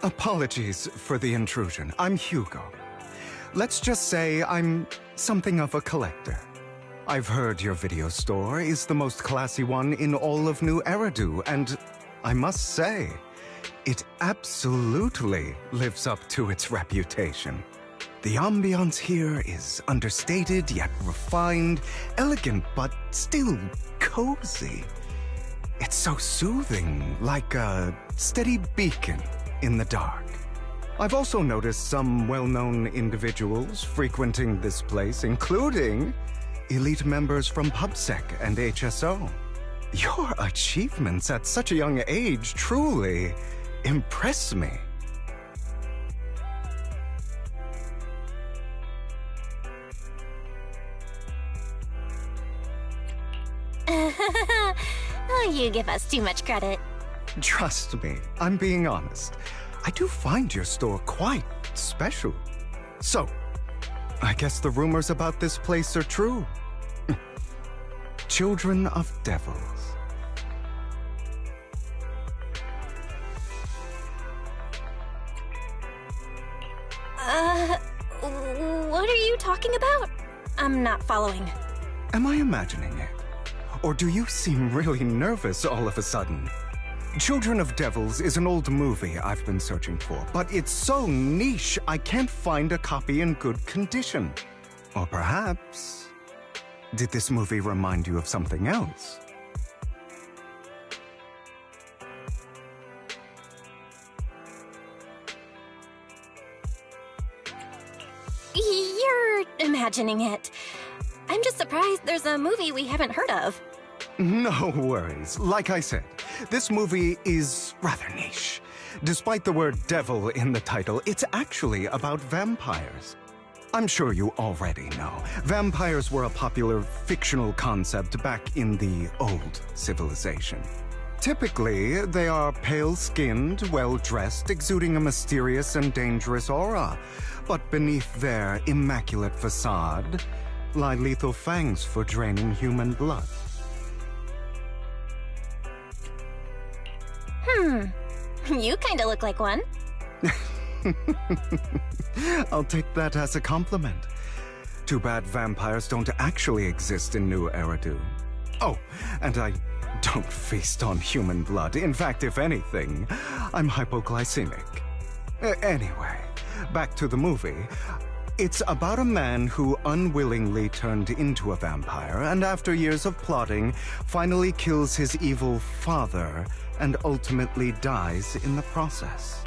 Apologies for the intrusion. I'm Hugo. Let's just say I'm something of a collector. I've heard your video store is the most classy one in all of New Eridu, and I must say, it absolutely lives up to its reputation. The ambiance here is understated yet refined, elegant but still cozy. It's so soothing, like a steady beacon in the dark. I've also noticed some well-known individuals frequenting this place, including elite members from PubSec and HSO. Your achievements at such a young age truly impress me. Oh, you give us too much credit. Trust me, I'm being honest. I do find your store quite special. So, I guess the rumors about this place are true. Children of devils. What are you talking about? I'm not following. Am I imagining it? Or do you seem really nervous all of a sudden? Children of Devils is an old movie I've been searching for, but it's so niche I can't find a copy in good condition. Or perhaps, did this movie remind you of something else? You're imagining it. I'm just surprised there's a movie we haven't heard of. No worries. Like I said, this movie is rather niche. Despite the word devil in the title, it's actually about vampires. I'm sure you already know. Vampires were a popular fictional concept back in the old civilization. Typically, they are pale-skinned, well-dressed, exuding a mysterious and dangerous aura. But beneath their immaculate facade lie lethal fangs for draining human blood. You kinda look like one. I'll take that as a compliment. Too bad vampires don't actually exist in New Eridu. Oh, and I don't feast on human blood. In fact, if anything, I'm hypoglycemic. Anyway, back to the movie. It's about a man who unwillingly turned into a vampire, and after years of plotting, finally kills his evil father and ultimately dies in the process.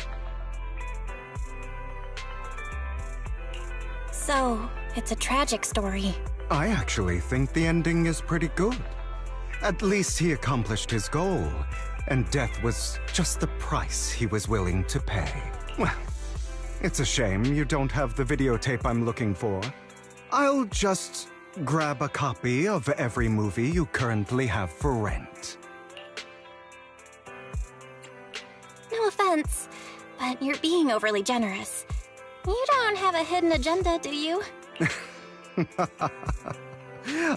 So, it's a tragic story. I actually think the ending is pretty good. At least he accomplished his goal, and death was just the price he was willing to pay. Well, it's a shame you don't have the videotape I'm looking for. I'll just grab a copy of every movie you currently have for rent. No offense, but you're being overly generous. You don't have a hidden agenda, do you?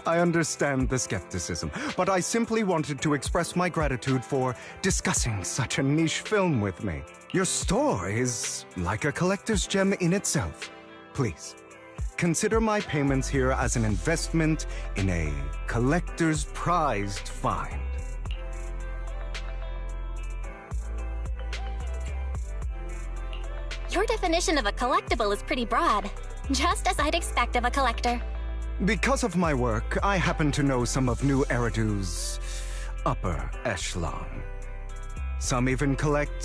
I understand the skepticism, but I simply wanted to express my gratitude for discussing such a niche film with me. Your store is like a collector's gem in itself. Please, consider my payments here as an investment in a collector's prized find. Your definition of a collectible is pretty broad, just as I'd expect of a collector. Because of my work, I happen to know some of New Eridu's upper echelon. Some even collect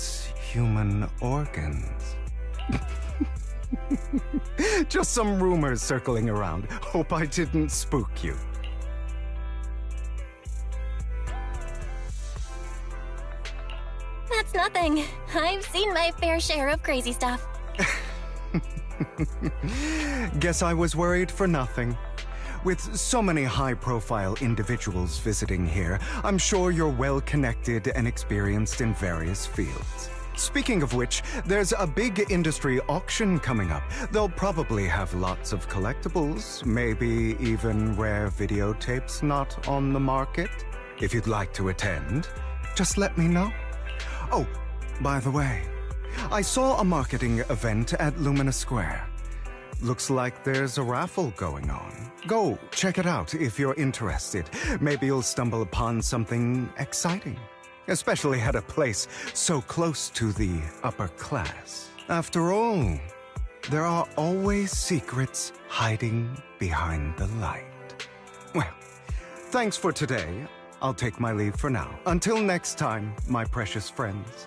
human organs. Just some rumors circling around. Hope I didn't spook you. That's nothing. I've seen my fair share of crazy stuff. Guess I was worried for nothing. With so many high-profile individuals visiting here, I'm sure you're well-connected and experienced in various fields. Speaking of which, there's a big industry auction coming up. They'll probably have lots of collectibles, maybe even rare videotapes not on the market. If you'd like to attend, just let me know. Oh, by the way, I saw a marketing event at Lumina Square. Looks like there's a raffle going on. Go check it out if you're interested. Maybe you'll stumble upon something exciting. Especially at a place so close to the upper class. After all, there are always secrets hiding behind the light. Well, thanks for today. I'll take my leave for now. Until next time, my precious friends.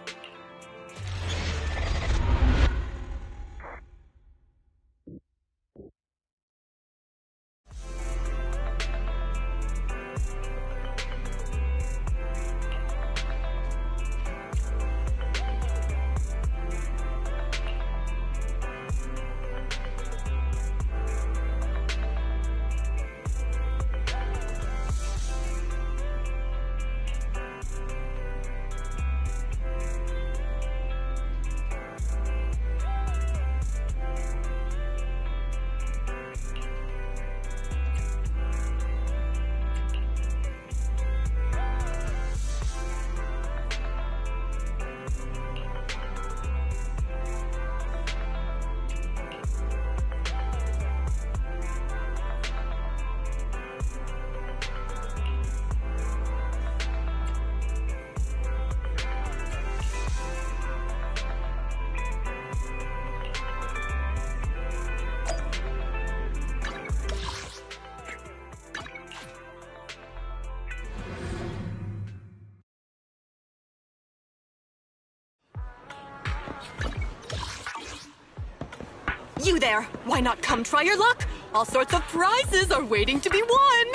You there! Why not come try your luck? All sorts of prizes are waiting to be won!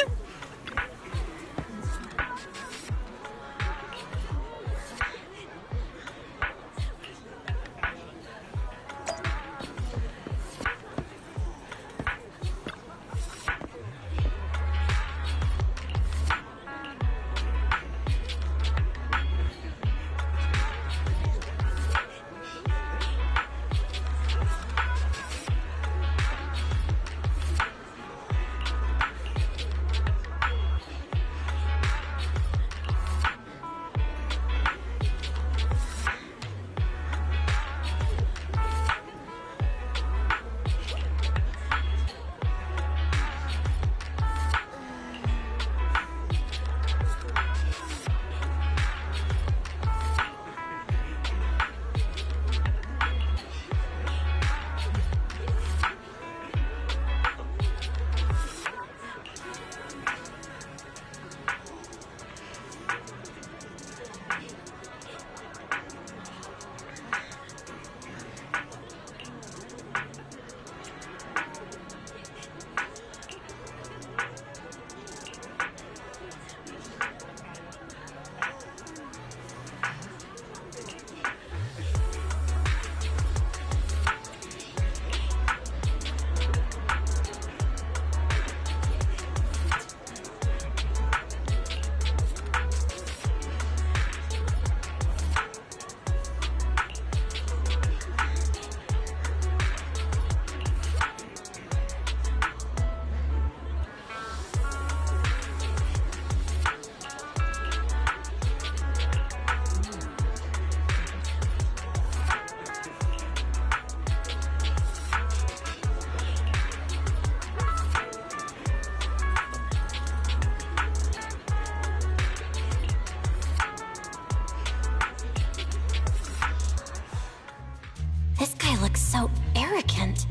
Looks so arrogant.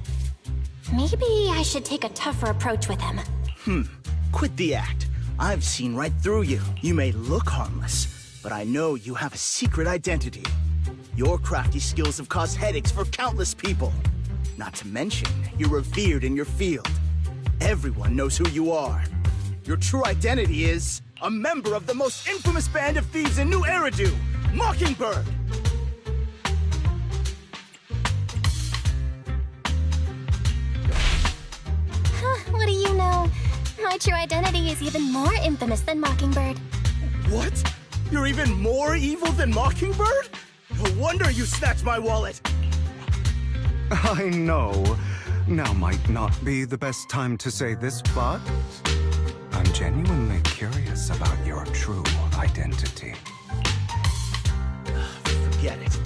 Maybe I should take a tougher approach with him. Quit the act. I've seen right through you. You may look harmless, but I know you have a secret identity. Your crafty skills have caused headaches for countless people. Not to mention, you're revered in your field. Everyone knows who you are. Your true identity is a member of the most infamous band of thieves in New Eridu, Mockingbird! What do you know? My true identity is even more infamous than Mockingbird. What? You're even more evil than Mockingbird? No wonder you snatched my wallet! I know. Now might not be the best time to say this, but I'm genuinely curious about your true identity. Forget it.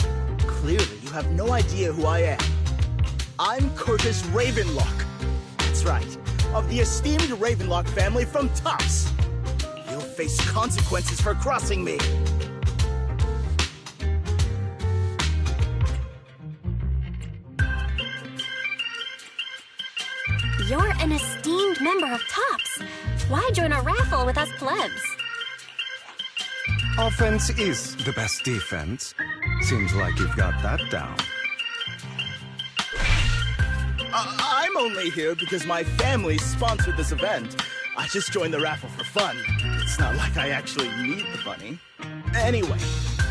Clearly, you have no idea who I am. I'm Curtis Ravenlock. That's right, of the esteemed Ravenlock family from Tufts. You'll face consequences for crossing me. You're an esteemed member of Tufts. Why join a raffle with us plebs? Offense is the best defense. Seems like you've got that down. I'm only here because my family sponsored this event. I just joined the raffle for fun. It's not like I actually need the money. Anyway,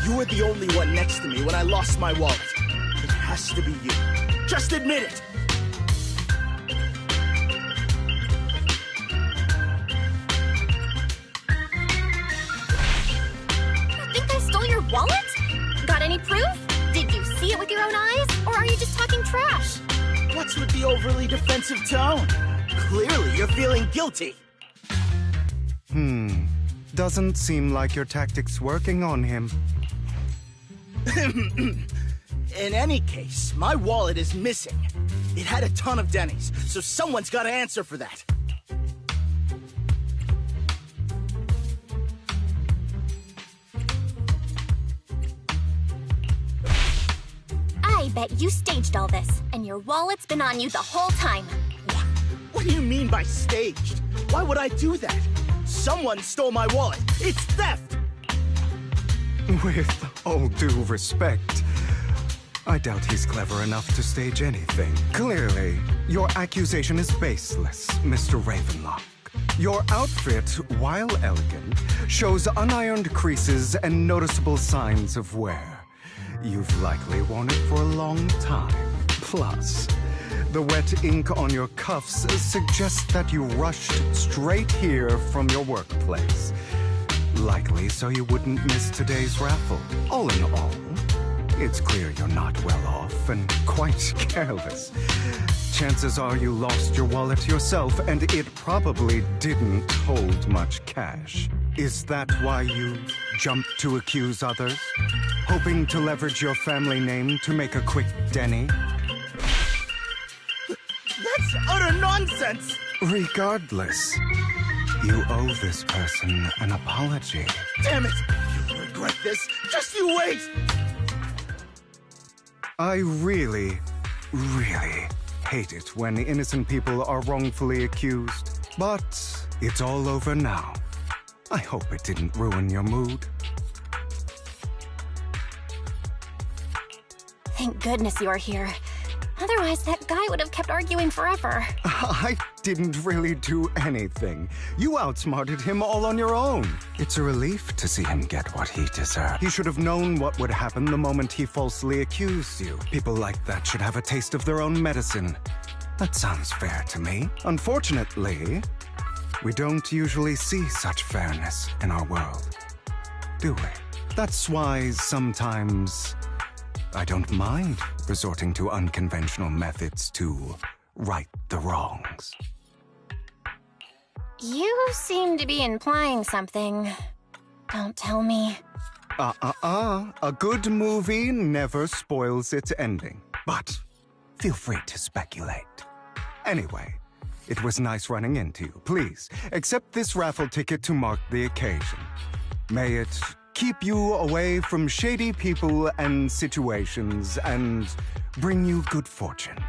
you were the only one next to me when I lost my wallet. It has to be you. Just admit it! Wallet? Got any proof? Did you see it with your own eyes? Or are you just talking trash? What's with the overly defensive tone? Clearly, you're feeling guilty. Doesn't seem like your tactic's working on him. In any case, my wallet is missing. It had a ton of Denny's, so someone's got to answer for that. I bet you staged all this, and your wallet's been on you the whole time. What do you mean by staged? Why would I do that? Someone stole my wallet. It's theft! With all due respect, I doubt he's clever enough to stage anything. Clearly, your accusation is baseless, Mr. Ravenlock. Your outfit, while elegant, shows unironed creases and noticeable signs of wear. You've likely worn it for a long time. Plus, the wet ink on your cuffs suggests that you rushed straight here from your workplace. Likely so you wouldn't miss today's raffle. All in all, it's clear you're not well off and quite careless. Chances are you lost your wallet yourself, and it probably didn't hold much cash. Is that why you jumped to accuse others? Hoping to leverage your family name to make a quick Denny? That's utter nonsense! Regardless, you owe this person an apology. Damn it! You'll regret this! Just you wait! I really hate it when innocent people are wrongfully accused. But it's all over now. I hope it didn't ruin your mood. Thank goodness you're here. Otherwise, that guy would have kept arguing forever. I didn't really do anything. You outsmarted him all on your own. It's a relief to see him get what he deserved. He should have known what would happen the moment he falsely accused you. People like that should have a taste of their own medicine. That sounds fair to me. Unfortunately, we don't usually see such fairness in our world, do we? That's why sometimes I don't mind resorting to unconventional methods to right the wrongs. You seem to be implying something. Don't tell me. A good movie never spoils its ending. But feel free to speculate. Anyway, it was nice running into you. Please, accept this raffle ticket to mark the occasion. May it keep you away from shady people and situations and bring you good fortune.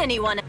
anyone.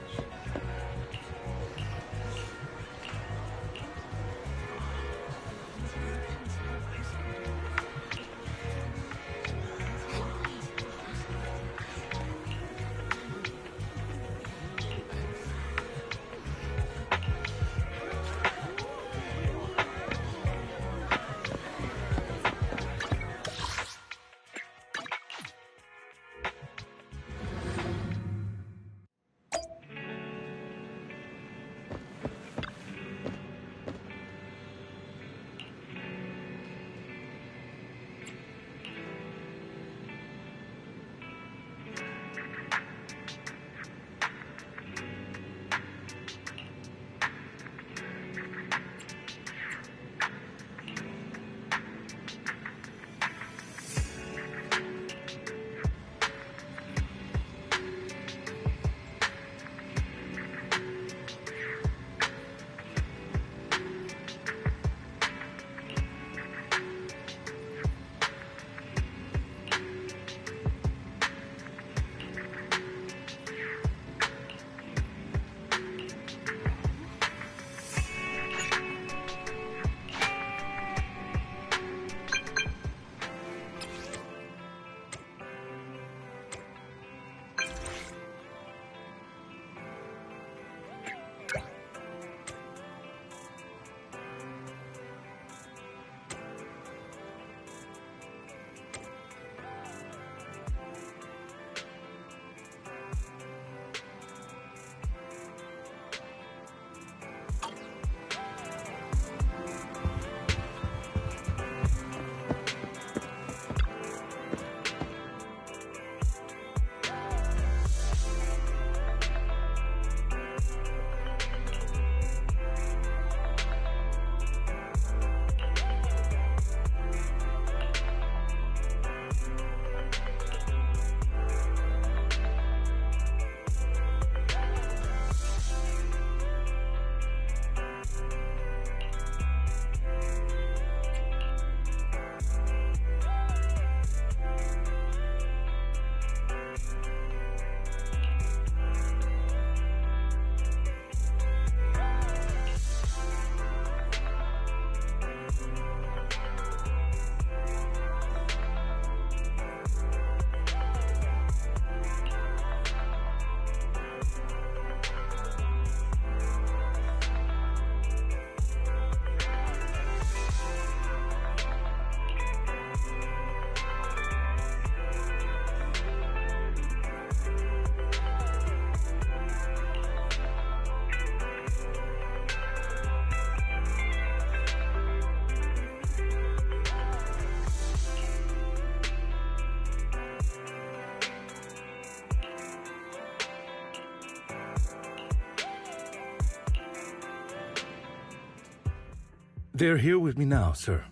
They're here with me now, sir.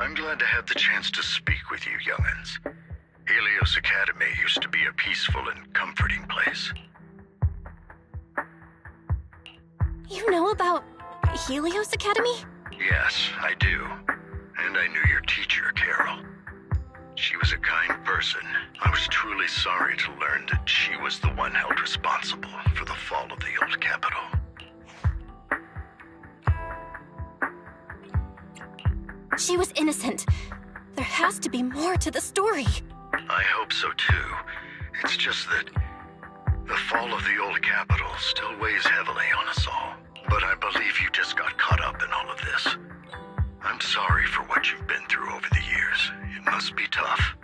I'm glad to have the chance to speak with you, young'uns. Helios Academy used to be a peaceful and comforting place. You know about Helios Academy? Yes, I do. And I knew your teacher, Carol. She was a kind person. I was truly sorry to learn that she was the one held responsible for the fall of the old capital. She was innocent. There has to be more to the story. I hope so too. It's just that the fall of the old capital still weighs heavily on us all. But I believe you just got caught up in all of this. I'm sorry for what you've been through over the years. It must be tough.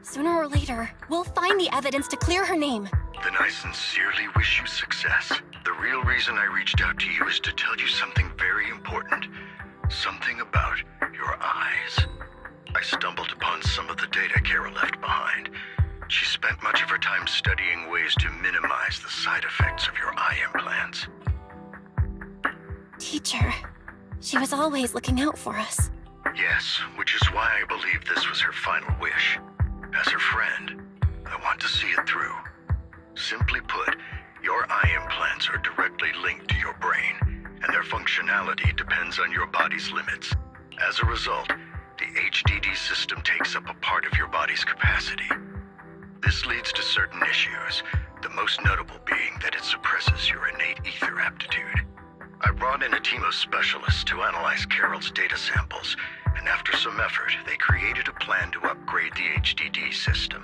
Sooner or later, we'll find the evidence to clear her name. Then I sincerely wish you success. The real reason I reached out to you is to tell you something very important. Something about your eyes. I stumbled upon some of the data Carol left behind. She spent much of her time studying ways to minimize the side effects of your eye implants. Teacher, she was always looking out for us. Yes, which is why I believe this was her final wish. As her friend, I want to see it through. Simply put, your eye implants are directly linked to your brain, and their functionality depends on your body's limits. As a result, The HDD system takes up a part of your body's capacity. This leads to certain issues, the most notable being that it suppresses your innate ether aptitude. I brought in a team of specialists to analyze Carol's data samples, and after some effort, they created a plan to upgrade the HDD system.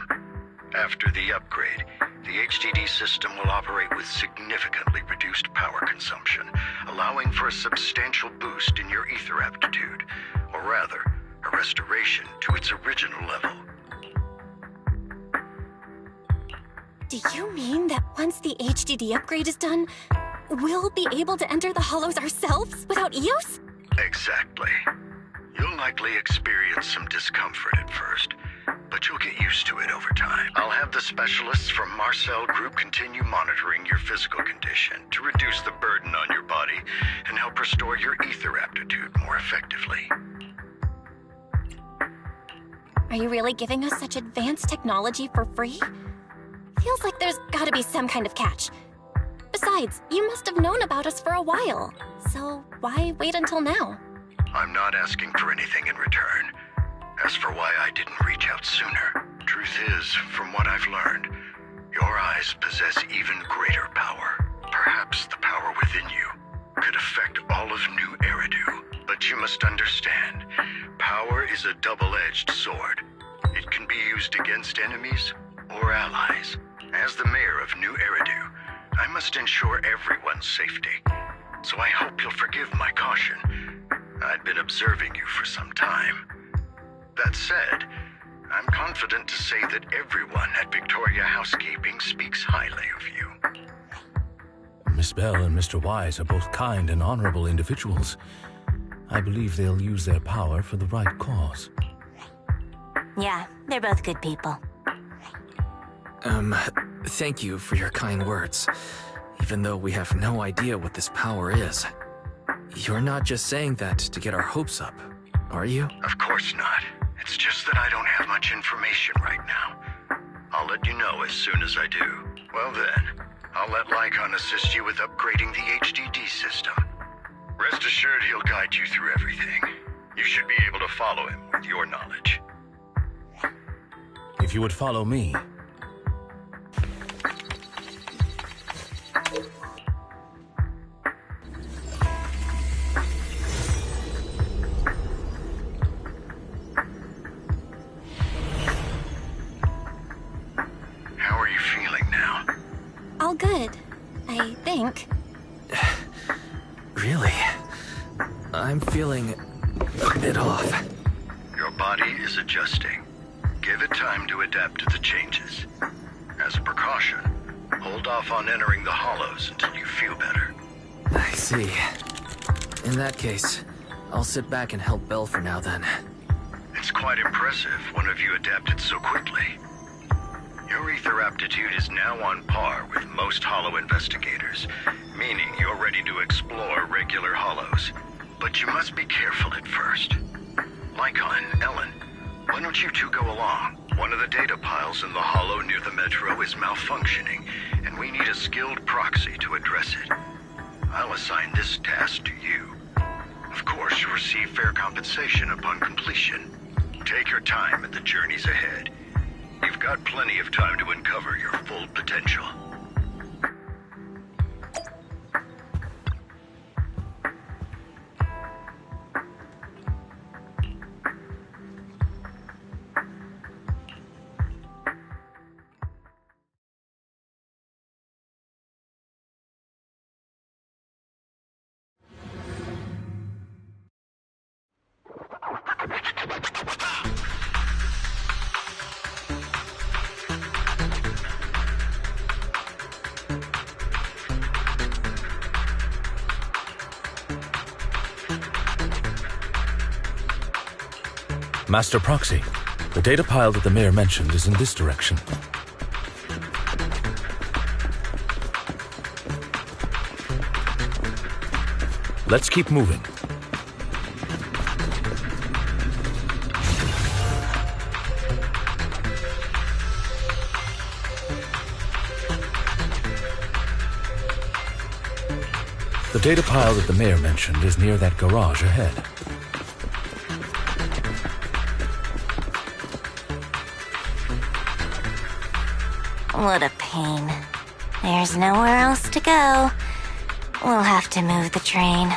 After the upgrade, the HDD system will operate with significantly reduced power consumption, allowing for a substantial boost in your ether aptitude, or rather, a restoration to its original level. Do you mean that once the HDD upgrade is done, we'll be able to enter the hollows ourselves without EOS? Exactly. You'll likely experience some discomfort at first, but you'll get used to it over time. I'll have the specialists from Marcel Group continue monitoring your physical condition to reduce the burden on your body and help restore your ether aptitude more effectively. Are you really giving us such advanced technology for free? Feels like there's gotta be some kind of catch. Besides, you must have known about us for a while, so why wait until now? I'm not asking for anything in return. As for why I didn't reach out sooner, truth is, from what I've learned, your eyes possess even greater power. Perhaps the power within you could affect all of New Eridu. But you must understand, power is a double-edged sword. It can be used against enemies or allies. As the mayor of New Eridu, I must ensure everyone's safety. So I hope you'll forgive my caution. I'd been observing you for some time. That said, I'm confident to say that everyone at Victoria Housekeeping speaks highly of you. Miss Bell and Mr. Wise are both kind and honorable individuals. I believe they'll use their power for the right cause. Yeah, they're both good people. Thank you for your kind words, even though we have no idea what this power is. You're not just saying that to get our hopes up, are you? Of course not. It's just that I don't have much information right now. I'll let you know as soon as I do. Well then, I'll let Lycon assist you with upgrading the HDD system. Rest assured he'll guide you through everything. You should be able to follow him with your knowledge. If you would follow me. How are you feeling now? All good, I think. Really? I'm feeling a bit off. Your body is adjusting. Give it time to adapt to the changes. As a precaution, hold off on entering the hollows until you feel better. I see. In that case, I'll sit back and help Belle for now then. It's quite impressive one of you adapted so quickly. Your ether aptitude is now on par with most hollow investigators, meaning you're ready to explore regular hollows. But you must be careful at first. Lycon, Ellen, why don't you two go along? One of the data piles in the hollow near the metro is malfunctioning, and we need a skilled proxy to address it. I'll assign this task to you. Of course, you'll receive fair compensation upon completion. Take your time in the journeys ahead. You've got plenty of time to uncover your full potential. Master Proxy, the data pile that the mayor mentioned is in this direction. Let's keep moving. The data pile that the mayor mentioned is near that garage ahead. What a pain. There's nowhere else to go. We'll have to move the train.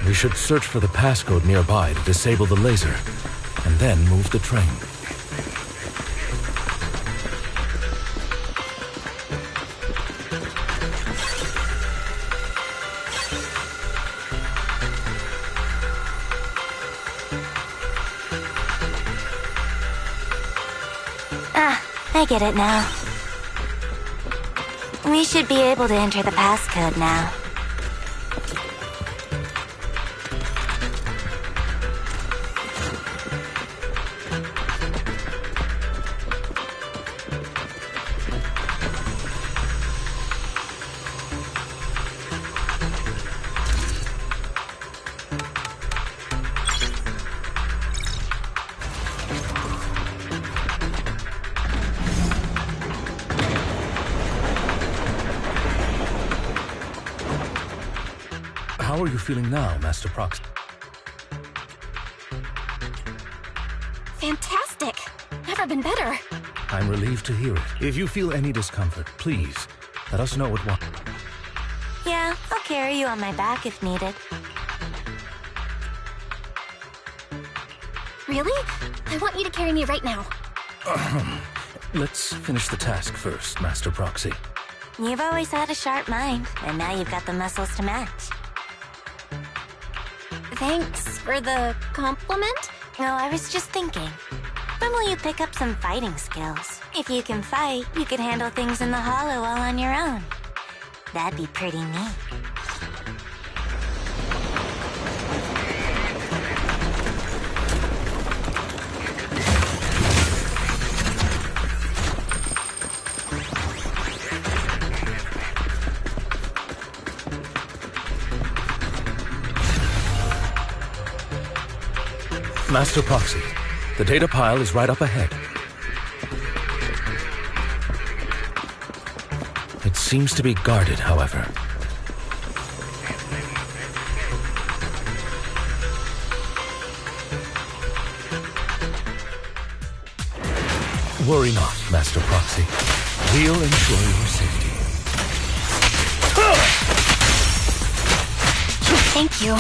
We should search for the passcode nearby to disable the laser, and then move the train. Ah, I get it now. We should be able to enter the passcode now. How are you feeling now, Master Prox? Fantastic! Never been better. I'm relieved to hear it. If you feel any discomfort, please let us know at once. Yeah, I'll carry you on my back if needed. Really? I want you to carry me right now. Let's finish the task first, Master Proxy. You've always had a sharp mind, and now you've got the muscles to match. Thanks for the compliment. No, I was just thinking. When will you pick up some fighting skills? If you can fight, you could handle things in the hollow all on your own. That'd be pretty neat. Master Proxy, the data pile is right up ahead. It seems to be guarded, however. Worry not, Master Proxy. We'll ensure your safety. Thank you.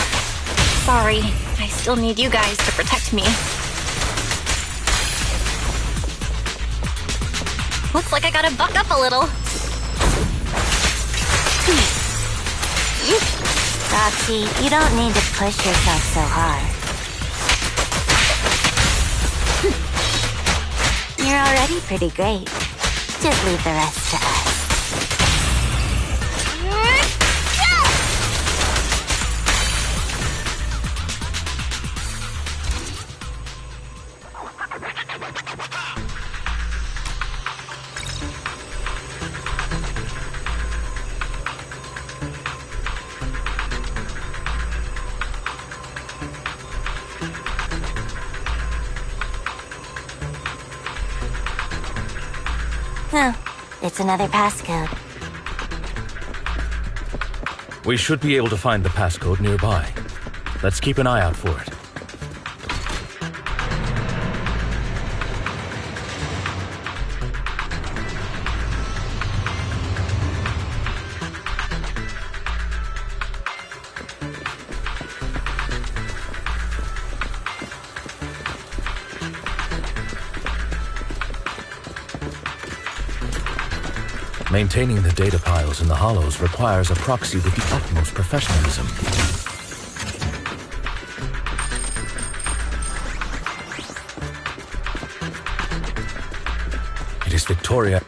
Sorry, I still need you guys to protect me. Looks like I gotta buck up a little. Roxy, you don't need to push yourself so hard. You're already pretty great. Just leave the rest to us. Oh, it's another passcode. We should be able to find the passcode nearby. Let's keep an eye out for it. Maintaining the data piles in the hollows requires a proxy with the utmost professionalism. It is Victoria.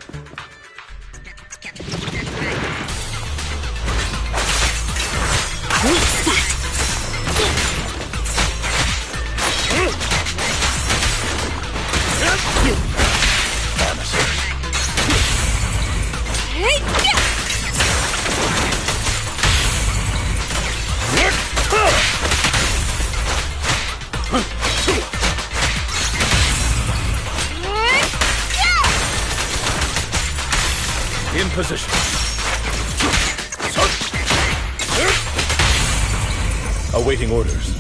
position. Awaiting orders.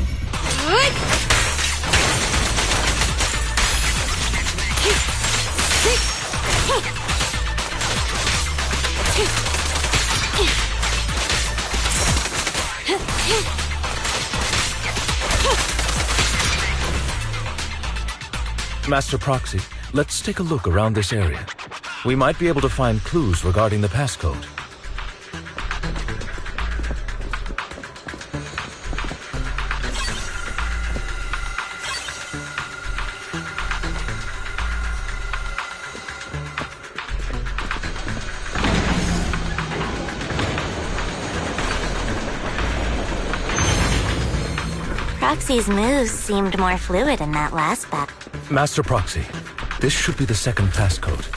Master Proxy, let's take a look around this area. We might be able to find clues regarding the passcode. Proxy's moves seemed more fluid in that last battle. Master Proxy, this should be the second passcode.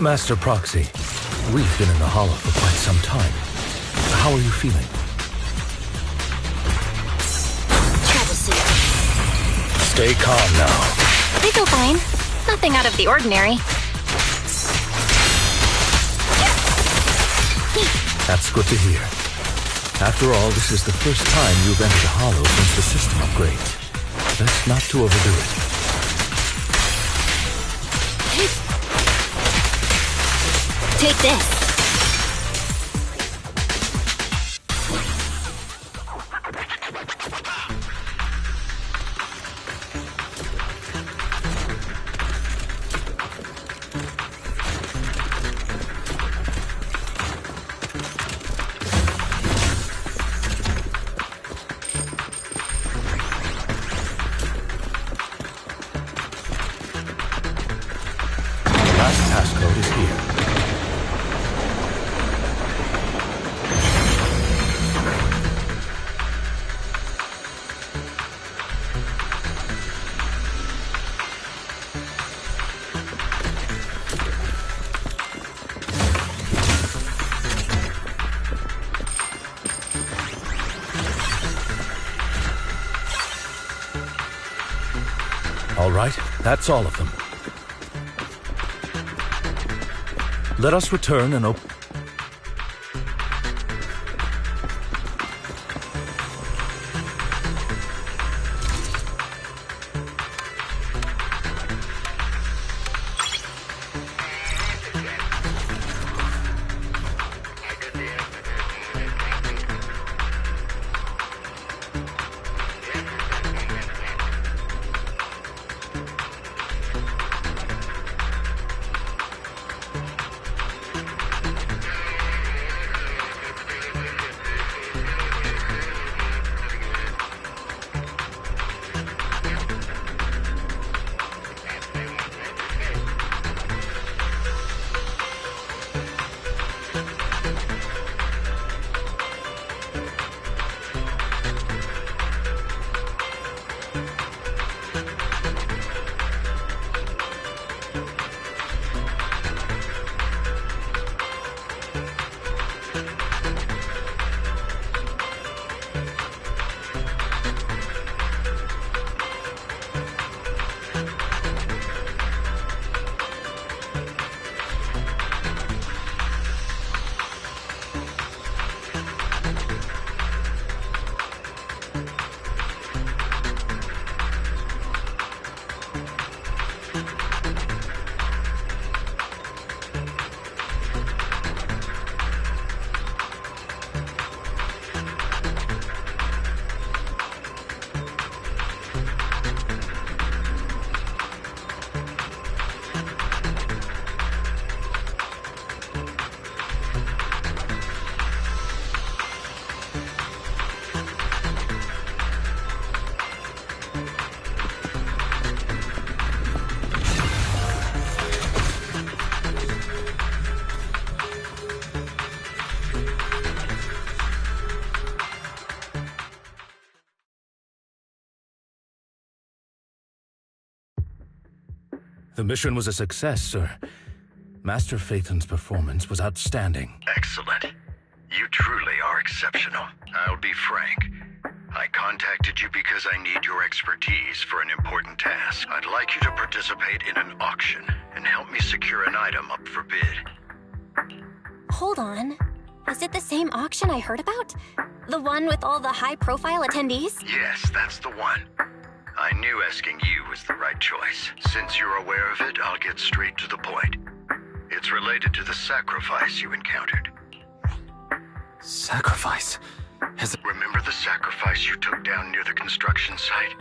Master Proxy, we've been in the Hollow for quite some time. How are you feeling? Troublesome. Stay calm now. I feel fine. Nothing out of the ordinary. That's good to hear. After all, this is the first time you've entered a Hollow since the system upgrade. Best not to overdo it. Take this. Passcode is here. All right, that's all of them. Let us return and open. The mission was a success, sir. Master Phaeton's performance was outstanding. Excellent. You truly are exceptional. I'll be frank. I contacted you because I need your expertise for an important task. I'd like you to participate in an auction and help me secure an item up for bid. Hold on. Is it the same auction I heard about? The one with all the high-profile attendees? Yes, that's the one. I knew asking you was the right choice. Since you're aware of it, I'll get straight to the point. It's related to the sacrifice you encountered. Sacrifice? Remember the sacrifice you took down near the construction site?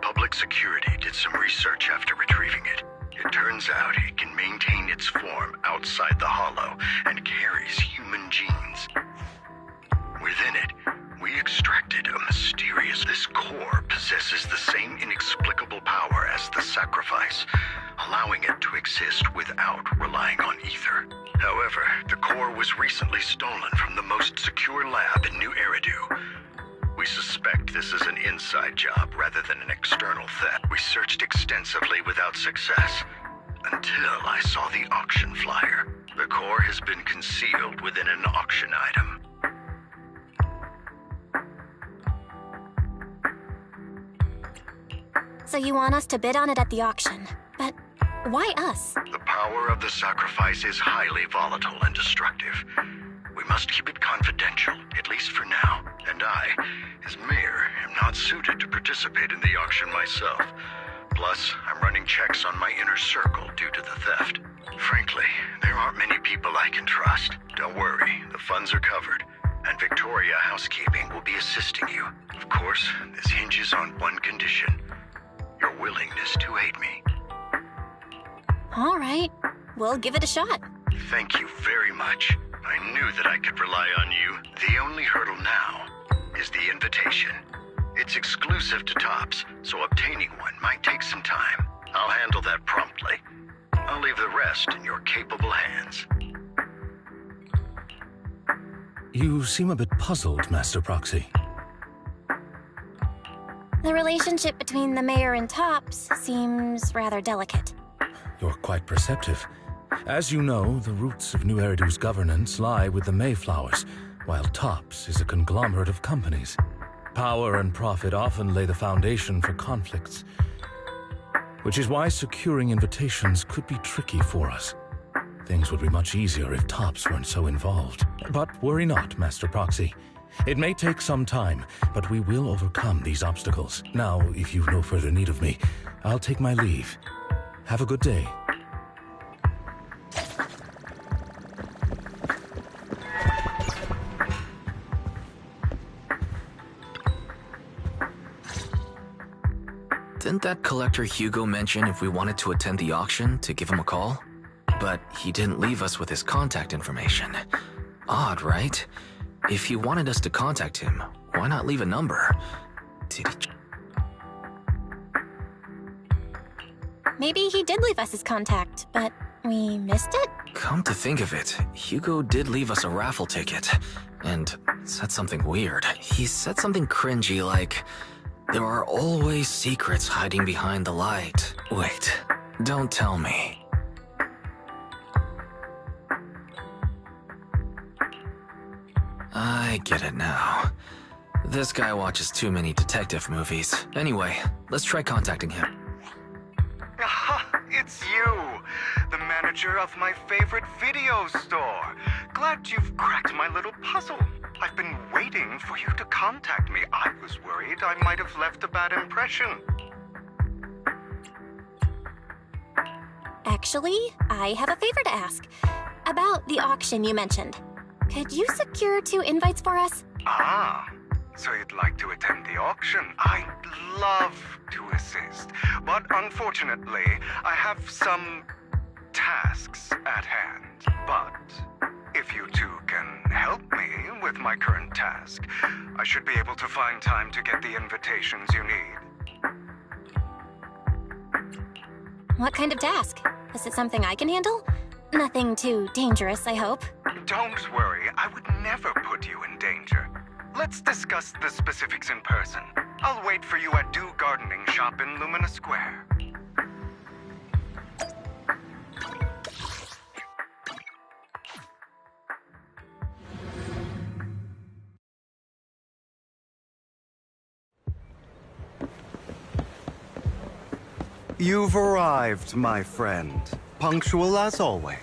Public security did some research after retrieving it. It turns out it can maintain its form outside the hollow and carries human genes. Within it, we extracted a mysterious... This core possesses the same inexplicable power as the sacrifice, allowing it to exist without relying on ether. However, the core was recently stolen from the most secure lab in New Eridu. We suspect this is an inside job rather than an external theft. We searched extensively without success, until I saw the auction flyer. The core has been concealed within an auction item. So you want us to bid on it at the auction. But why us? The power of the sacrifice is highly volatile and destructive. We must keep it confidential, at least for now. And I, as mayor, am not suited to participate in the auction myself. Plus, I'm running checks on my inner circle due to the theft. Frankly, there aren't many people I can trust. Don't worry, the funds are covered, and Victoria Housekeeping will be assisting you. Of course, this hinges on one condition: your willingness to aid me. All right, we'll give it a shot. Thank you very much. I knew that I could rely on you. The only hurdle now is the invitation. It's exclusive to Tops, so obtaining one might take some time. I'll handle that promptly. I'll leave the rest in your capable hands. You seem a bit puzzled, Master Proxy. The relationship between the mayor and Tops seems rather delicate. You're quite perceptive. As you know, the roots of New Eridu's governance lie with the Mayflowers, while Tops is a conglomerate of companies. Power and profit often lay the foundation for conflicts, which is why securing invitations could be tricky for us. Things would be much easier if Tops weren't so involved. But worry not, Master Proxy. It may take some time, but we will overcome these obstacles. Now, if you've no further need of me, I'll take my leave. Have a good day. Didn't that collector Hugo mention if we wanted to attend the auction to give him a call? But he didn't leave us with his contact information. Odd, right? If he wanted us to contact him, why not leave a number? Did he... Maybe he did leave us his contact, but we missed it? Come to think of it, Hugo did leave us a raffle ticket, and said something weird. He said something cringy like, "There are always secrets hiding behind the light." Wait, don't tell me. I get it now. This guy watches too many detective movies. Anyway, let's try contacting him. Aha, it's you! The manager of my favorite video store. Glad you've cracked my little puzzle. I've been waiting for you to contact me. I was worried I might have left a bad impression. Actually, I have a favor to ask. About the auction you mentioned. Could you secure 2 invites for us? Ah, so you'd like to attend the auction? I'd love to assist, but unfortunately, I have some tasks at hand. But if you two can help me with my current task, I should be able to find time to get the invitations you need. What kind of task? Is it something I can handle? Nothing too dangerous, I hope. Don't worry, I would never put you in danger. Let's discuss the specifics in person. I'll wait for you at Dew Gardening Shop in Lumina Square. You've arrived, my friend. Punctual as always.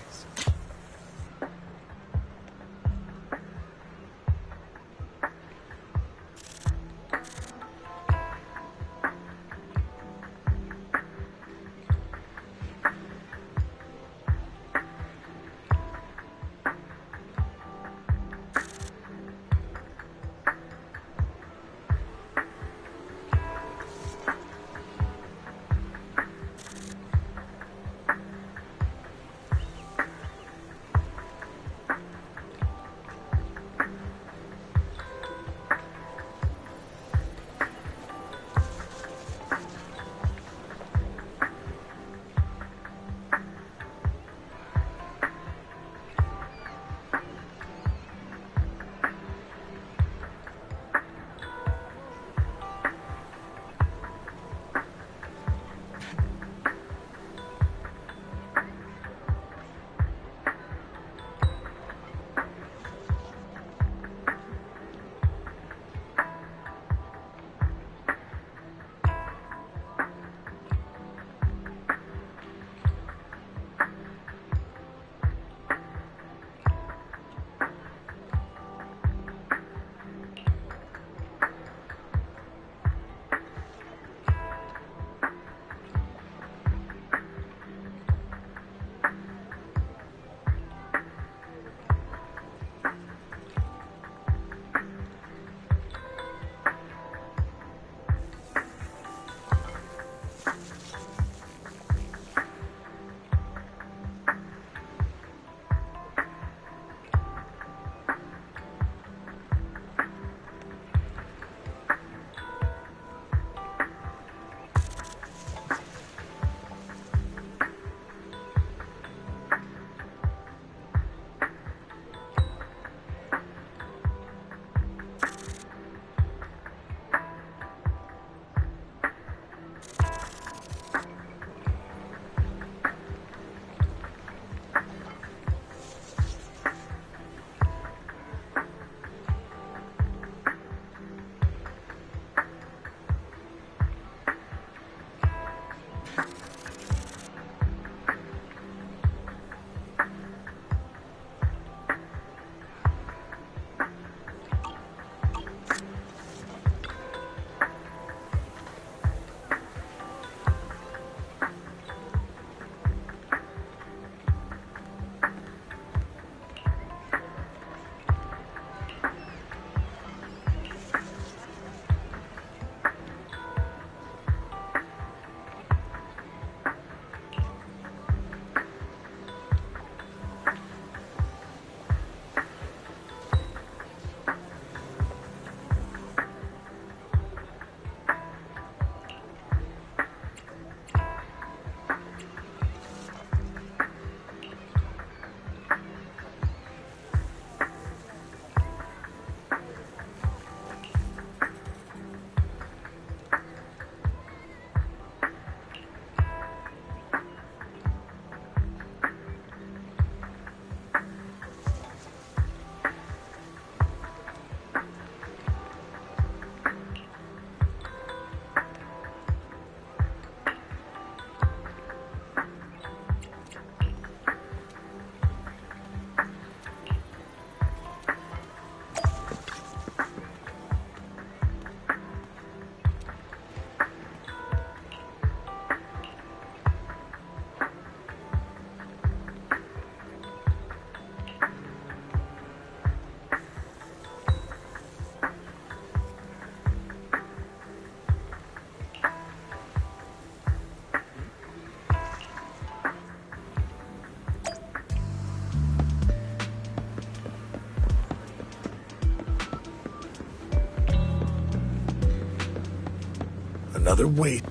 Another wait.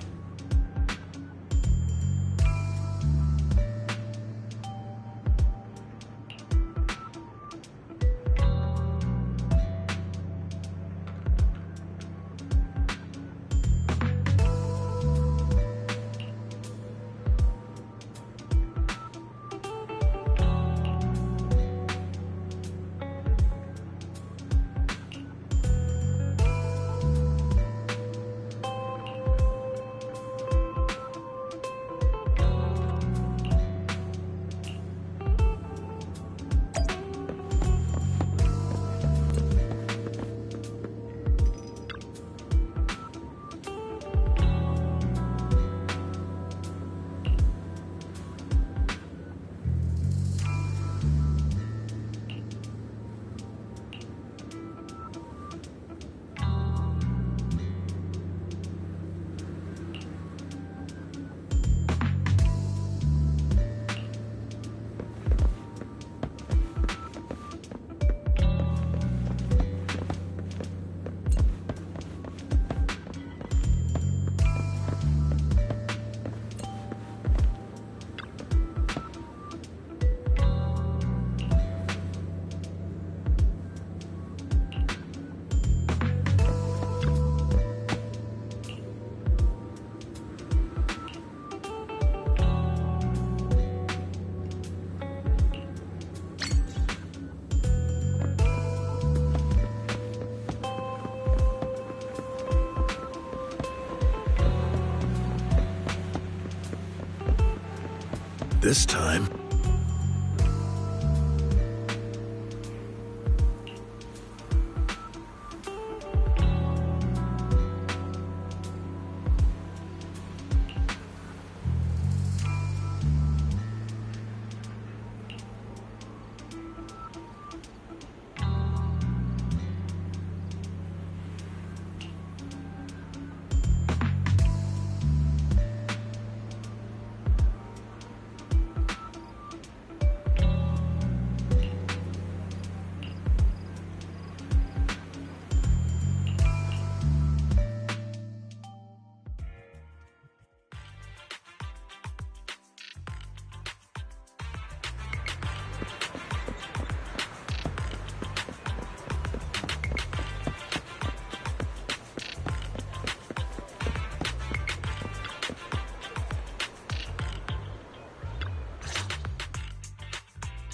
this time.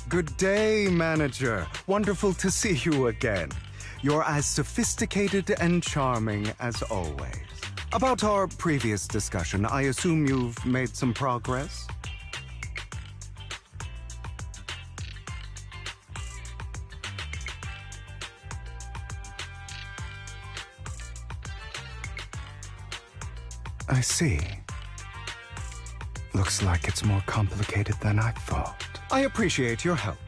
Good day, Manager. Wonderful to see you again. You're as sophisticated and charming as always. About our previous discussion, I assume you've made some progress? I see. Looks like it's more complicated than I thought. I appreciate your help.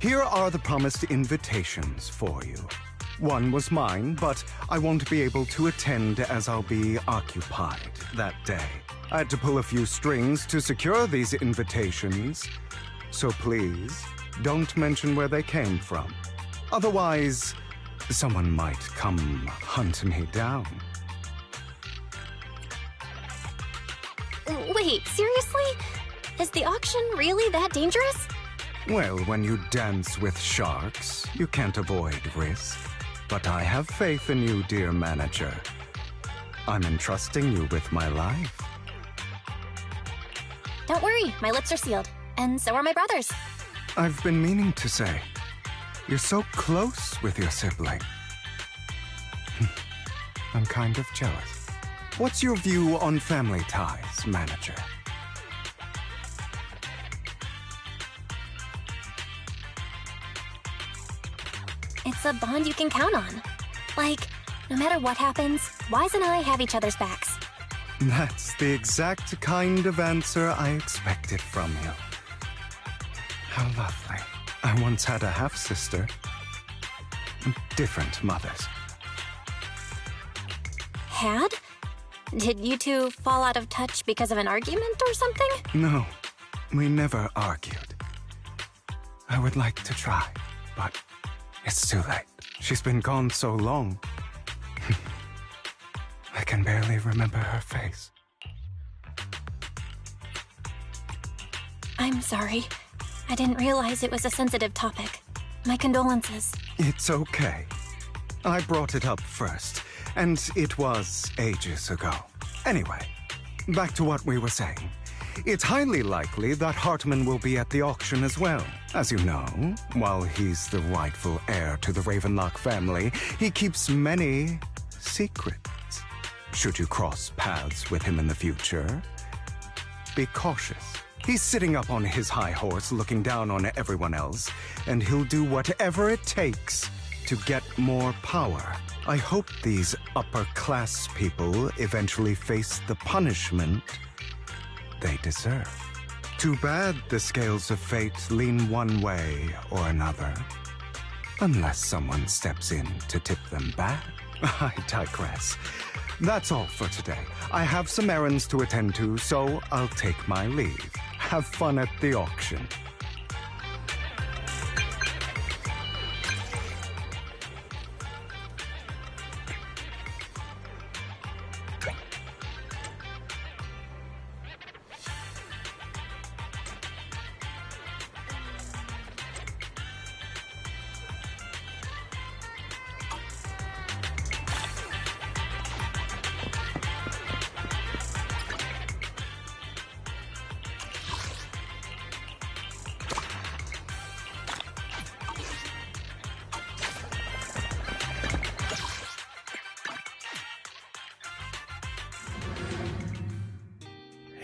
Here are the promised invitations for you. One was mine, but I won't be able to attend as I'll be occupied that day. I had to pull a few strings to secure these invitations, so please don't mention where they came from. Otherwise, someone might come hunt me down. Wait, seriously? Is the auction really that dangerous? Well, when you dance with sharks, you can't avoid risk. But I have faith in you, dear Manager. I'm entrusting you with my life. Don't worry, my lips are sealed. And so are my brothers. I've been meaning to say, you're so close with your sibling. I'm kind of jealous. What's your view on family ties, Manager? It's a bond you can count on. Like, no matter what happens, Wise and I have each other's backs. That's the exact kind of answer I expected from you. How lovely. I once had a half-sister. Different mothers. Had? Did you two fall out of touch because of an argument or something? No, we never argued. I would like to try, but it's too late. She's been gone so long. I can barely remember her face. I'm sorry. I didn't realize it was a sensitive topic. My condolences. It's okay. I brought it up first, and it was ages ago. Anyway, back to what we were saying. It's highly likely that Hartman will be at the auction as well. As you know, while he's the rightful heir to the Ravenlock family, he keeps many secrets. Should you cross paths with him in the future, be cautious. He's sitting up on his high horse looking down on everyone else, and he'll do whatever it takes to get more power. I hope these upper-class people eventually face the punishment they deserve. Too bad the scales of fate lean one way or another. Unless someone steps in to tip them back. I digress. That's all for today. I have some errands to attend to, so I'll take my leave. Have fun at the auction.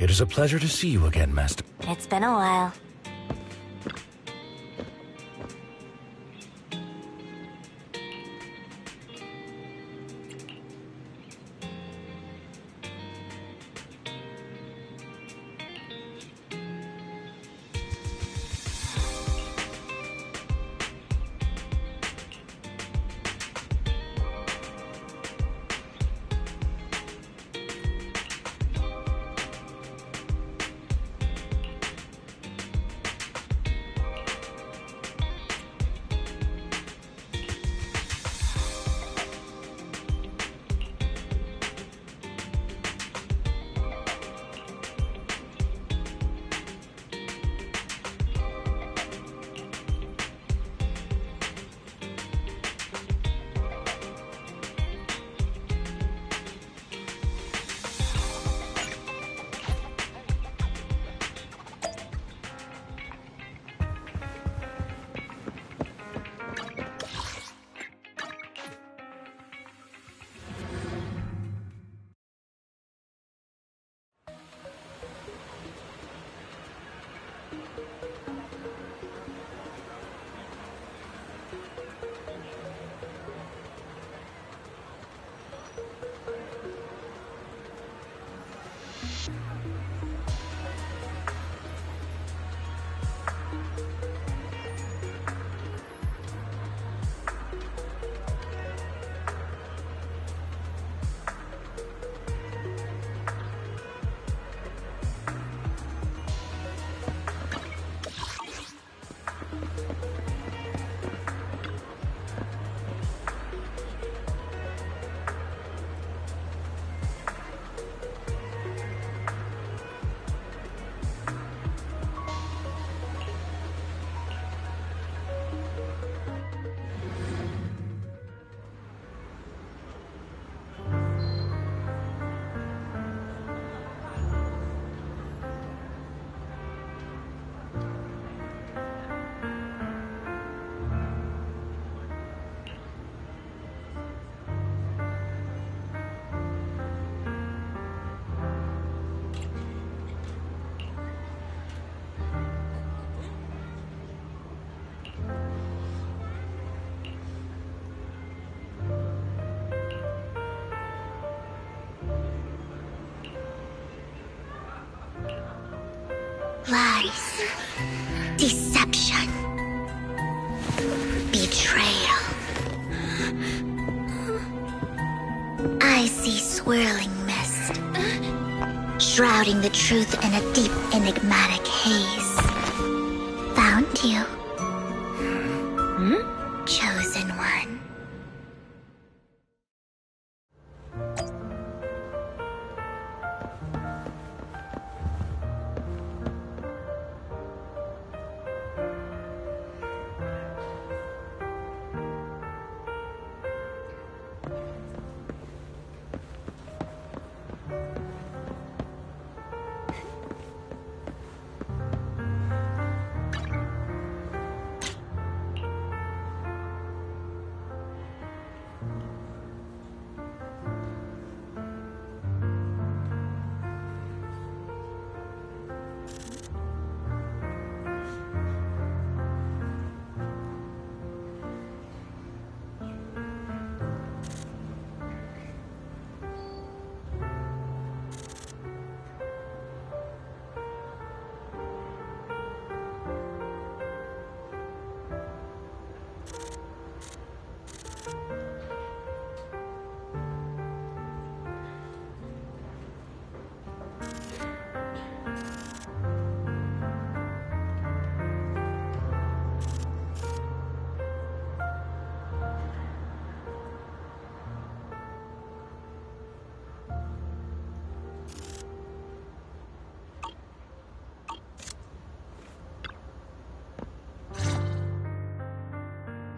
it is a pleasure to see you again, Master. It's been a while. Lies. Deception. Betrayal. I see swirling mist, shrouding the truth in a deep, enigmatic haze. Found you. Chosen one.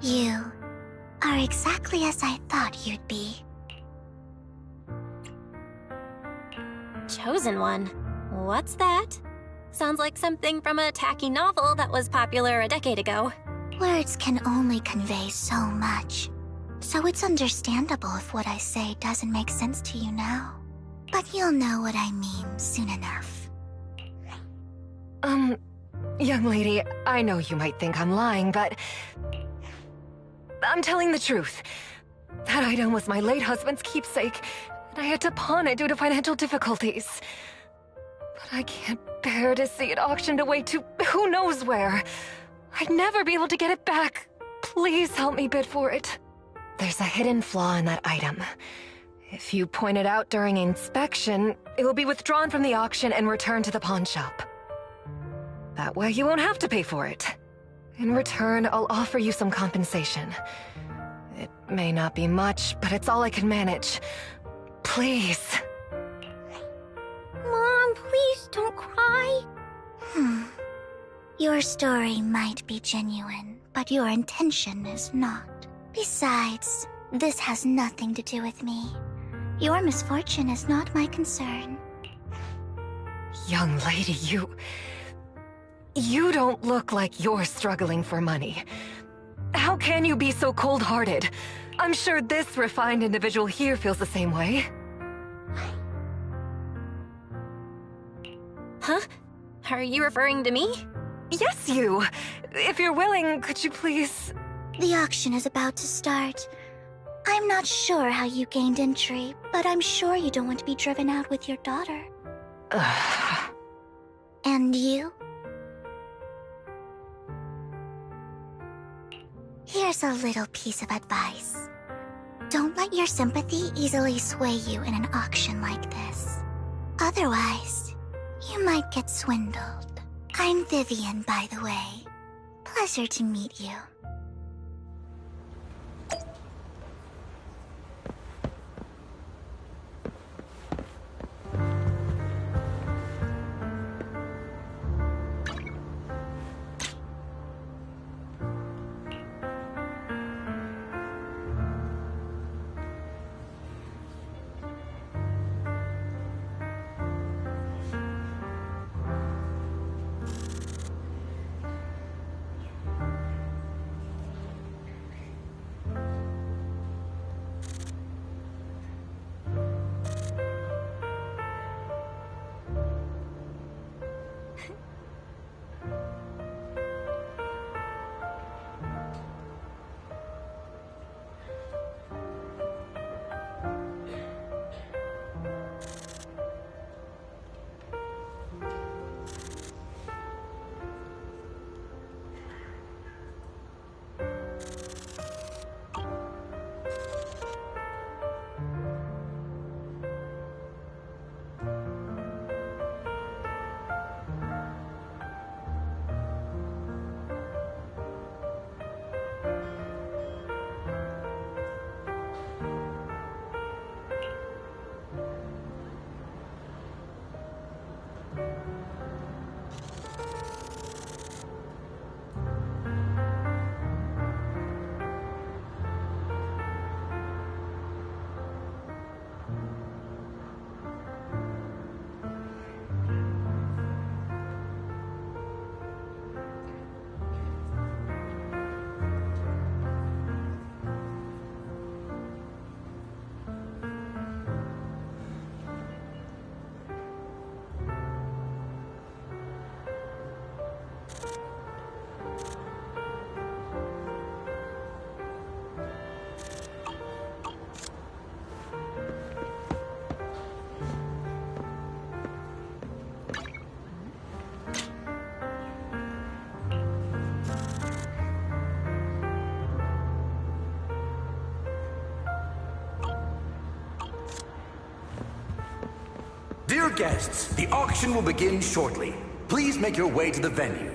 You are exactly as I thought you'd be. Chosen one? What's that? Sounds like something from a tacky novel that was popular a decade ago. Words can only convey so much, so it's understandable if what I say doesn't make sense to you now. But you'll know what I mean soon enough. Young lady, I know you might think I'm lying, but... I'm telling the truth. That item was my late husband's keepsake, and I had to pawn it due to financial difficulties. But I can't bear to see it auctioned away to who knows where. I'd never be able to get it back. Please help me bid for it. There's a hidden flaw in that item. If you point it out during inspection, it will be withdrawn from the auction and returned to the pawn shop. That way you won't have to pay for it. In return, I'll offer you some compensation. It may not be much, but it's all I can manage. Please. Mom, please don't cry. Your story might be genuine, but your intention is not. Besides, this has nothing to do with me. Your misfortune is not my concern. Young lady, You don't look like you're struggling for money. How can you be so cold-hearted? I'm sure this refined individual here feels the same way. Huh? Are you referring to me? Yes, you! If you're willing, could you please... The auction is about to start. I'm not sure how you gained entry, but I'm sure you don't want to be driven out with your daughter. And you? Here's a little piece of advice. Don't let your sympathy easily sway you in an auction like this. Otherwise, you might get swindled. I'm Vivian, by the way. Pleasure to meet you. Dear guests, the auction will begin shortly. Please make your way to the venue.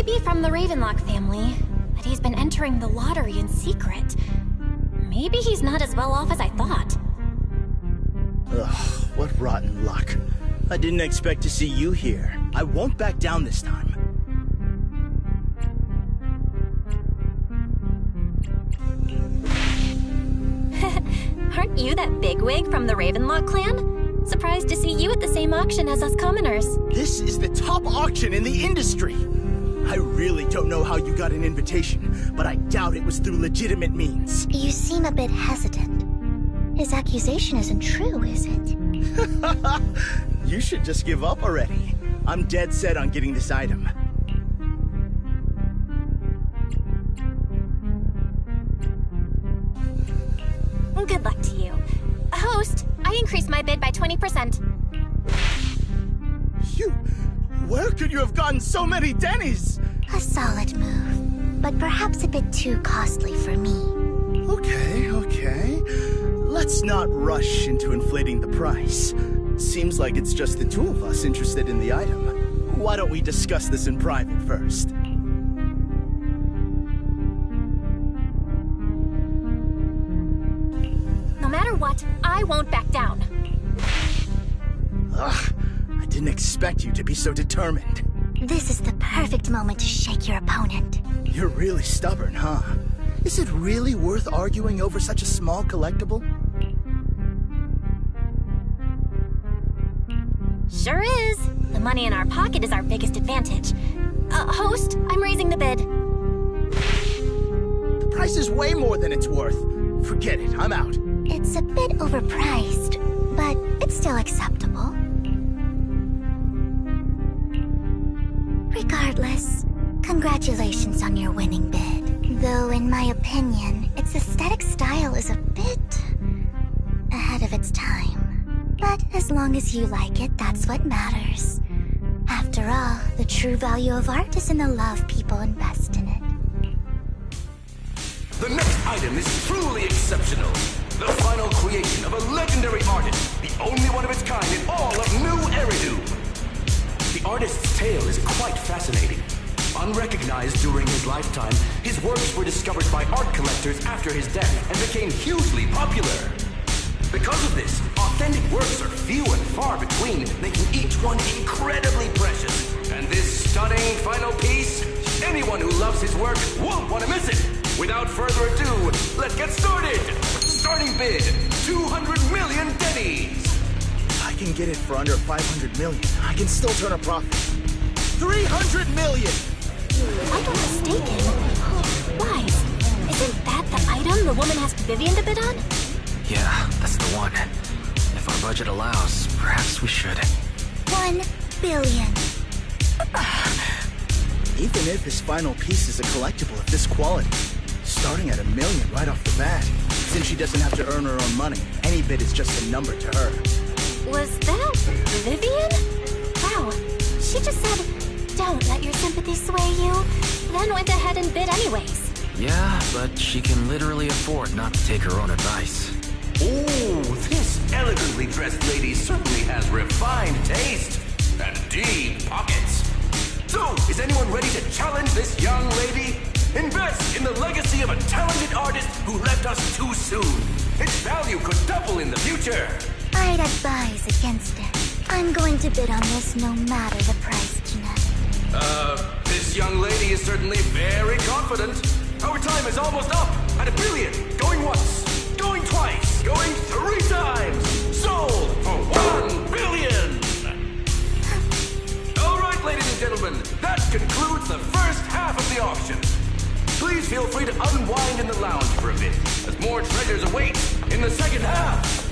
be from the Ravenlock family, but he's been entering the lottery in secret. Maybe he's not as well off as I thought. Ugh, what rotten luck. I didn't expect to see you here. I won't back down this time. Aren't you that bigwig from the Ravenlock clan? Surprised to see you at the same auction as us commoners. This is the top auction in the industry. I really don't know how you got an invitation, but I doubt it was through legitimate means. You seem a bit hesitant. His accusation isn't true, is it? You should just give up already. I'm dead set on getting this item. Good luck to you. Host, I increased my bid by 20%. Where could you have gotten so many Denny's? A solid move, but perhaps a bit too costly for me. Okay. Let's not rush into inflating the price. Seems like it's just the two of us interested in the item. Why don't we discuss this in private first? No matter what, I won't back down. Ugh, I didn't expect you to be so determined. This is the perfect moment to shake your opponent. You're really stubborn, huh? Is it really worth arguing over such a small collectible? Sure is. The money in our pocket is our biggest advantage. Host, I'm raising the bid. The price is way more than it's worth. Forget it, I'm out. It's a bit overpriced, but it's still acceptable. Regardless, congratulations on your winning bid. Though, in my opinion, its aesthetic style is a bit ahead of its time. But as long as you like it, that's what matters. After all, the true value of art is in the love people invest in it. The next item is truly exceptional. The final creation of a legendary artist, the only one of its kind in all of New Eridu. The artist's tale is quite fascinating. Unrecognized during his lifetime, his works were discovered by art collectors after his death and became hugely popular. Because of this, authentic works are few and far between, making each one incredibly precious. And this stunning final piece, anyone who loves his work won't want to miss it. Without further ado, let's get started! Starting bid, 200 million Denny's! I can get it for under 500 million. I can still turn a profit. 300 million! If I'm not mistaken, Wise, isn't that the item the woman asked Vivian to bid on? Yeah, that's the one. If our budget allows, perhaps we should. 1 billion. Even if his final piece is a collectible of this quality, starting at $1 million right off the bat, since she doesn't have to earn her own money, any bid is just a number to her. Was that Vivian? Wow, she just said, don't let your sympathy sway you, then went ahead and bid anyways. Yeah, but she can literally afford not to take her own advice. Ooh, this elegantly dressed lady certainly has refined taste and deep pockets. So, is anyone ready to challenge this young lady? Invest in the legacy of a talented artist who left us too soon. Its value could double in the future. I'd advise against it. I'm going to bid on this no matter the price, Jeanette. This young lady is certainly very confident. Our time is almost up at $1 billion. Going once, going twice, going 3 times. Sold for $1 billion. All right, ladies and gentlemen, that concludes the first half of the auction. Please feel free to unwind in the lounge for a bit, as more treasures await in the second half.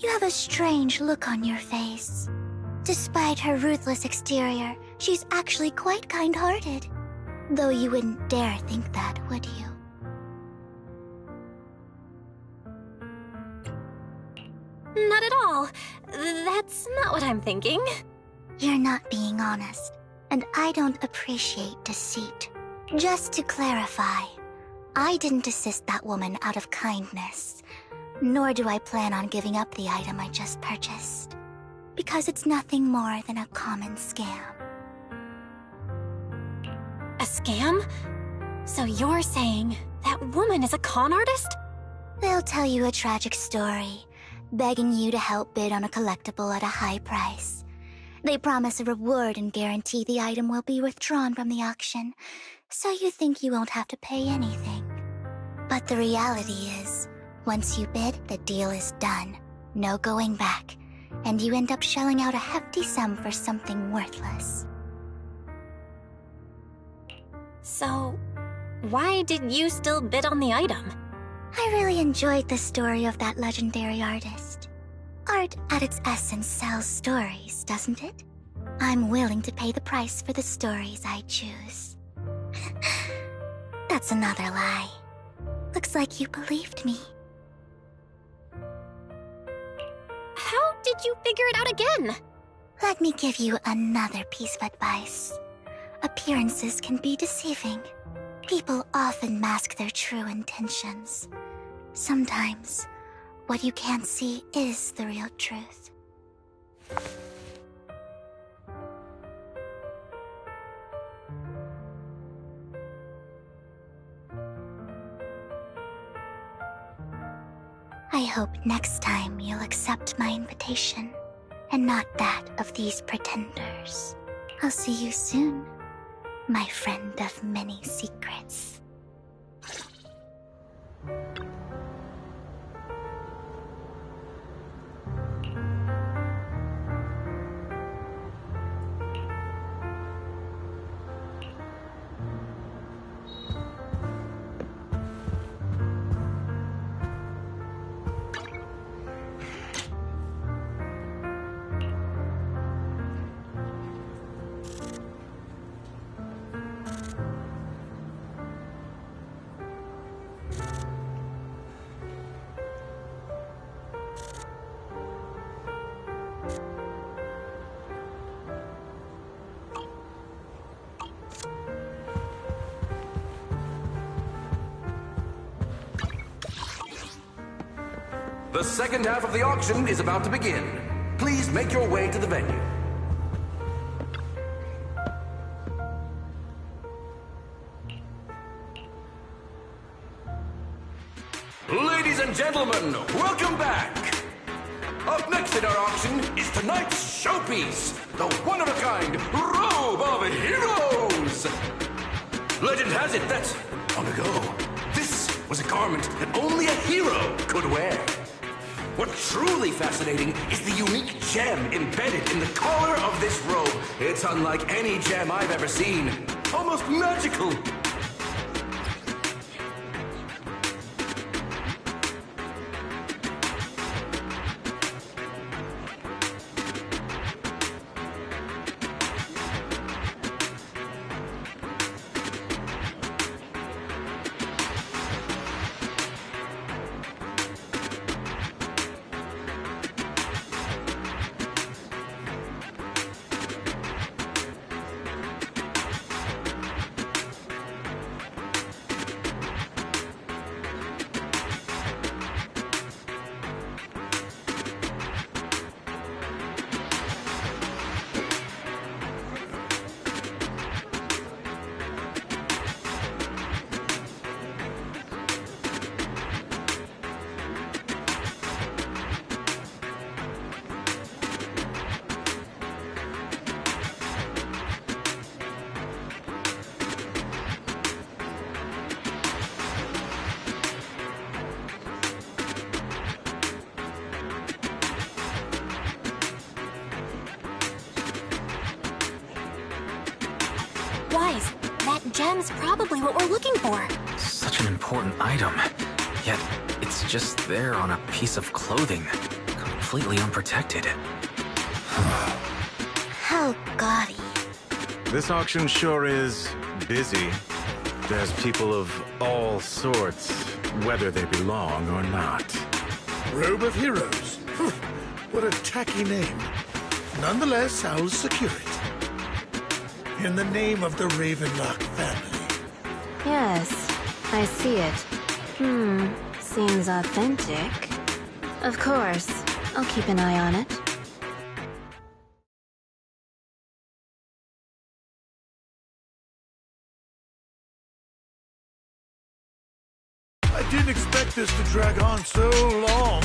You have a strange look on your face. Despite her ruthless exterior, she's actually quite kind-hearted. Though you wouldn't dare think that, would you? Not at all. That's not what I'm thinking. You're not being honest, and I don't appreciate deceit. Just to clarify, I didn't assist that woman out of kindness, nor do I plan on giving up the item I just purchased, because it's nothing more than a common scam. A scam? So you're saying that woman is a con artist? They'll tell you a tragic story, begging you to help bid on a collectible at a high price. They promise a reward and guarantee the item will be withdrawn from the auction, so you think you won't have to pay anything. But the reality is, once you bid, the deal is done. No going back, and you end up shelling out a hefty sum for something worthless. So, why did you still bid on the item? I really enjoyed the story of that legendary artist. Art at its essence sells stories, doesn't it? I'm willing to pay the price for the stories I choose. That's another lie. Looks like you believed me. How did you figure it out again? Let me give you another piece of advice. Appearances can be deceiving. People often mask their true intentions. Sometimes, what you can't see is the real truth. I hope next time you'll accept my invitation, and not that of these pretenders. I'll see you soon, my friend of many secrets. The second half of the auction is about to begin. Please make your way to the venue. Ladies and gentlemen, welcome back! Up next in our auction is tonight's showpiece, the one-of-a-kind Robe of Heroes! Legend has it that, long ago, this was a garment that only a hero could wear. What's truly fascinating is the unique gem embedded in the collar of this robe. It's unlike any gem I've ever seen. Almost magical. Wise, that gem's probably what we're looking for. Such an important item, yet it's just there on a piece of clothing. completely unprotected. How gaudy. This auction sure is busy. There's people of all sorts, whether they belong or not. Robe of Heroes. What a tacky name. Nonetheless, I'll secure it. In the name of the Ravenlock family. Yes, I see it. Seems authentic. Of course, I'll keep an eye on it. I didn't expect this to drag on so long.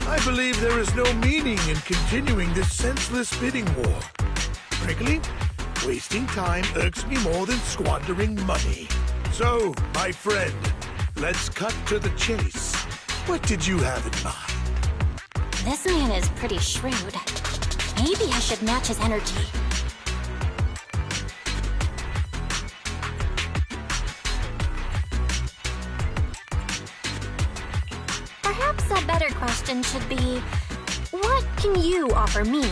I believe there is no meaning in continuing this senseless bidding war. Frankly, wasting time irks me more than squandering money. So, my friend, let's cut to the chase. What did you have in mind? This man is pretty shrewd. Maybe I should match his energy. Perhaps a better question should be, what can you offer me?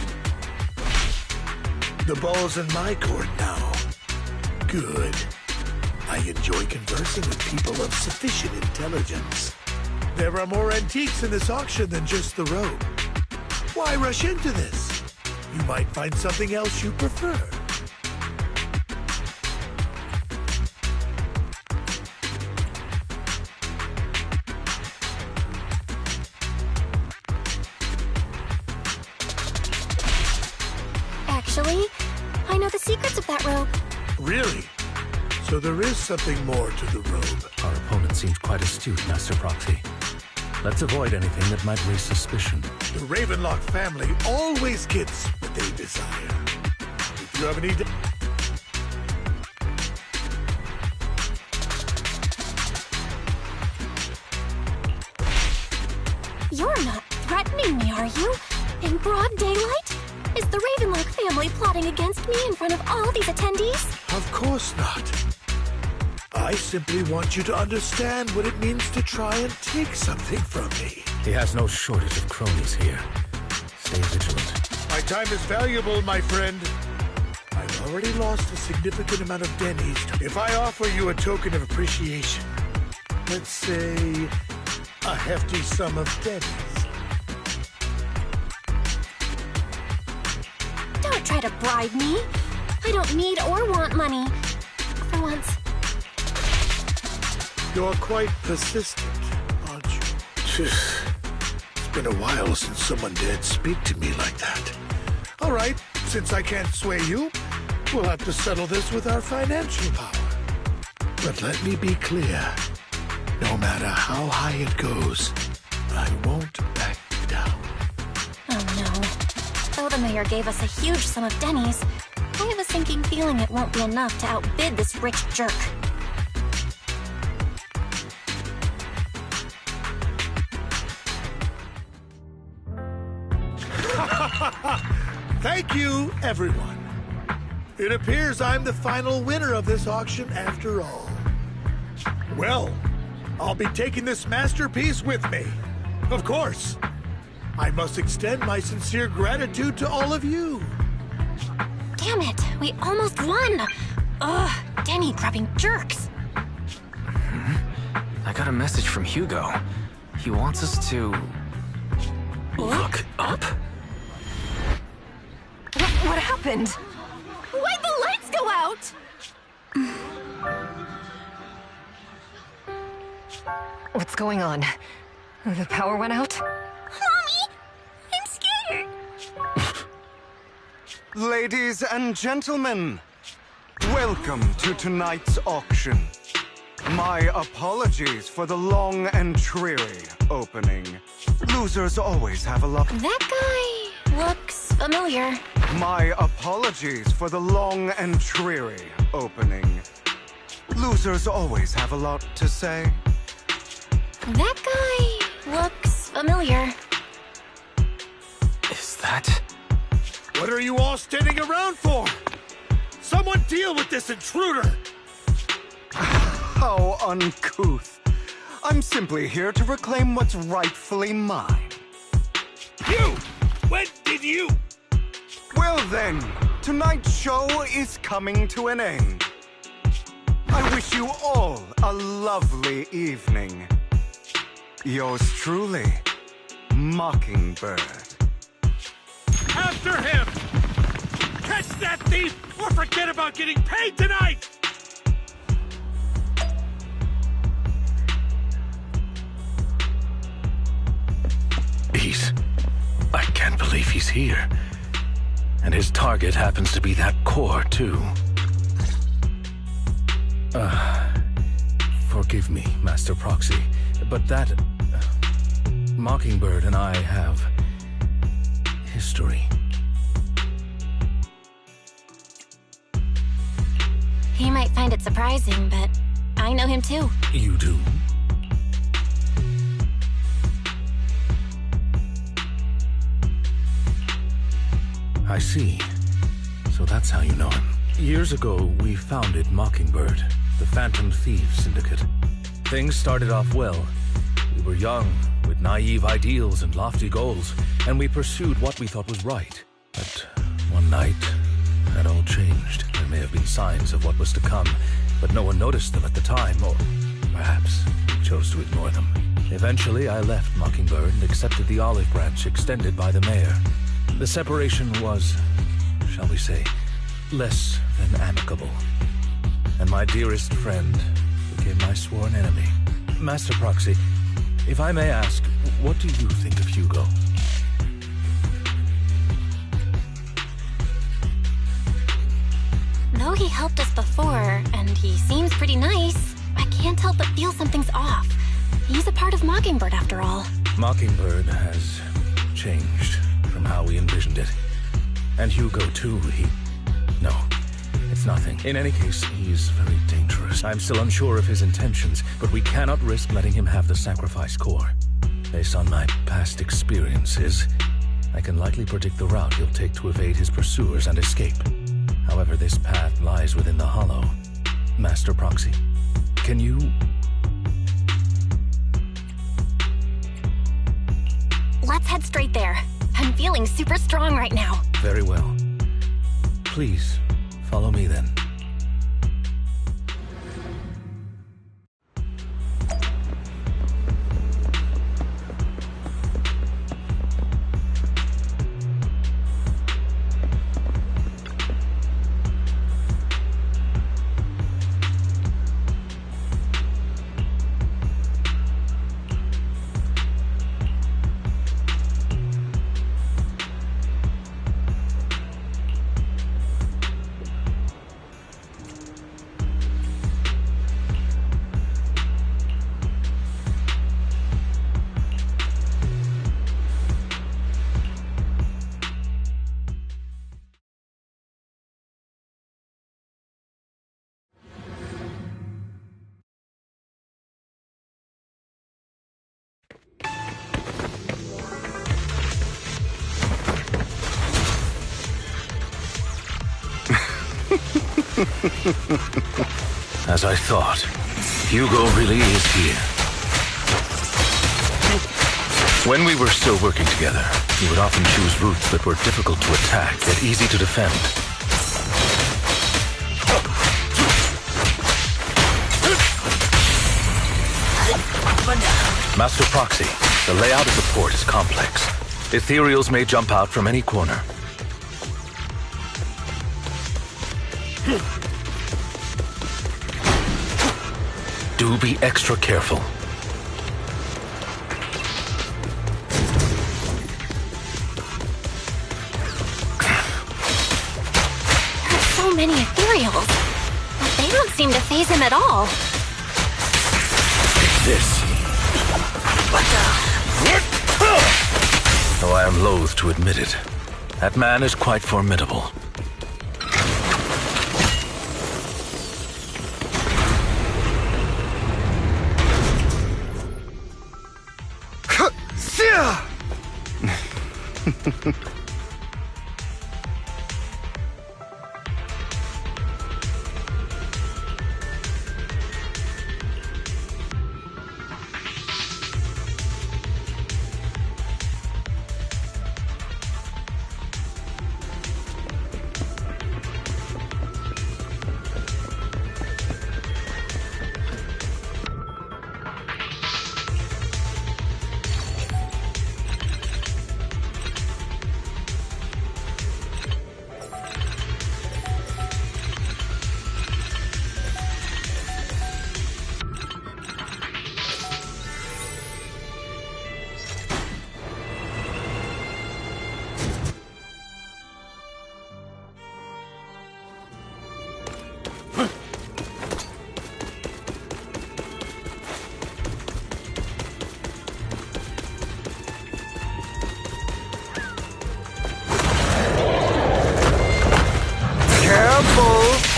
The ball's in my court now. Good. I enjoy conversing with people of sufficient intelligence. There are more antiques in this auction than just the robe. Why rush into this? You might find something else you prefer. Actually, I know the secrets of that robe. Really? So there is something more to the robe. Our opponent seems quite astute, Master Proxy. Let's avoid anything that might raise suspicion. The Ravenlock family always gets what they desire. If you have any... You're not threatening me, are you? In broad daylight? Is the Ravenlock family plotting against me in front of all these attendees? Of course not. I simply want you to understand what it means to try and take something from me. He has no shortage of cronies here. Stay vigilant. My time is valuable, my friend. I've already lost a significant amount of dennies. If I offer you a token of appreciation, let's say a hefty sum of dennies. Don't try to bribe me. I don't need or want money. For once. You're quite persistent, aren't you? It's been a while since someone dared speak to me like that. All right, since I can't sway you, we'll have to settle this with our financial power. But let me be clear. No matter how high it goes, I won't back down. Oh no. Though the mayor gave us a huge sum of dennies, I have a sinking feeling it won't be enough to outbid this rich jerk. Thank you, everyone. It appears I'm the final winner of this auction after all. Well, I'll be taking this masterpiece with me. Of course. I must extend my sincere gratitude to all of you. Damn it, we almost won! Ugh, denny-grubbing jerks. I got a message from Hugo. He wants us to... look up? What happened? Why'd the lights go out? What's going on? The power went out? Mommy! I'm scared! Ladies and gentlemen, welcome to tonight's auction. My apologies for the long and dreary opening. Losers always have a lot... That guy looks familiar. My apologies for the long and dreary opening. Losers always have a lot to say. That guy looks familiar. Is that... What are you all standing around for? Someone deal with this intruder! How uncouth. I'm simply here to reclaim what's rightfully mine. You! When did you? Well then, tonight's show is coming to an end. I wish you all a lovely evening. Yours truly, Mockingbird. After him! Catch that thief or forget about getting paid tonight! I can't believe he's here. And his target happens to be that core, too. Forgive me, Master Proxy, but that... Mockingbird and I have... history. He might find it surprising, but I know him too. You do? I see. So that's how you know him. Years ago, we founded Mockingbird, the Phantom Thieves Syndicate. Things started off well. We were young, with naive ideals and lofty goals, and we pursued what we thought was right. But one night, that all changed. There may have been signs of what was to come, but no one noticed them at the time, or perhaps we chose to ignore them. Eventually, I left Mockingbird and accepted the olive branch extended by the mayor. The separation was, shall we say, less than amicable. And my dearest friend became my sworn enemy. Master Proxy, if I may ask, what do you think of Hugo? Though he helped us before, and he seems pretty nice, I can't help but feel something's off. He's a part of Mockingbird after all. Mockingbird has changed from how we envisioned it. And Hugo, too, No, it's nothing. In any case, he's very dangerous. I'm still unsure of his intentions, but we cannot risk letting him have the sacrifice core. Based on my past experiences, I can likely predict the route he'll take to evade his pursuers and escape. However, this path lies within the Hollow. Master Proxy, can you... Let's head straight there. I'm feeling super strong right now. Very well. Please, follow me then. As I thought, Hugo really is here. When we were still working together, he would often choose routes that were difficult to attack, yet easy to defend. Master Proxy, the layout of the port is complex. Ethereals may jump out from any corner. Do be extra careful. There are so many ethereals, but they don't seem to faze him at all. This. Though I am loath to admit it, that man is quite formidable.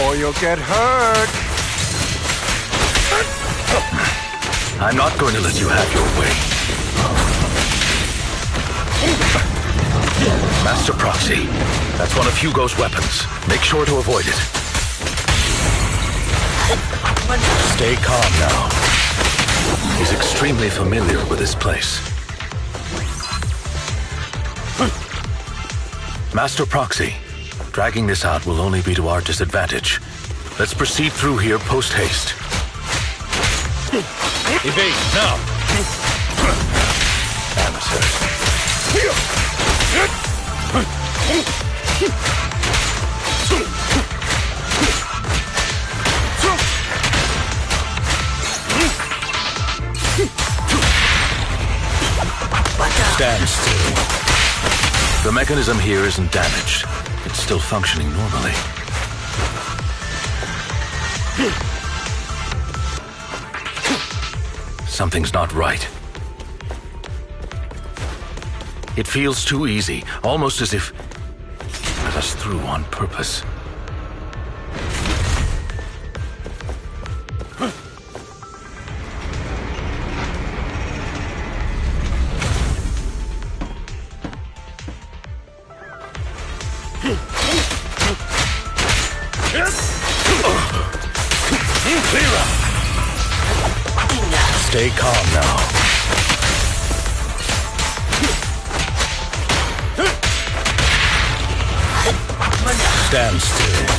or you'll get hurt. I'm not going to let you have your way. Master Proxy, that's one of Hugo's weapons. Make sure to avoid it. Stay calm now. He's extremely familiar with this place. Master Proxy, dragging this out will only be to our disadvantage. Let's proceed through here post-haste. Evade, now! Amateurs. Stand still. The mechanism here isn't damaged. It's still functioning normally. Something's not right. It feels too easy, almost as if let us through on purpose. Stay calm now. Stand still.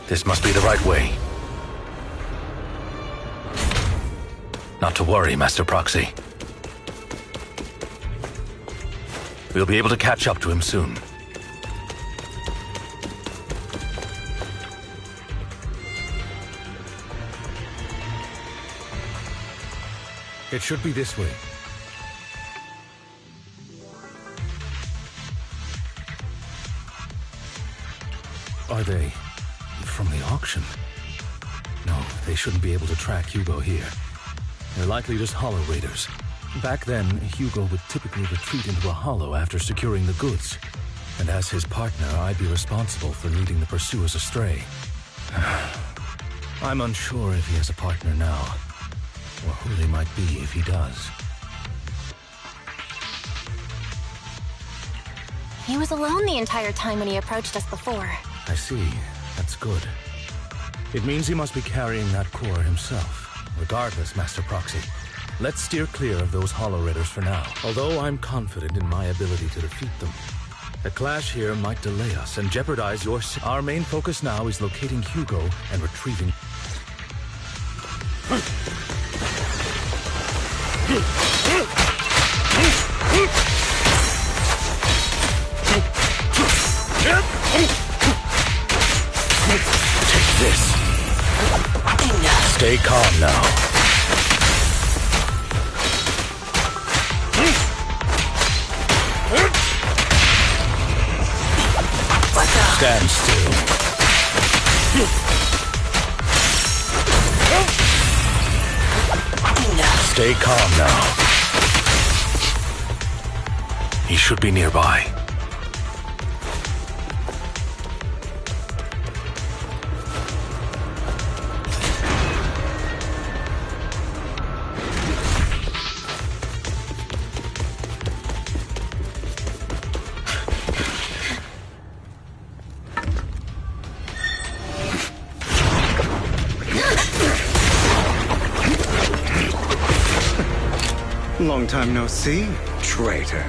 This must be the right way. Not to worry, Master Proxy. We'll be able to catch up to him soon. It should be this way. Are they from the auction? No, they shouldn't be able to track Hugo here. They're likely just hollow raiders. Back then, Hugo would typically retreat into a hollow after securing the goods. And as his partner, I'd be responsible for leading the pursuers astray. I'm unsure if he has a partner now, or who they might be if he does. He was alone the entire time when he approached us before. I see. That's good. It means he must be carrying that core himself. Regardless, Master Proxy, let's steer clear of those hollow raiders for now. Although I'm confident in my ability to defeat them, a clash here might delay us and jeopardize your... Our main focus now is locating Hugo and retrieving... Take this. Stay calm now. Stand still. Stay calm now. He should be nearby. Long time no see, traitor.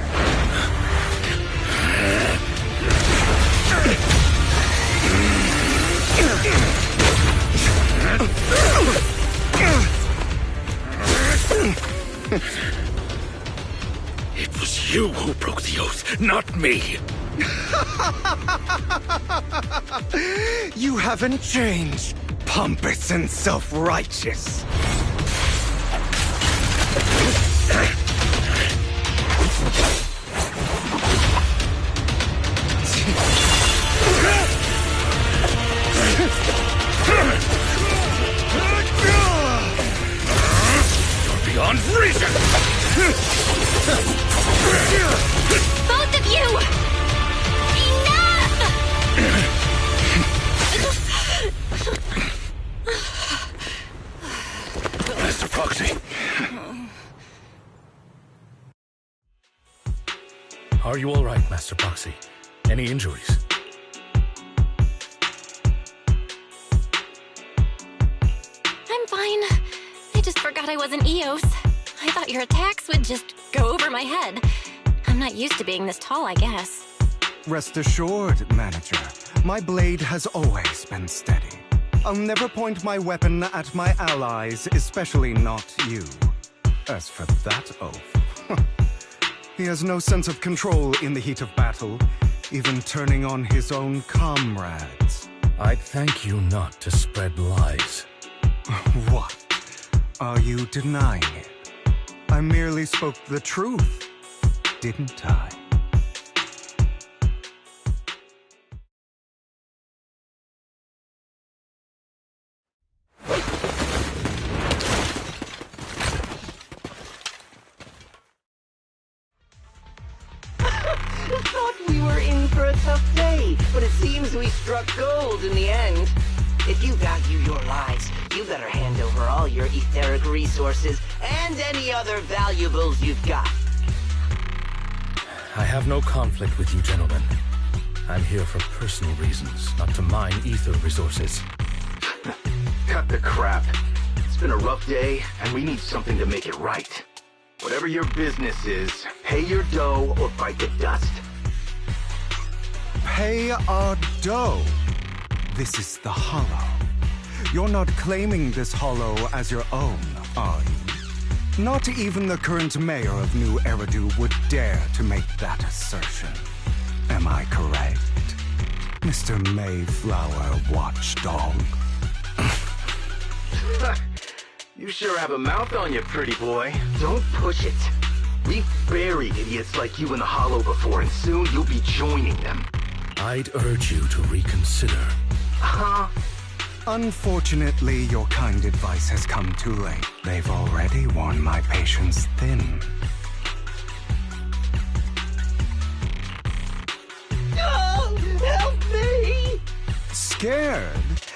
It was you who broke the oath, not me. You haven't changed, pompous and self-righteous. Are you all right, Master Proxy? Any injuries? I'm fine. I just forgot I was an Eos. I thought your attacks would just go over my head. I'm not used to being this tall, I guess. Rest assured, Manager. My blade has always been steady. I'll never point my weapon at my allies, especially not you. As for that oath, he has no sense of control in the heat of battle, even turning on his own comrades. I'd thank you not to spread lies. What? Are you denying it? I merely spoke the truth, didn't I? Thought we were in for a tough day, but it seems we struck gold in the end. If you value your lives, you better hand over all your etheric resources and any other valuables you've got. I have no conflict with you, gentlemen. I'm here for personal reasons, not to mine ether resources. Cut the crap. It's been a rough day, and we need something to make it right. Whatever your business is, pay your dough or bite the dust. Pay our dough. This is the Hollow. You're not claiming this Hollow as your own, are you? Not even the current mayor of New Eridu would dare to make that assertion. Am I correct, Mr. Mayflower Watchdog? You sure have a mouth on you, pretty boy. Don't push it. We've buried idiots like you in the Hollow before, and soon you'll be joining them. I'd urge you to reconsider. Huh? Unfortunately, your kind advice has come too late. They've already worn my patience thin. Oh, help me! Scared?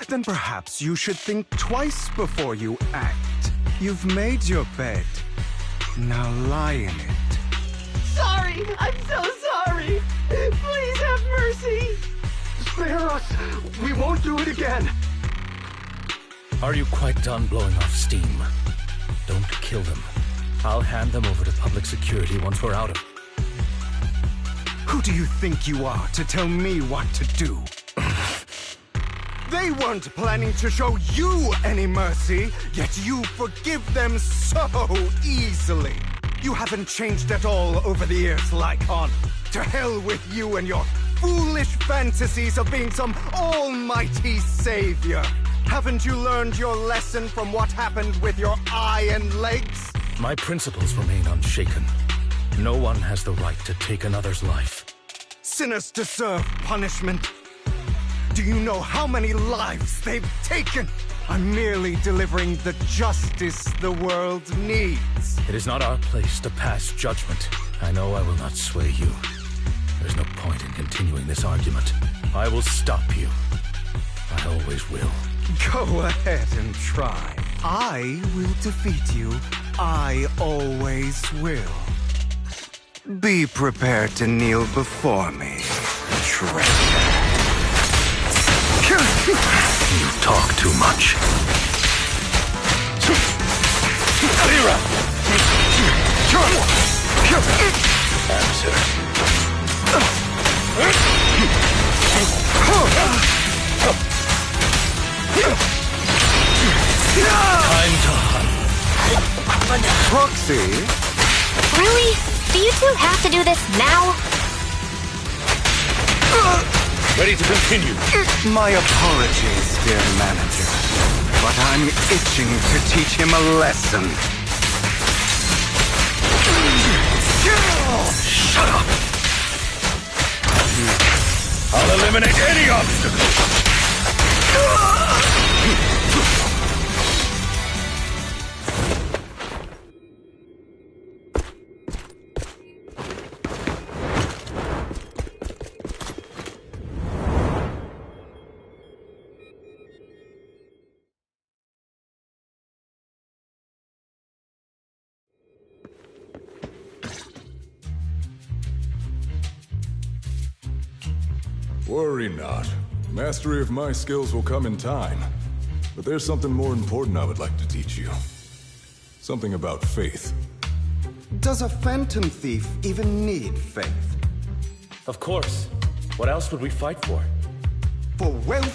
Then perhaps you should think twice before you act. You've made your bed. Now lie in it. Sorry! I'm so sorry! Please have mercy! Spare us! We won't do it again! Are you quite done blowing off steam? Don't kill them. I'll hand them over to public security once we're out of... Who do you think you are to tell me what to do? They weren't planning to show you any mercy, yet you forgive them so easily. You haven't changed at all over the years, Lycon. To hell with you and your foolish fantasies of being some almighty savior. Haven't you learned your lesson from what happened with your eye and legs? My principles remain unshaken. No one has the right to take another's life. Sinners deserve punishment. Do you know how many lives they've taken? I'm merely delivering the justice the world needs. It is not our place to pass judgment. I know I will not sway you. There's no point in continuing this argument. I will stop you. I always will. Go ahead and try. I will defeat you. I always will. Be prepared to kneel before me, traitor. You talk too much. Answer. Time to hunt. Proxy? Really? Do you two have to do this now? Ready to continue. My apologies, dear manager, but I'm itching to teach him a lesson. Shut up. I'll eliminate any obstacle. Worry not. Mastery of my skills will come in time. But there's something more important I would like to teach you. Something about faith. Does a phantom thief even need faith? Of course. What else would we fight for? For wealth,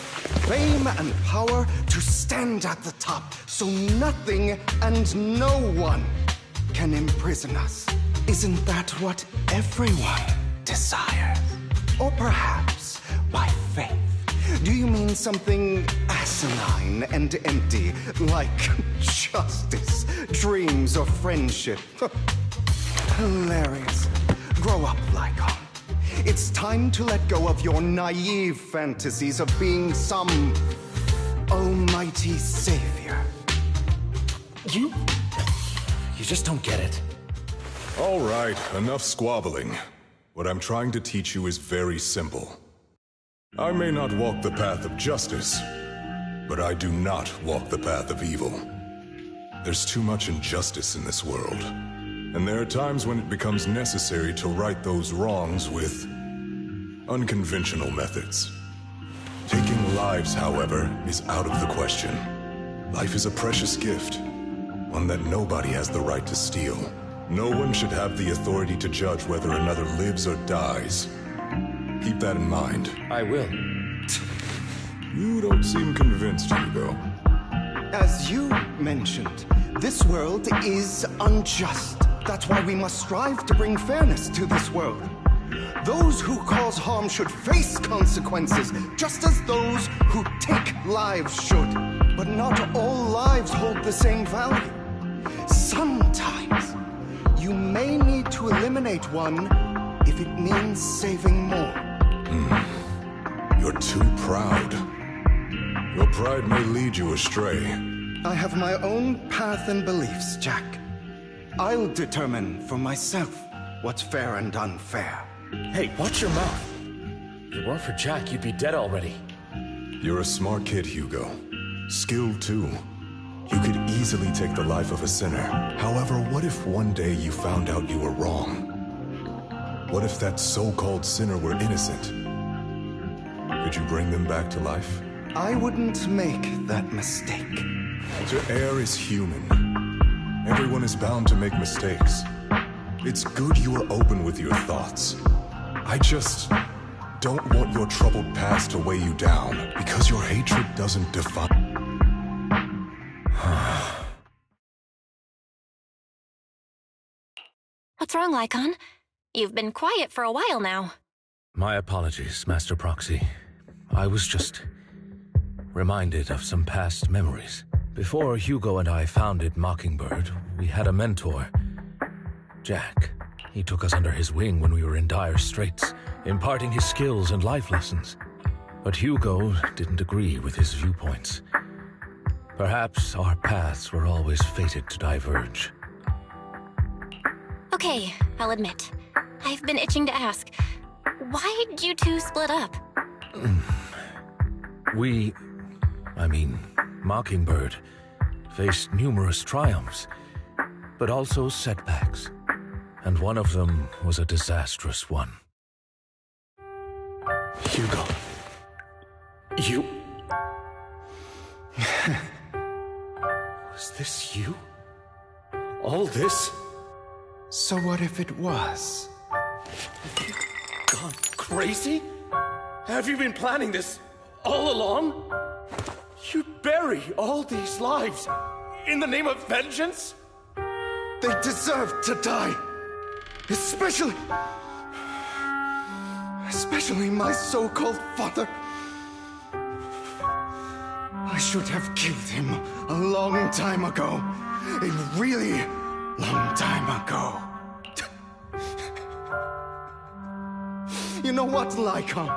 fame, and power to stand at the top, so nothing and no one can imprison us. Isn't that what everyone desires? Or perhaps, by faith, do you mean something asinine and empty, like justice, dreams, or friendship? Hilarious. Grow up, Lycon. It's time to let go of your naive fantasies of being some almighty savior. You just don't get it. All right, enough squabbling. What I'm trying to teach you is very simple. I may not walk the path of justice, but I do not walk the path of evil. There's too much injustice in this world, and there are times when it becomes necessary to right those wrongs with unconventional methods. Taking lives, however, is out of the question. Life is a precious gift, one that nobody has the right to steal. No one should have the authority to judge whether another lives or dies. Keep that in mind. I will. You don't seem convinced, Hugo. As you mentioned, this world is unjust. That's why we must strive to bring fairness to this world. Those who cause harm should face consequences, just as those who take lives should. But not all lives hold the same value. Sometimes, you may need to eliminate one if it means saving more. You're too proud. Your pride may lead you astray. I have my own path and beliefs, Jack. I'll determine for myself what's fair and unfair. Hey, watch your mouth. If it weren't for Jack, you'd be dead already. You're a smart kid, Hugo. Skilled, too. You could easily take the life of a sinner. However, what if one day you found out you were wrong? What if that so-called sinner were innocent? Could you bring them back to life? I wouldn't make that mistake. To err is human. Everyone is bound to make mistakes. It's good you are open with your thoughts. I just don't want your troubled past to weigh you down, because your hatred doesn't define... What's wrong, Lycon? You've been quiet for a while now. My apologies, Master Proxy. I was just reminded of some past memories. Before Hugo and I founded Mockingbird, we had a mentor, Jack. He took us under his wing when we were in dire straits, imparting his skills and life lessons. But Hugo didn't agree with his viewpoints. Perhaps our paths were always fated to diverge. Okay, I'll admit. I've been itching to ask, why did you two split up? Mockingbird faced numerous triumphs, but also setbacks. And one of them was a disastrous one. Hugo. You... Was this you? All this? So what if it was? Gone crazy? Have you been planning this all along? You'd bury all these lives in the name of vengeance? They deserve to die. Especially my so-called father. I should have killed him a long time ago. A really long time ago. You know what, Lycon?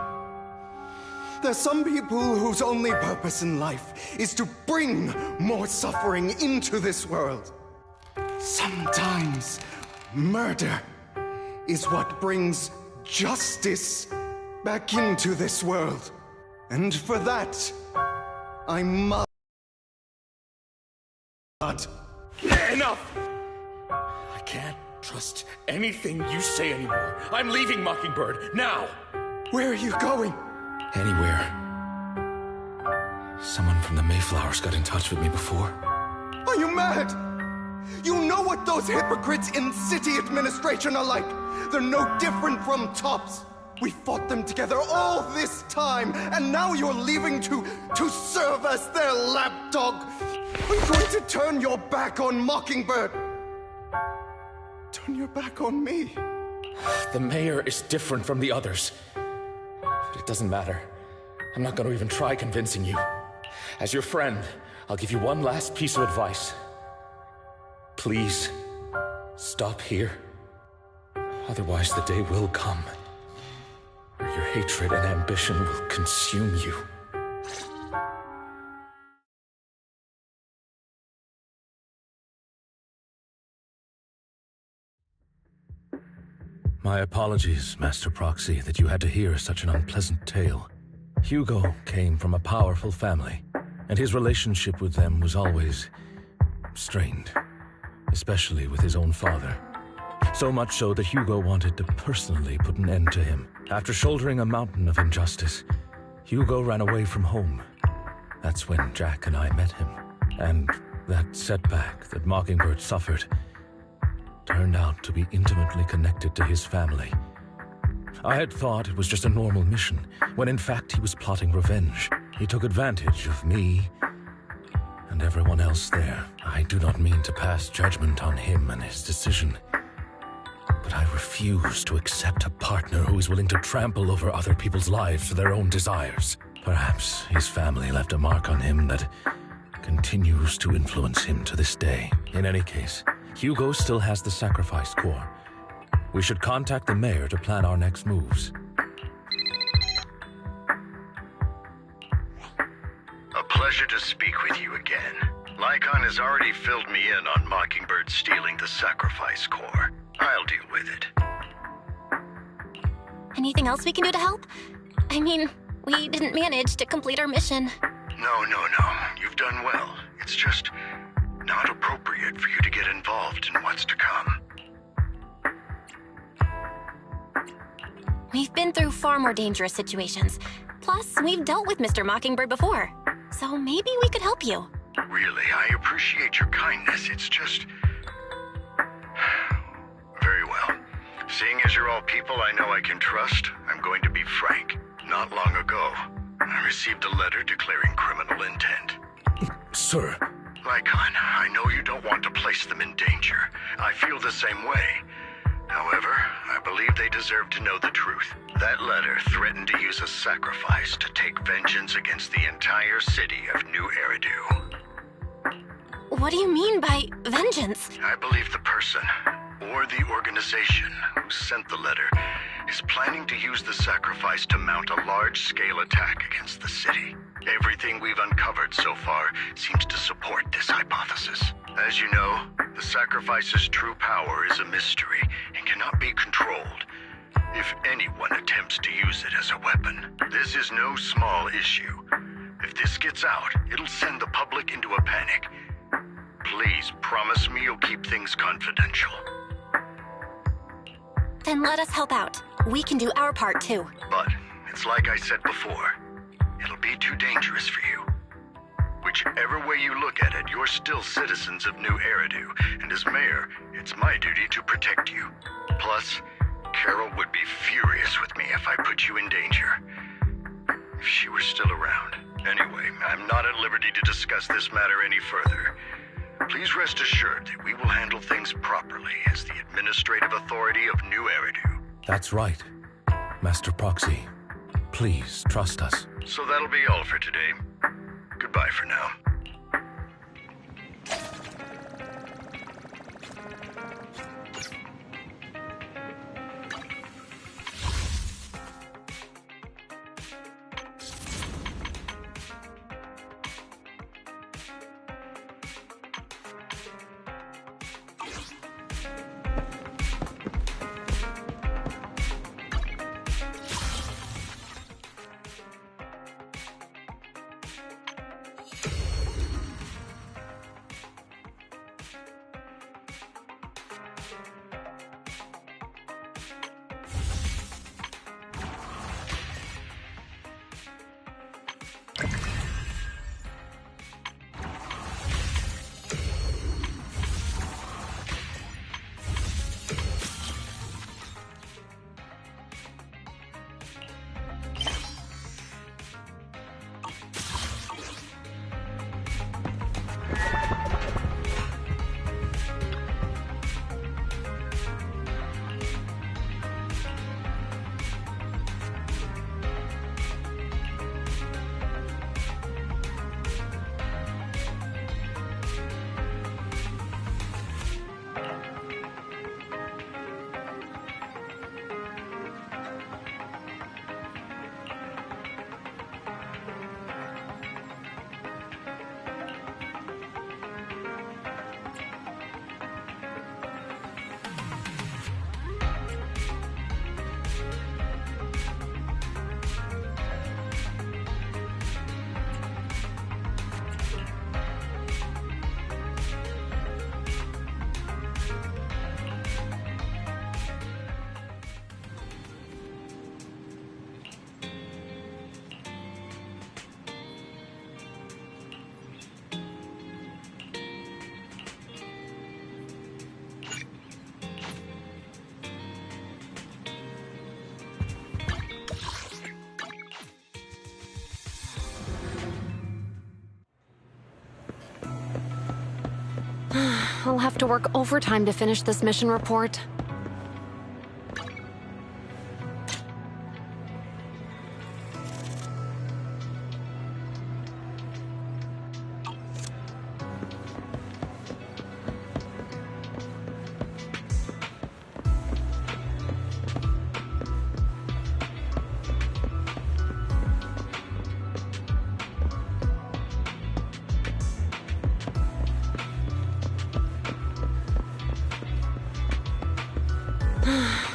There's some people whose only purpose in life is to bring more suffering into this world. Sometimes murder is what brings justice back into this world. And for that, I must... Enough! I can't trust anything you say anymore. I'm leaving Mockingbird, now! Where are you going? anywhere. Someone from the Mayflowers got in touch with me before. Are you mad? You know what those hypocrites in city administration are like. They're no different from tops. We fought them together all this time, and now you're leaving to serve as their lapdog. Are you going to turn your back on Mockingbird? Turn your back on me? The mayor is different from the others. But it doesn't matter. I'm not going to even try convincing you. As your friend, I'll give you one last piece of advice. Please, stop here. Otherwise, the day will come where your hatred and ambition will consume you. My apologies, Master Proxy, that you had to hear such an unpleasant tale. Hugo came from a powerful family, and his relationship with them was always strained, especially with his own father. So much so that Hugo wanted to personally put an end to him. After shouldering a mountain of injustice, Hugo ran away from home. That's when Jack and I met him. And that setback that Mockingbird suffered turned out to be intimately connected to his family. I had thought it was just a normal mission, when in fact he was plotting revenge. He took advantage of me and everyone else there. I do not mean to pass judgment on him and his decision, but I refuse to accept a partner who is willing to trample over other people's lives for their own desires. Perhaps his family left a mark on him that continues to influence him to this day. In any case, Hugo still has the sacrifice core. We should contact the mayor to plan our next moves. A pleasure to speak with you again. Lycon has already filled me in on Mockingbird stealing the sacrifice core. I'll deal with it. Anything else we can do to help? I mean, we didn't manage to complete our mission. No. You've done well. It's just not appropriate for you to get involved in what's to come. We've been through far more dangerous situations. Plus, we've dealt with Mr. Mockingbird before. So maybe we could help you. Really, I appreciate your kindness. It's just... Very well. Seeing as you're all people I know I can trust, I'm going to be frank. Not long ago, I received a letter declaring criminal intent. Sir. Lycon, I know you don't want to place them in danger. I feel the same way. However, I believe they deserve to know the truth. That letter threatened to use a sacrifice to take vengeance against the entire city of New Eridu. What do you mean by vengeance? I believe the person, or the organization, who sent the letter is planning to use the sacrifice to mount a large-scale attack against the city. Everything we've uncovered so far seems to support this hypothesis. As you know, the sacrifice's true power is a mystery and cannot be controlled if anyone attempts to use it as a weapon. This is no small issue. If this gets out, it'll send the public into a panic. Please promise me you'll keep things confidential. Then let us help out. We can do our part too. But it's like I said before, it'll be too dangerous for you. Whichever way you look at it, you're still citizens of New Eridu, and as mayor, it's my duty to protect you. Plus, Carol would be furious with me if I put you in danger. If she were still around. Anyway, I'm not at liberty to discuss this matter any further. Please rest assured that we will handle things properly as the administrative authority of New Eridu. That's right, Master Proxy. Please trust us. So that'll be all for today. Goodbye for now. I'll have to work overtime to finish this mission report.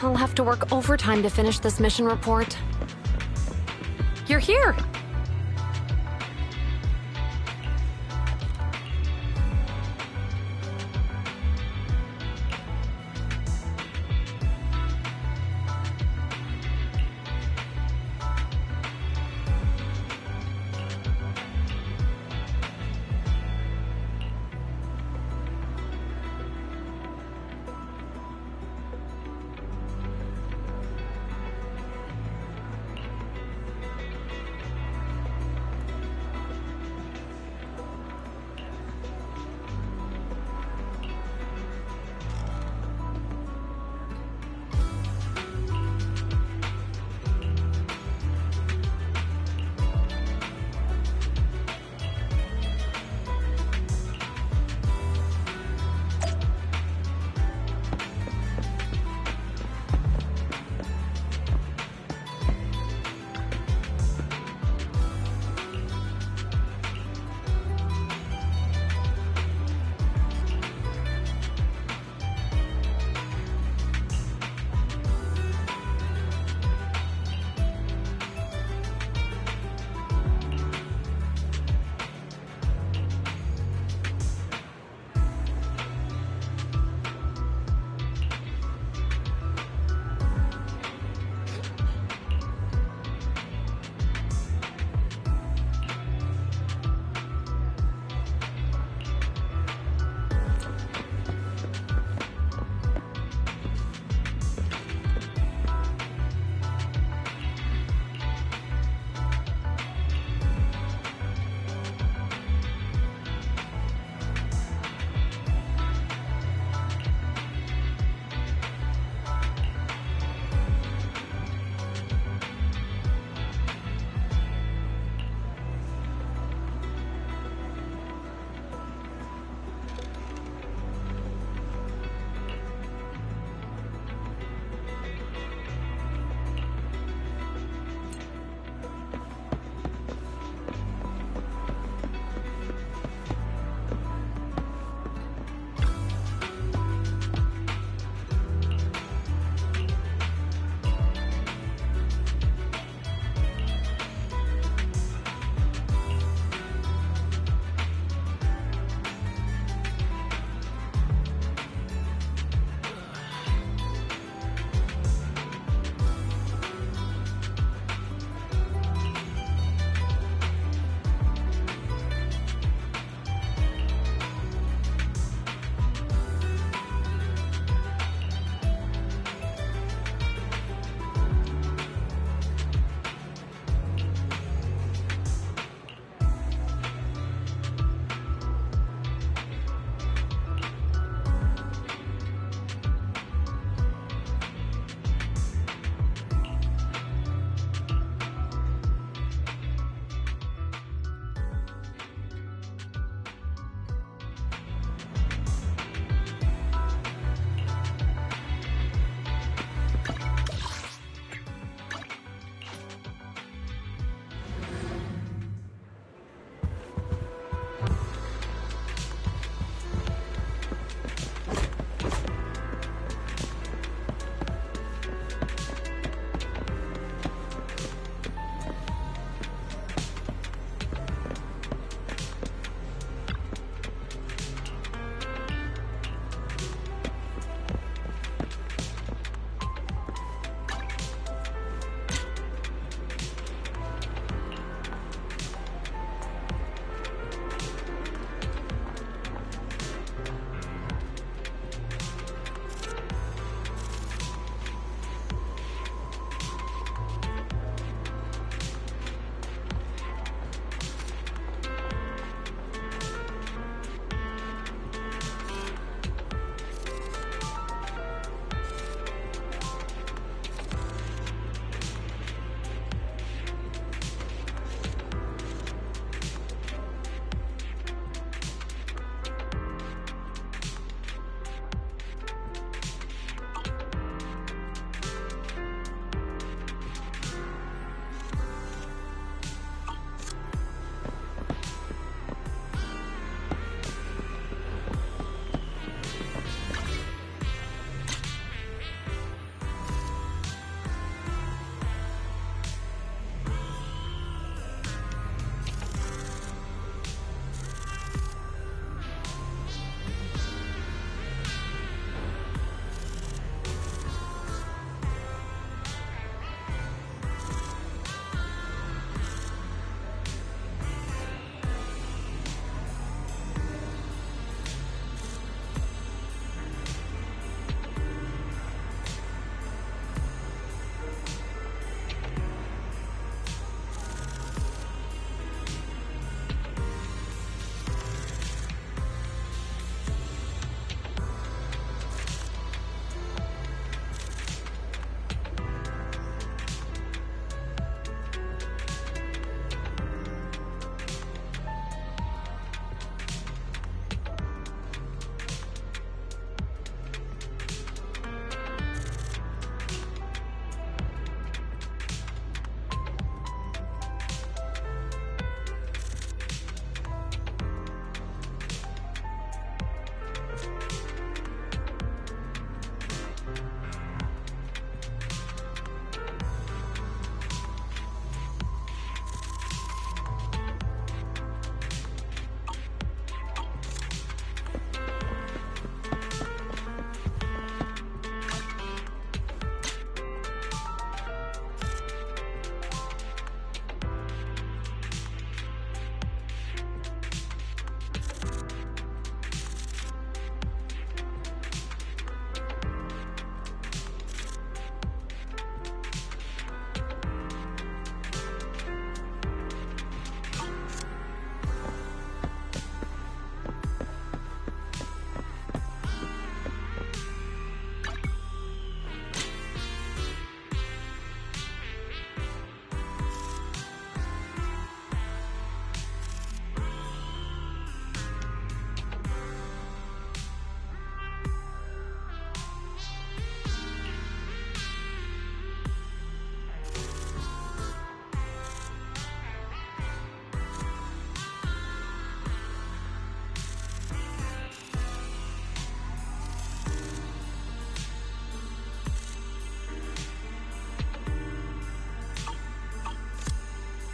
I'll have to work overtime to finish this mission report. You're here!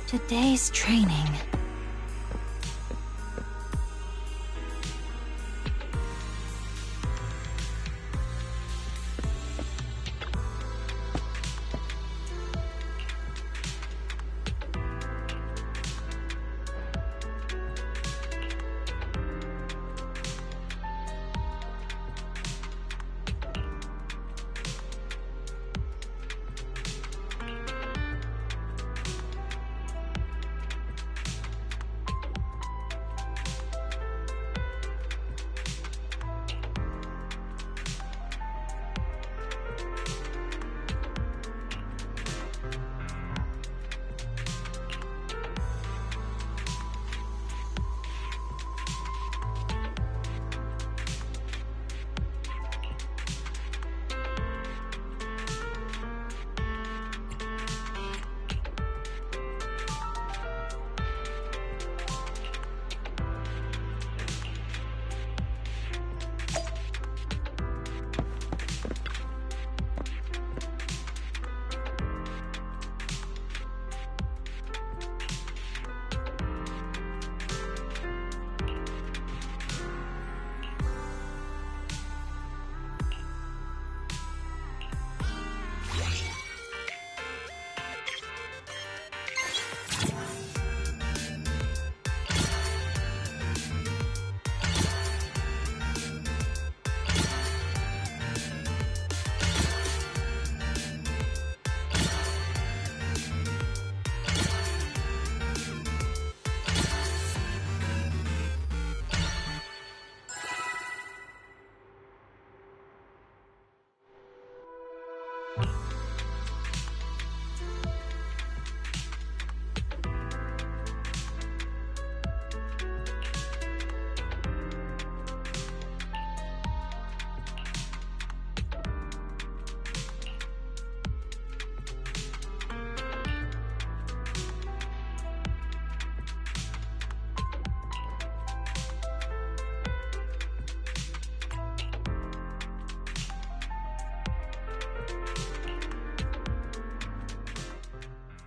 Today's training.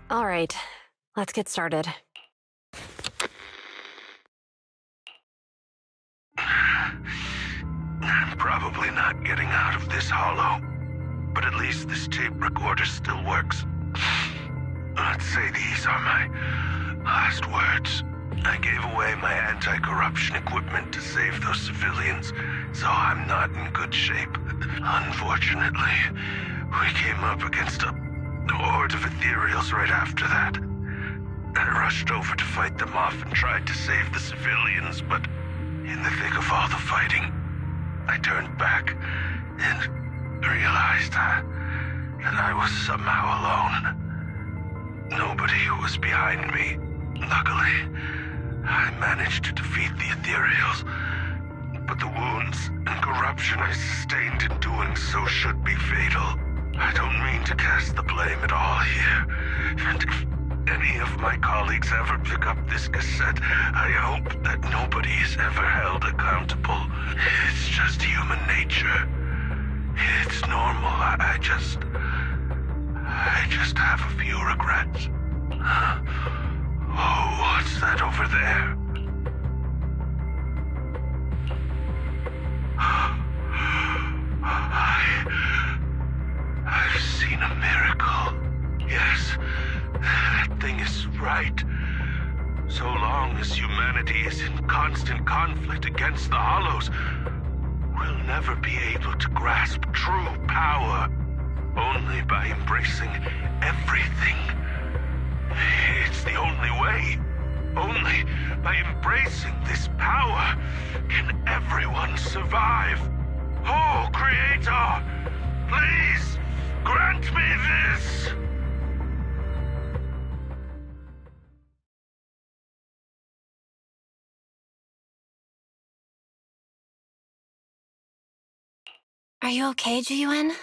All right, let's get started. I'm probably not getting out of this hollow, but at least this tape recorder still works. Let's say these are my last words. I gave away my anti-corruption equipment to save those civilians, so I'm not in good shape. Unfortunately, we came up against a horde of ethereals right after that. I rushed over to fight them off and tried to save the civilians, but in the thick of all the fighting, I turned back and realized that I was somehow alone. Nobody was behind me. Luckily, I managed to defeat the ethereals, but the wounds and corruption I sustained in doing so should be fatal. I don't mean to cast the blame at all here, and if any of my colleagues ever pick up this cassette, I hope that nobody is ever held accountable. It's just human nature. It's normal. I just have a few regrets. Oh, what's that over there? I've seen a miracle. Yes, that thing is right. So long as humanity is in constant conflict against the Hollows, we'll never be able to grasp true power. Only by embracing everything. It's the only way. Only by embracing this power can everyone survive. Oh, Creator, please grant me this! Are you okay, Jiyuan?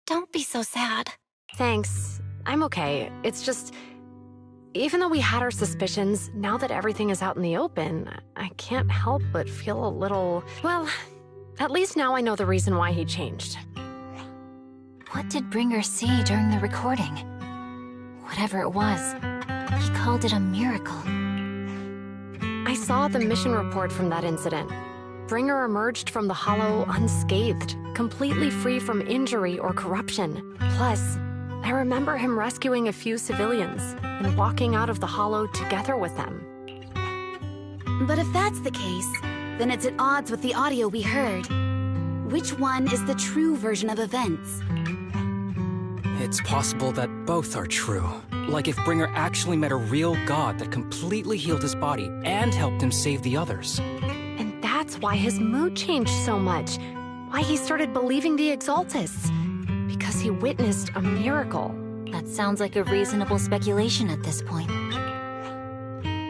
Don't be so sad. Thanks. I'm okay. It's just, even though we had our suspicions, now that everything is out in the open, I can't help but feel a little... Well, at least now I know the reason why he changed. What did Bringer see during the recording? Whatever it was, he called it a miracle. I saw the mission report from that incident. Bringer emerged from the Hollow unscathed, completely free from injury or corruption. Plus, I remember him rescuing a few civilians and walking out of the Hollow together with them. But if that's the case, then it's at odds with the audio we heard. Which one is the true version of events? It's possible that both are true. Like if Bringer actually met a real god that completely healed his body and helped him save the others. And that's why his mood changed so much. Why he started believing the Exaltists. Because he witnessed a miracle. That sounds like a reasonable speculation at this point.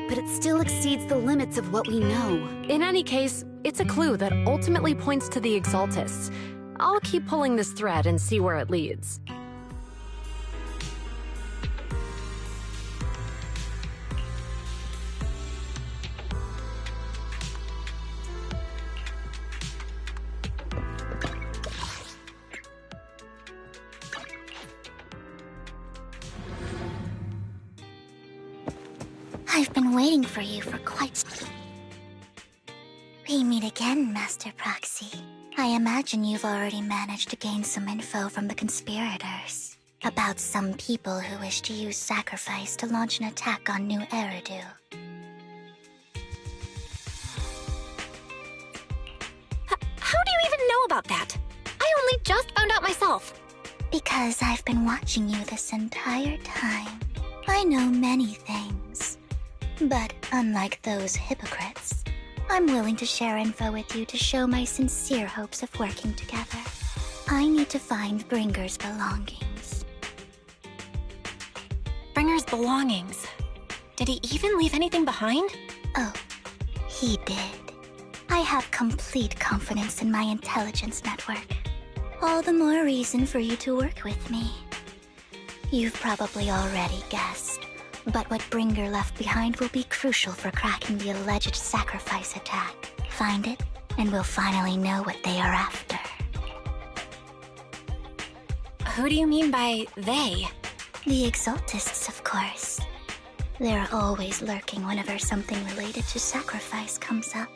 But it still exceeds the limits of what we know. In any case, it's a clue that ultimately points to the Exaltists. I'll keep pulling this thread and see where it leads. I've been waiting for you for quite some... We meet again, Master Proxy. I imagine you've already managed to gain some info from the conspirators about some people who wish to use sacrifice to launch an attack on New Eridu. How do you even know about that? I only just found out myself. Because I've been watching you this entire time. I know many things. But unlike those hypocrites, I'm willing to share info with you to show my sincere hopes of working together. I need to find Bringer's belongings. Bringer's belongings? Did he even leave anything behind? Oh, he did. I have complete confidence in my intelligence network. All the more reason for you to work with me. You've probably already guessed. But what Bringer left behind will be crucial for cracking the alleged sacrifice attack. Find it, and we'll finally know what they are after. Who do you mean by they? The Exaltists, of course. They're always lurking whenever something related to sacrifice comes up.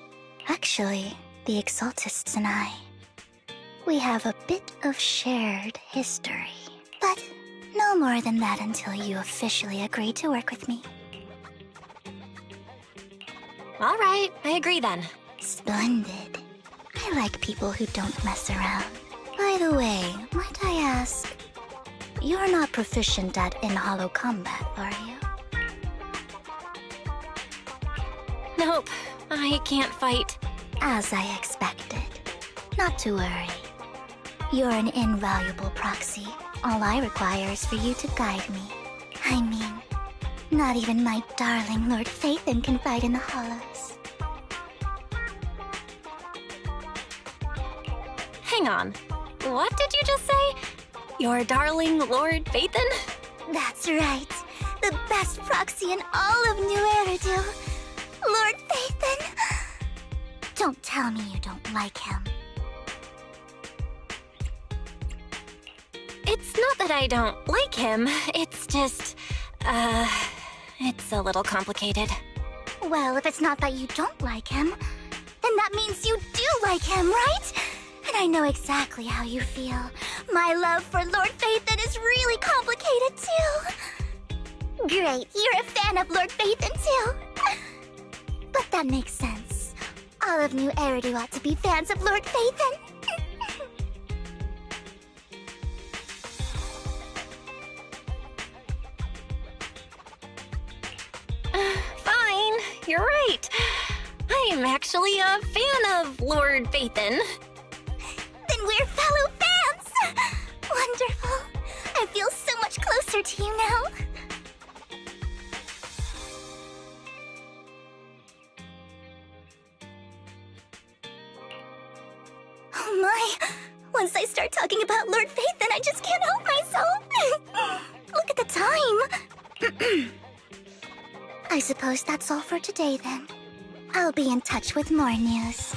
Actually, the Exaltists and I, we have a bit of shared history. But no more than that until you officially agree to work with me. All right, I agree then. Splendid. I like people who don't mess around. By the way, might I ask, you're not proficient at in-hollow combat, are you? Nope, I can't fight. As I expected. Not to worry. You're an invaluable proxy. All I require is for you to guide me. I mean, not even my darling Lord Phaethon can fight in the Hollows. Hang on. What did you just say? Your darling Lord Phaethon? That's right. The best proxy in all of New Eridu. Lord Phaethon. Don't tell me you don't like him. It's not that I don't like him, it's just, it's a little complicated. Well, if it's not that you don't like him, then that means you do like him, right? And I know exactly how you feel. My love for Lord Phaethon is really complicated, too. Great, you're a fan of Lord Phaethon, too. But that makes sense. All of New Eridu ought to be fans of Lord Phaethon. Fine, you're right. I am actually a fan of Lord Phaethon. Then we're fellow fans! Wonderful. I feel so much closer to you now. Oh my! Once I start talking about Lord Phaethon, I just can't help myself. Look at the time. I suppose that's all for today, then. I'll be in touch with more news.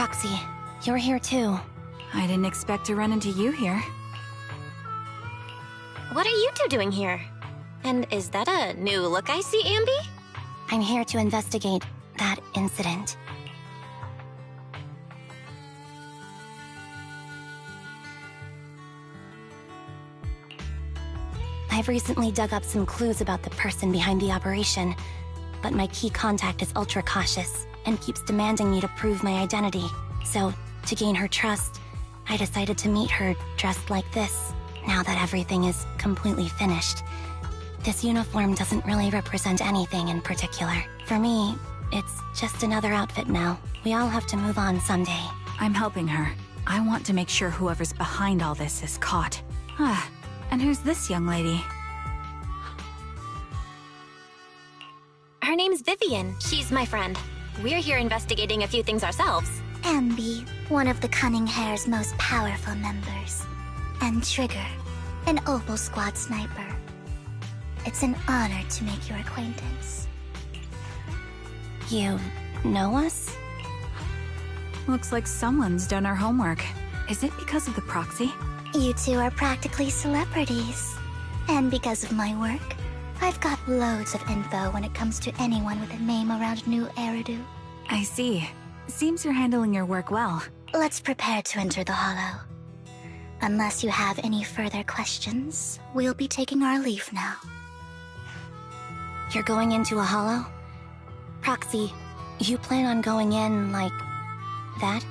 Proxy, you're here too. I didn't expect to run into you here. What are you two doing here? And is that a new look I see, Ambi? I'm here to investigate that incident. I've recently dug up some clues about the person behind the operation, but my key contact is ultra cautious and keeps demanding me to prove my identity. So, to gain her trust, I decided to meet her dressed like this, now that everything is completely finished. This uniform doesn't really represent anything in particular. For me, it's just another outfit now. We all have to move on someday. I'm helping her. I want to make sure whoever's behind all this is caught. And who's this young lady? Her name's Vivian. She's my friend. We're here investigating a few things ourselves. Ambi, one of the Cunning Hair's most powerful members. And Trigger, an Opal Squad sniper. It's an honor to make your acquaintance. You know us? Looks like someone's done our homework. Is it because of the proxy? You two are practically celebrities. And because of my work, I've got loads of info when it comes to anyone with a name around New Eridu. I see. Seems you're handling your work well. Let's prepare to enter the Hollow. Unless you have any further questions, we'll be taking our leave now. You're going into a Hollow? Proxy, you plan on going in like that?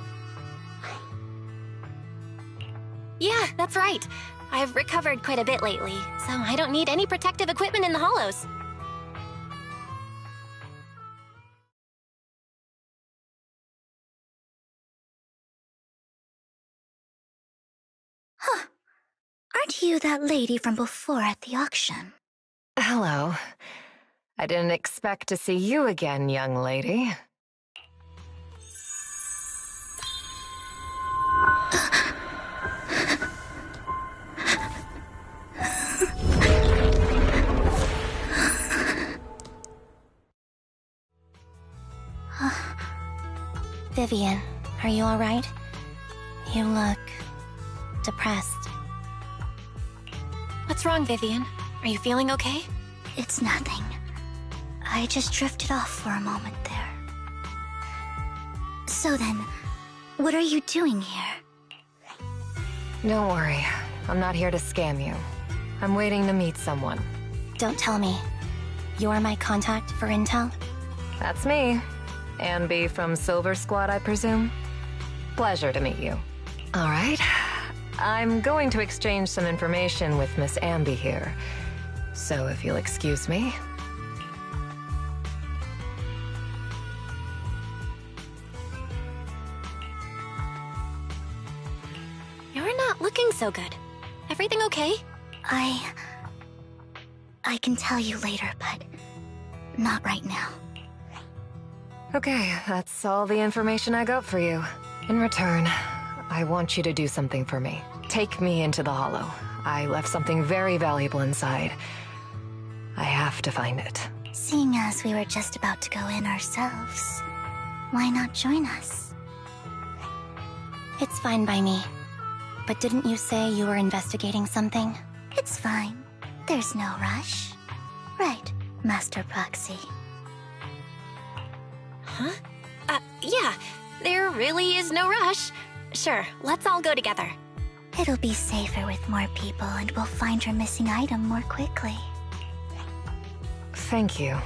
Yeah, that's right. I've recovered quite a bit lately, so I don't need any protective equipment in the Hollows. Huh. Aren't you that lady from before at the auction? Hello. I didn't expect to see you again, young lady. Vivian, are you alright? You look depressed. What's wrong, Vivian? Are you feeling okay? It's nothing. I just drifted off for a moment there. So then, what are you doing here? Don't worry. I'm not here to scam you. I'm waiting to meet someone. Don't tell me. You're my contact for intel? That's me. Ambi from Silver Squad, I presume? Pleasure to meet you. All right. I'm going to exchange some information with Miss Ambi here. So if you'll excuse me. You're not looking so good. Everything okay? I can tell you later, but not right now. Okay, that's all the information I got for you. In return, I want you to do something for me. Take me into the Hollow. I left something very valuable inside. I have to find it. Seeing as we were just about to go in ourselves, why not join us? It's fine by me. But didn't you say you were investigating something? It's fine. There's no rush. Right, Master Proxy. Huh? Yeah. There really is no rush. Sure, let's all go together. It'll be safer with more people, and we'll find your missing item more quickly. Thank you.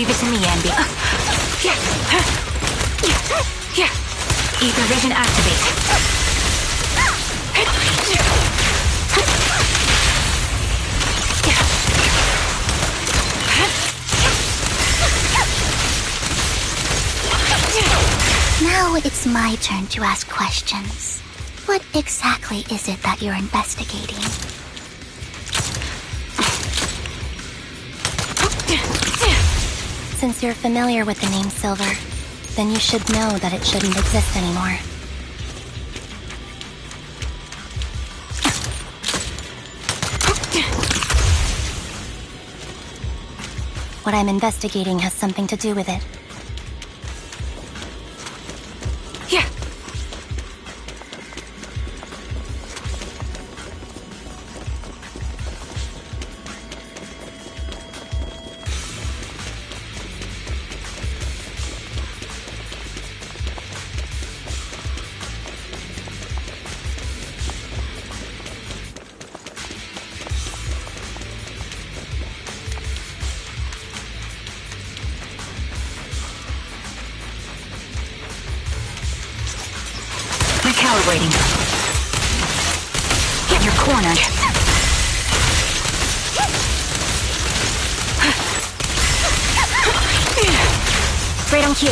Leave it to me, Andy. Ether vision activate. Now it's my turn to ask questions. What exactly is it that you're investigating? Since you're familiar with the name Silver, then you should know that it shouldn't exist anymore. What I'm investigating has something to do with it. Recalibrating. You're cornered. Right on cue.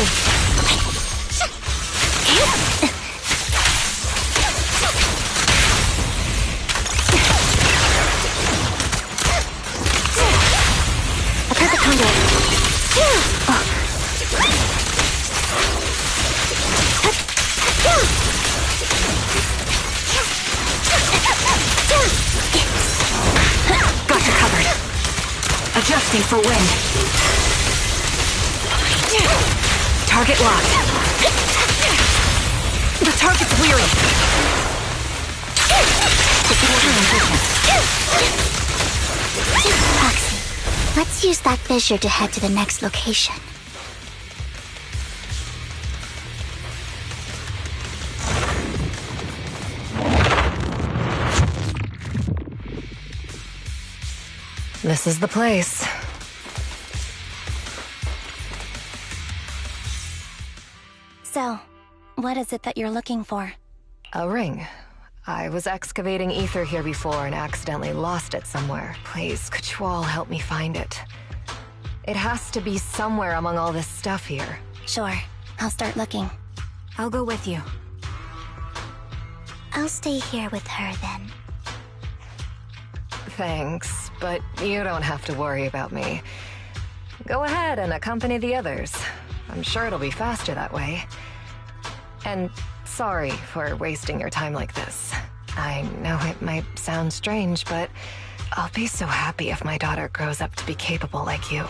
A perfect conduit. Got you covered. Adjusting for wind. Target locked. The target's weary. Foxy, let's use that fissure to head to the next location. This is the place. So, what is it that you're looking for? A ring. I was excavating ether here before and accidentally lost it somewhere. Please, could you all help me find it? It has to be somewhere among all this stuff here. Sure. I'll start looking. I'll go with you. I'll stay here with her then. Thanks, but you don't have to worry about me. Go ahead and accompany the others. I'm sure it'll be faster that way. And sorry for wasting your time like this. I know it might sound strange, but I'll be so happy if my daughter grows up to be capable like you.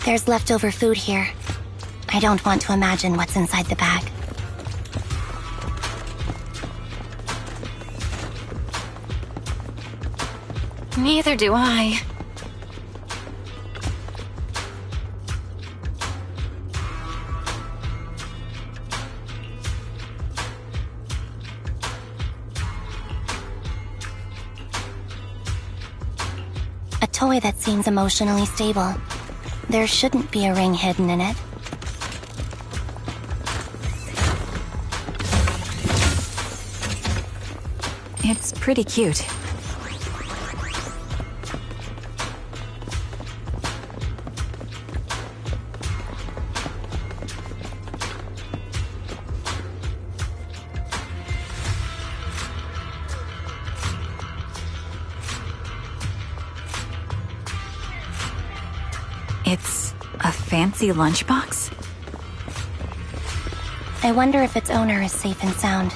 There's leftover food here. I don't want to imagine what's inside the bag. Neither do I. A toy that seems emotionally stable. There shouldn't be a ring hidden in it. It's pretty cute. It's a fancy lunchbox? I wonder if its owner is safe and sound.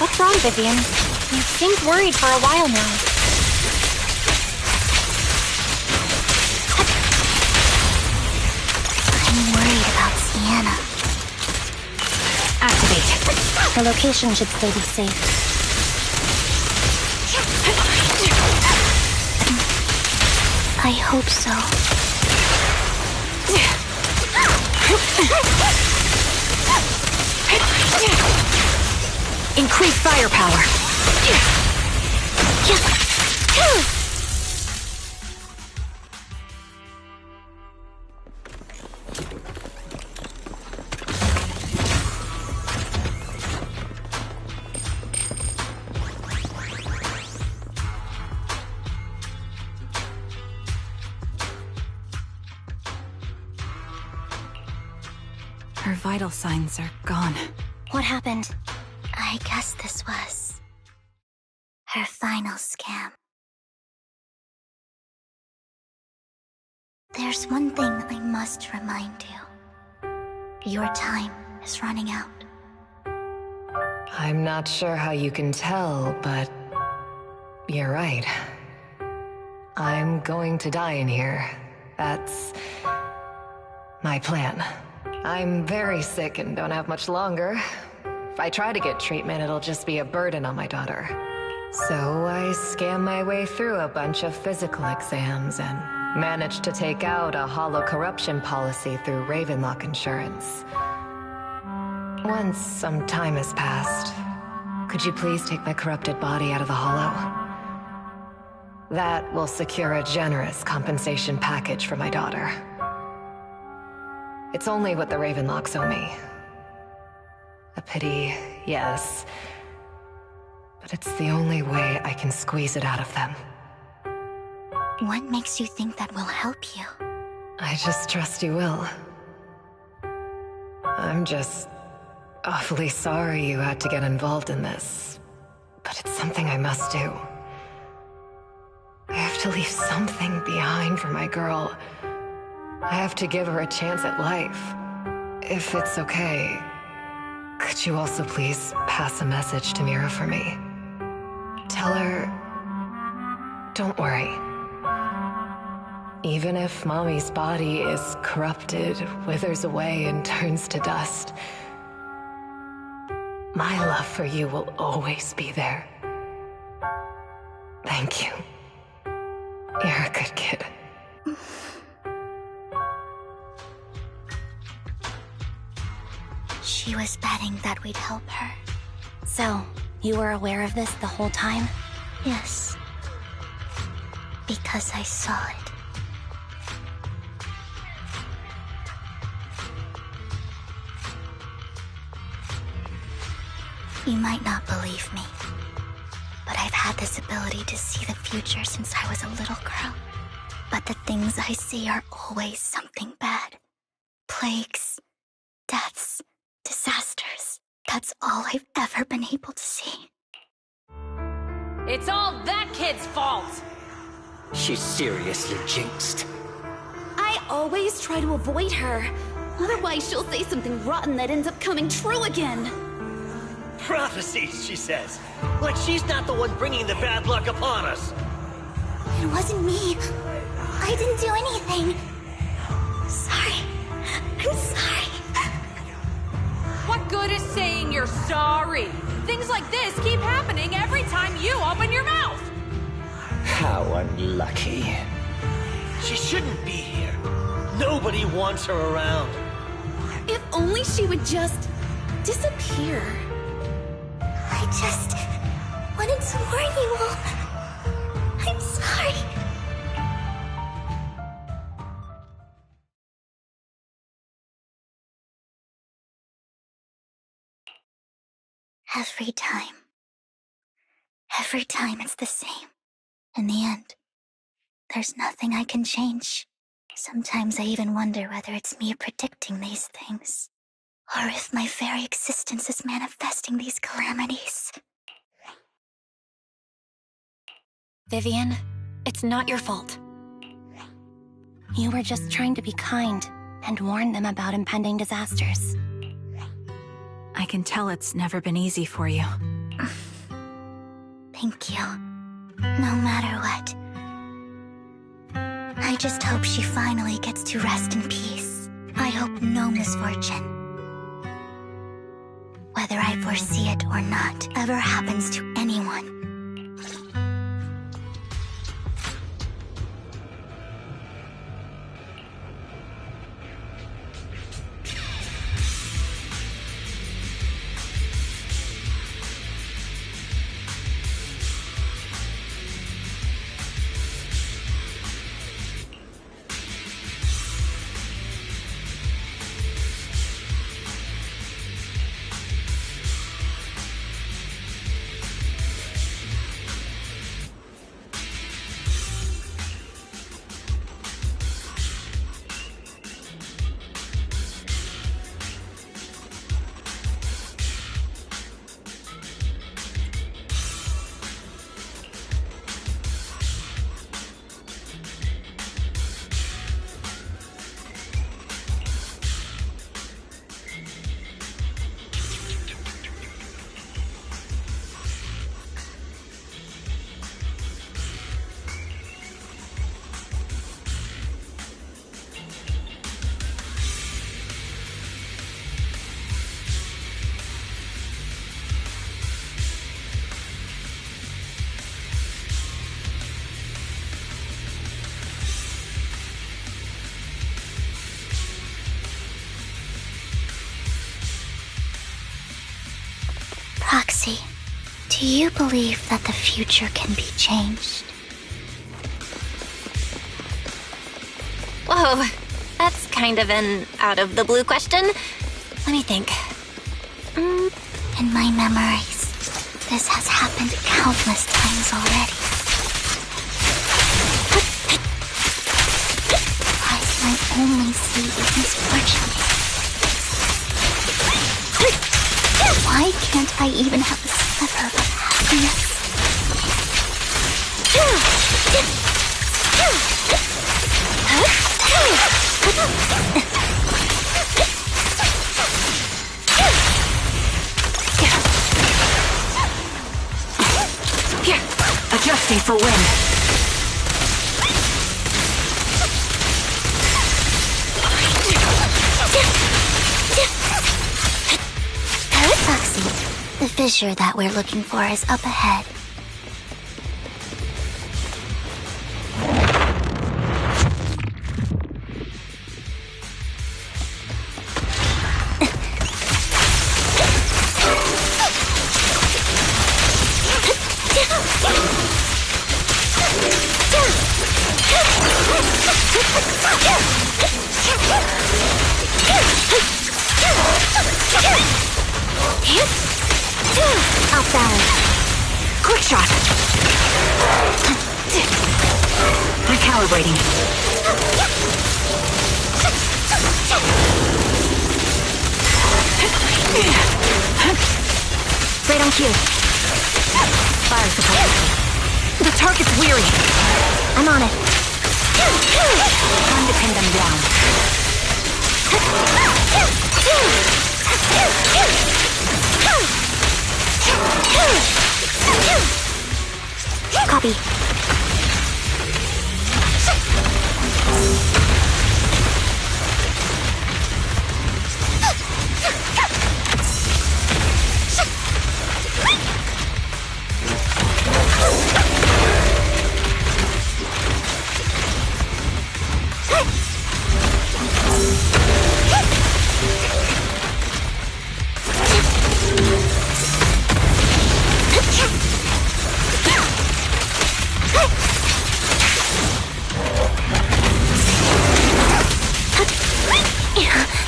What's wrong, Vivian? You seemed worried for a while now. I'm worried about Sienna. Activate. Her location should still be safe. I hope so. Increase firepower. Her vital signs are gone. What happened? I guess this was her final scam. There's one thing I must remind you. Your time is running out. I'm not sure how you can tell, but you're right. I'm going to die in here. That's my plan. I'm very sick and don't have much longer. If I try to get treatment, it'll just be a burden on my daughter. So I scam my way through a bunch of physical exams and managed to take out a hollow corruption policy through Ravenlock Insurance. Once some time has passed, could you please take my corrupted body out of the hollow? That will secure a generous compensation package for my daughter. It's only what the Ravenlocks owe me. A pity, yes. But it's the only way I can squeeze it out of them. What makes you think that will help you? I just trust you will. I'm just awfully sorry you had to get involved in this. But it's something I must do. I have to leave something behind for my girl. I have to give her a chance at life. If it's okay, could you also please pass a message to Mira for me? Tell her, don't worry. Even if Mommy's body is corrupted, withers away, and turns to dust, my love for you will always be there. Thank you. You're a good kid. She was betting that we'd help her. So, you were aware of this the whole time? Yes. Because I saw it. You might not believe me, but I've had this ability to see the future since I was a little girl. But the things I see are always something bad. Plagues, deaths, disasters. That's all I've ever been able to see. It's all that kid's fault! She's seriously jinxed. I always try to avoid her. Otherwise, she'll say something rotten that ends up coming true again. Prophecies, she says. Like she's not the one bringing the bad luck upon us. It wasn't me. I didn't do anything. Sorry. I'm sorry. What good is saying you're sorry? Things like this keep happening every time you open your mouth! How unlucky. She shouldn't be here. Nobody wants her around. If only she would just disappear. I just wanted to warn you all. I'm sorry. Every time it's the same. In the end, there's nothing I can change. Sometimes I even wonder whether it's me predicting these things, or if my very existence is manifesting these calamities. Vivian, it's not your fault. You were just trying to be kind and warn them about impending disasters. I can tell it's never been easy for you. Thank you. No matter what. I just hope she finally gets to rest in peace. I hope no misfortune, whether I foresee it or not, ever happens to anyone. Proxy, do you believe that the future can be changed? Whoa, that's kind of an out-of-the-blue question. Let me think. In my memories, this has happened countless times already. Why do I only see misfortune? Why can't I even have a sliver of happiness? Here, adjusting for wind. Proxy, the fissure that we're looking for is up ahead. Off balance. Quick shot. Recalibrating. Right on cue. Fire support. The target's weary. I'm on it. Time to pin them down. Copy.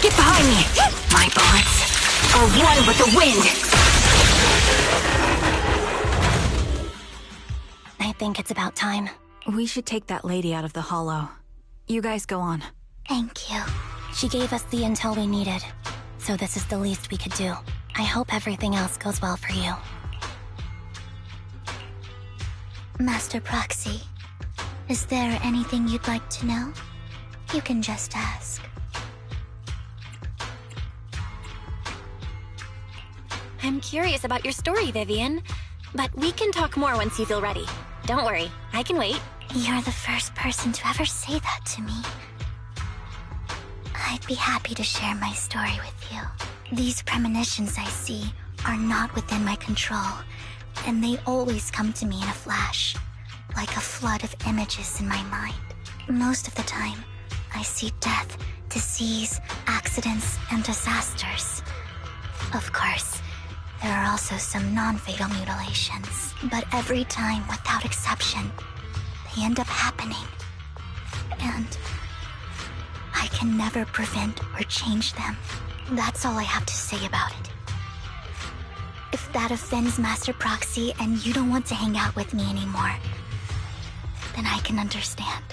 Get behind me! My bullets are one with the wind! I think it's about time. We should take that lady out of the hollow. You guys go on. Thank you. She gave us the intel we needed, so this is the least we could do. I hope everything else goes well for you. Master Proxy, is there anything you'd like to know? You can just ask. I'm curious about your story, Vivian. But we can talk more once you feel ready. Don't worry, I can wait. You're the first person to ever say that to me. I'd be happy to share my story with you. These premonitions I see are not within my control, and they always come to me in a flash, like a flood of images in my mind. Most of the time, I see death, disease, accidents, and disasters. Of course, there are also some non-fatal mutilations, but every time, without exception, they end up happening. And I can never prevent or change them. That's all I have to say about it. If that offends Master Proxy and you don't want to hang out with me anymore, then I can understand.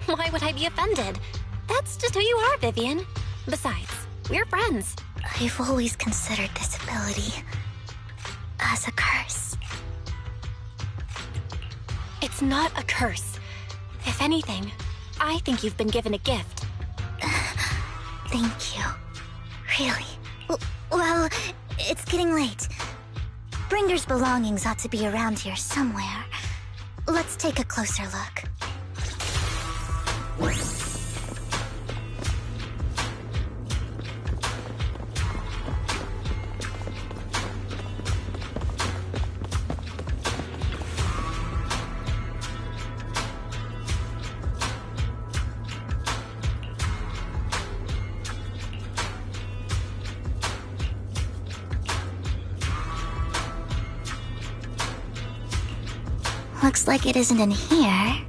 Why would I be offended? That's just who you are, Vivian. Besides, we're friends. I've always considered this ability as a curse. It's not a curse. If anything, I think you've been given a gift. Thank you. Really? Well, it's getting late. Bringer's belongings ought to be around here somewhere. Let's take a closer look. Looks like it isn't in here.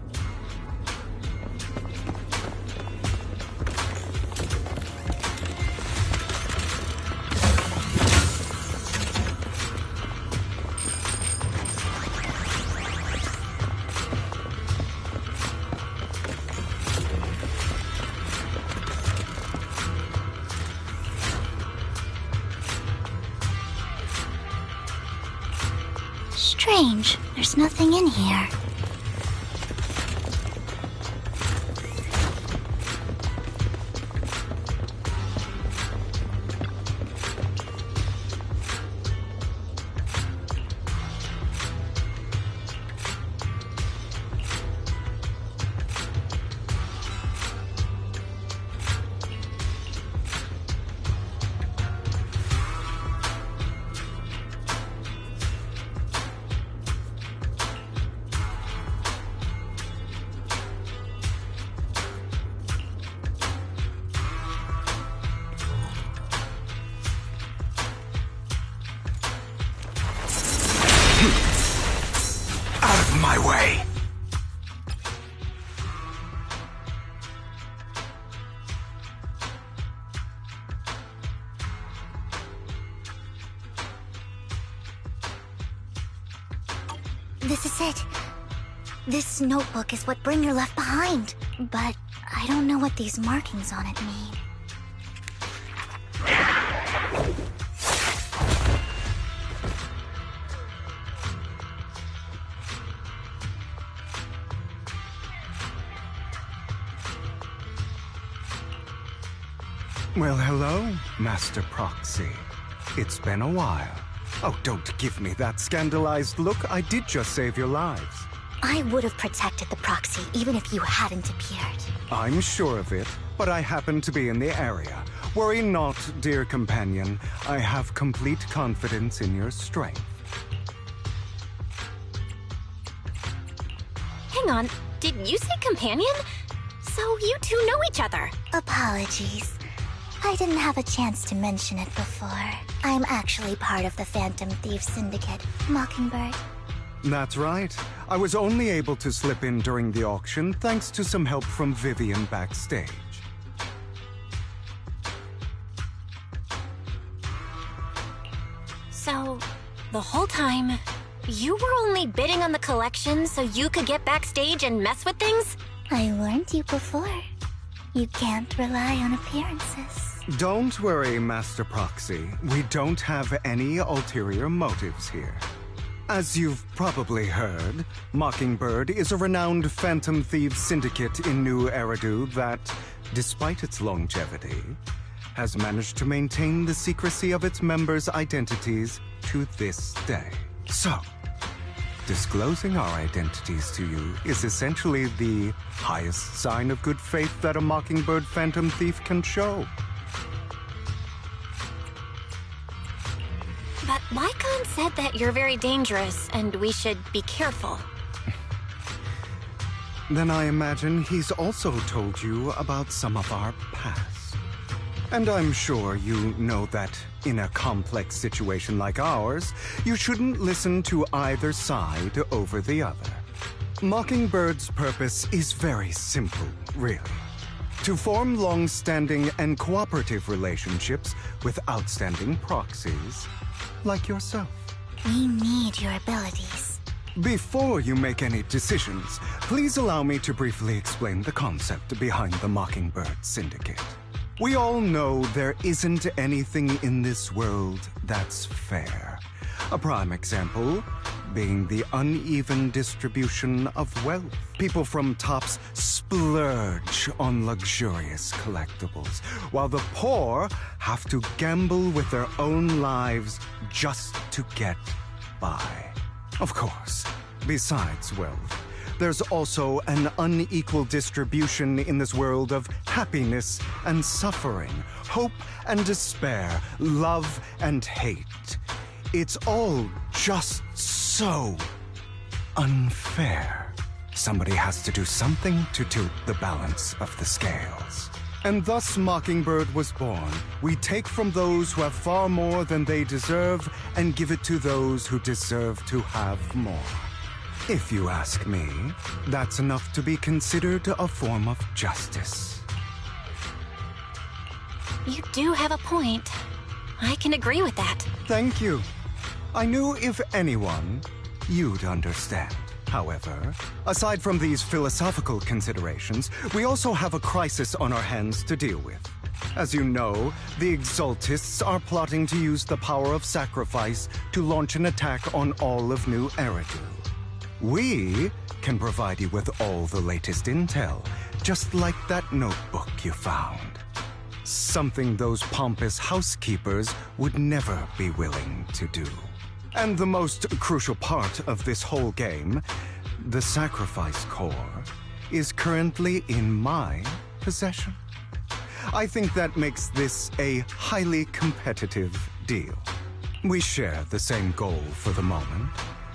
Strange, there's nothing in here. Out of my way! This is it. This notebook is what Bringer left behind. But I don't know what these markings on it mean. Well, hello, Master Proxy. It's been a while. Oh, don't give me that scandalized look. I did just save your lives. I would have protected the proxy even if you hadn't appeared. I'm sure of it, but I happen to be in the area. Worry not, dear companion. I have complete confidence in your strength. Hang on, did you say companion? So you two know each other. Apologies. I didn't have a chance to mention it before. I'm actually part of the Phantom Thief Syndicate, Mockingbird. That's right. I was only able to slip in during the auction thanks to some help from Vivian backstage. So, the whole time, you were only bidding on the collection so you could get backstage and mess with things? I warned you before. You can't rely on appearances. Don't worry, Master Proxy. We don't have any ulterior motives here. As you've probably heard, Mockingbird is a renowned Phantom Thieves syndicate in New Eridu that, despite its longevity, has managed to maintain the secrecy of its members' identities to this day. So, disclosing our identities to you is essentially the highest sign of good faith that a Mockingbird Phantom Thief can show. But Lycon said that you're very dangerous and we should be careful. Then I imagine he's also told you about some of our past. And I'm sure you know that in a complex situation like ours, you shouldn't listen to either side over the other. Mockingbird's purpose is very simple, really. To form long-standing and cooperative relationships with outstanding proxies like yourself. We need your abilities. Before you make any decisions, please allow me to briefly explain the concept behind the Mockingbird Syndicate. We all know there isn't anything in this world that's fair. A prime example being the uneven distribution of wealth. People from tops splurge on luxurious collectibles, while the poor have to gamble with their own lives just to get by. Of course, besides wealth, there's also an unequal distribution in this world of happiness and suffering, hope and despair, love and hate. It's all just so unfair. Somebody has to do something to tilt the balance of the scales. And thus Mockingbird was born. We take from those who have far more than they deserve and give it to those who deserve to have more. If you ask me, that's enough to be considered a form of justice. You do have a point. I can agree with that. Thank you. I knew if anyone, you'd understand. However, aside from these philosophical considerations, we also have a crisis on our hands to deal with. As you know, the Exaltists are plotting to use the power of sacrifice to launch an attack on all of New Eridu. We can provide you with all the latest intel, just like that notebook you found. Something those pompous housekeepers would never be willing to do. And the most crucial part of this whole game, the sacrifice core, is currently in my possession. I think that makes this a highly competitive deal. We share the same goal for the moment,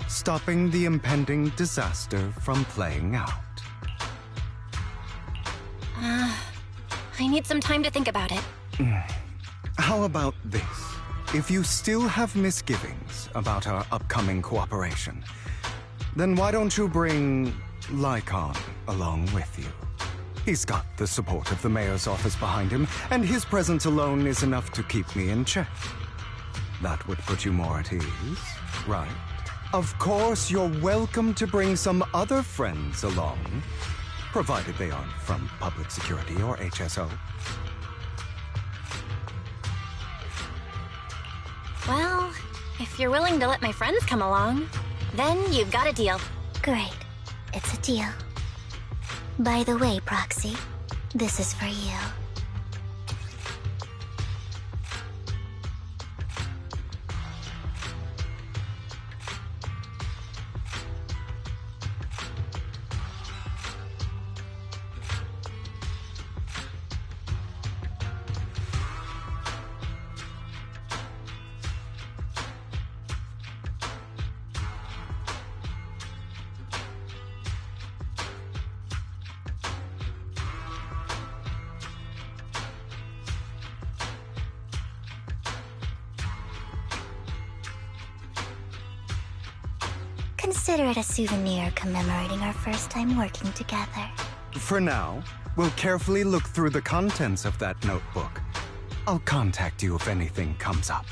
stopping the impending disaster from playing out. I need some time to think about it. How about this? If you still have misgivings about our upcoming cooperation, then why don't you bring Lycon along with you? He's got the support of the mayor's office behind him, and his presence alone is enough to keep me in check. That would put you more at ease, right? Of course, you're welcome to bring some other friends along, provided they aren't from public security or HSO. Well, if you're willing to let my friends come along, then you've got a deal. Great. It's a deal. By the way, Proxy, this is for you. Consider it a souvenir commemorating our first time working together. For now, we'll carefully look through the contents of that notebook. I'll contact you if anything comes up.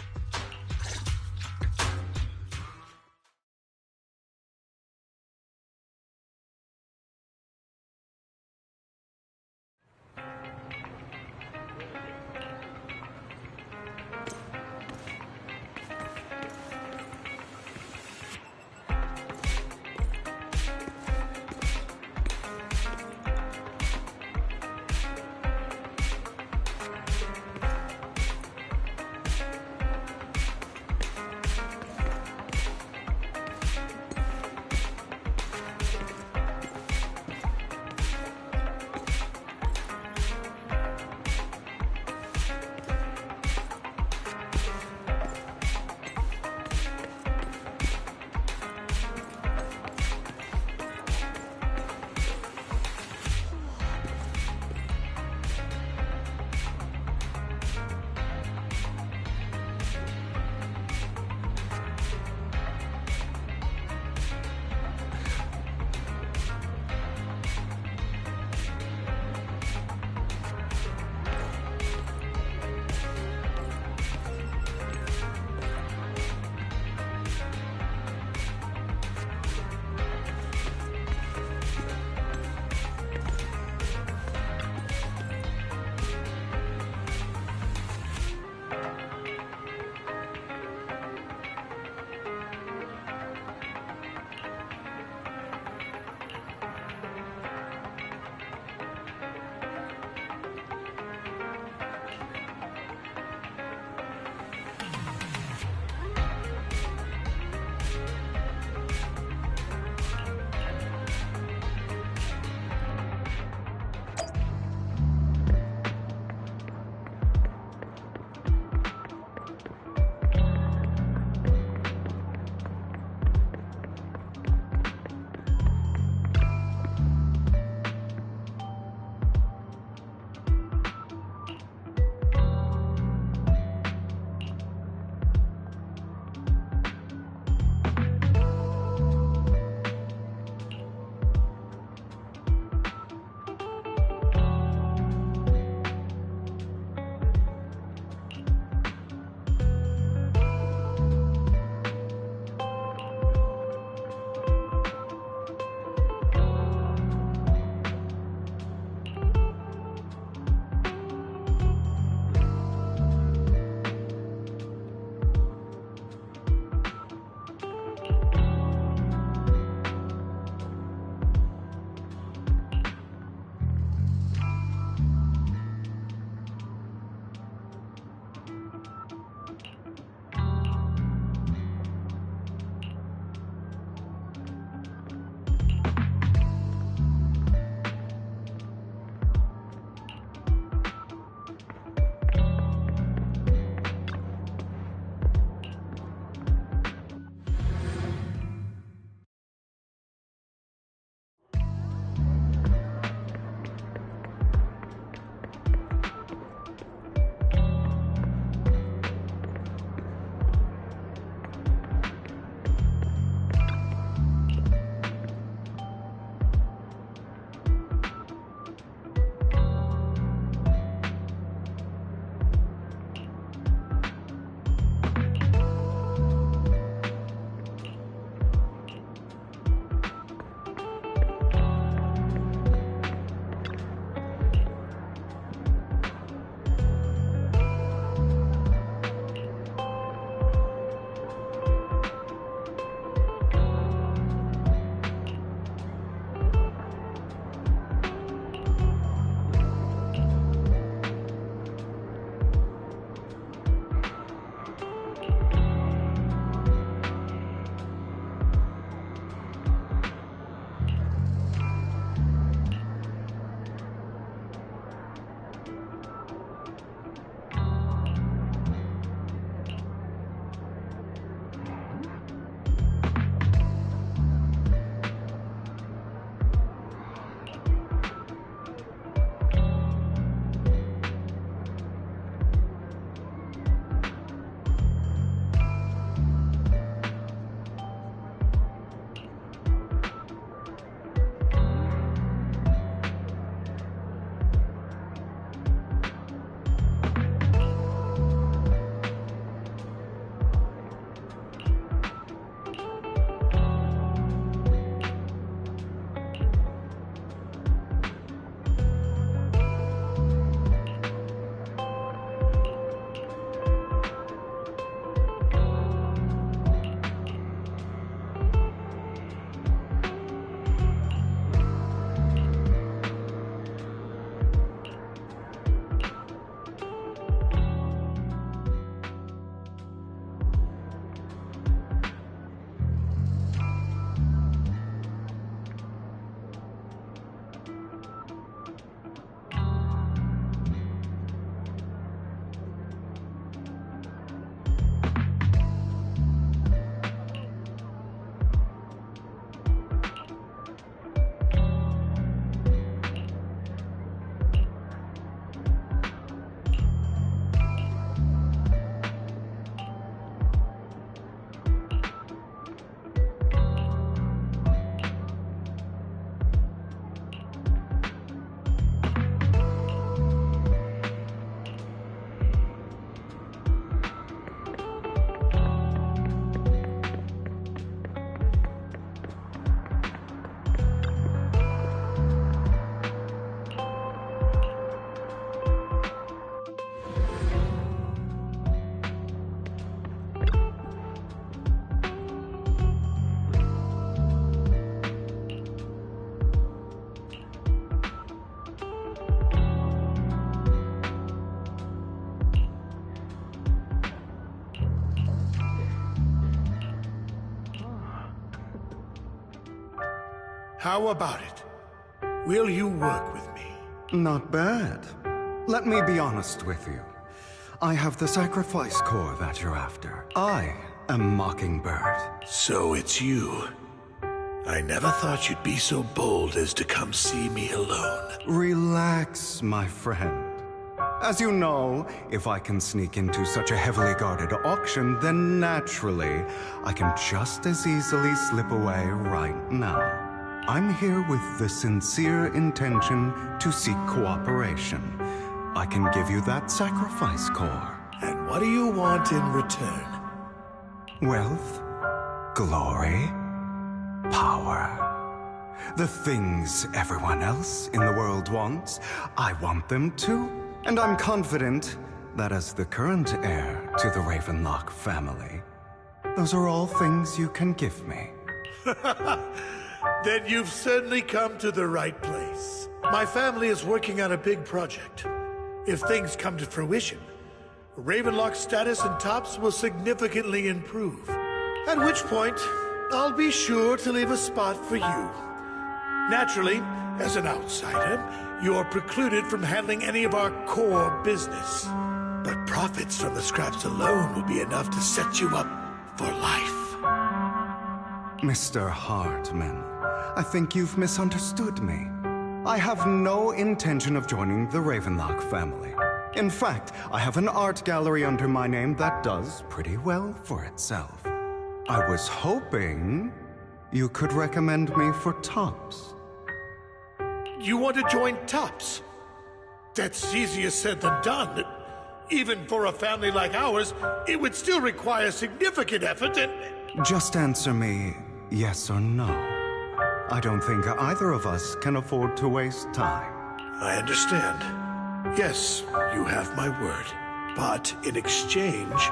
How about it? Will you work with me? Not bad. Let me be honest with you. I have the sacrifice core that you're after. I am Mockingbird. So it's you. I never thought you'd be so bold as to come see me alone. Relax, my friend. As you know, if I can sneak into such a heavily guarded auction, then naturally, I can just as easily slip away right now. I'm here with the sincere intention to seek cooperation. I can give you that sacrifice core. And what do you want in return? Wealth, glory, power. The things everyone else in the world wants, I want them too. And I'm confident that as the current heir to the Ravenlock family, those are all things you can give me. Then you've certainly come to the right place. My family is working on a big project. If things come to fruition, Ravenlock's status in Tops will significantly improve. At which point, I'll be sure to leave a spot for you. Naturally, as an outsider, you're precluded from handling any of our core business. But profits from the scraps alone will be enough to set you up for life. Mr. Hartman, I think you've misunderstood me. I have no intention of joining the Ravenlock family. In fact, I have an art gallery under my name that does pretty well for itself. I was hoping you could recommend me for Tops. You want to join Tops? That's easier said than done. Even for a family like ours, it would still require significant effort and... Just answer me yes or no. I don't think either of us can afford to waste time. I understand. Yes, you have my word. But in exchange,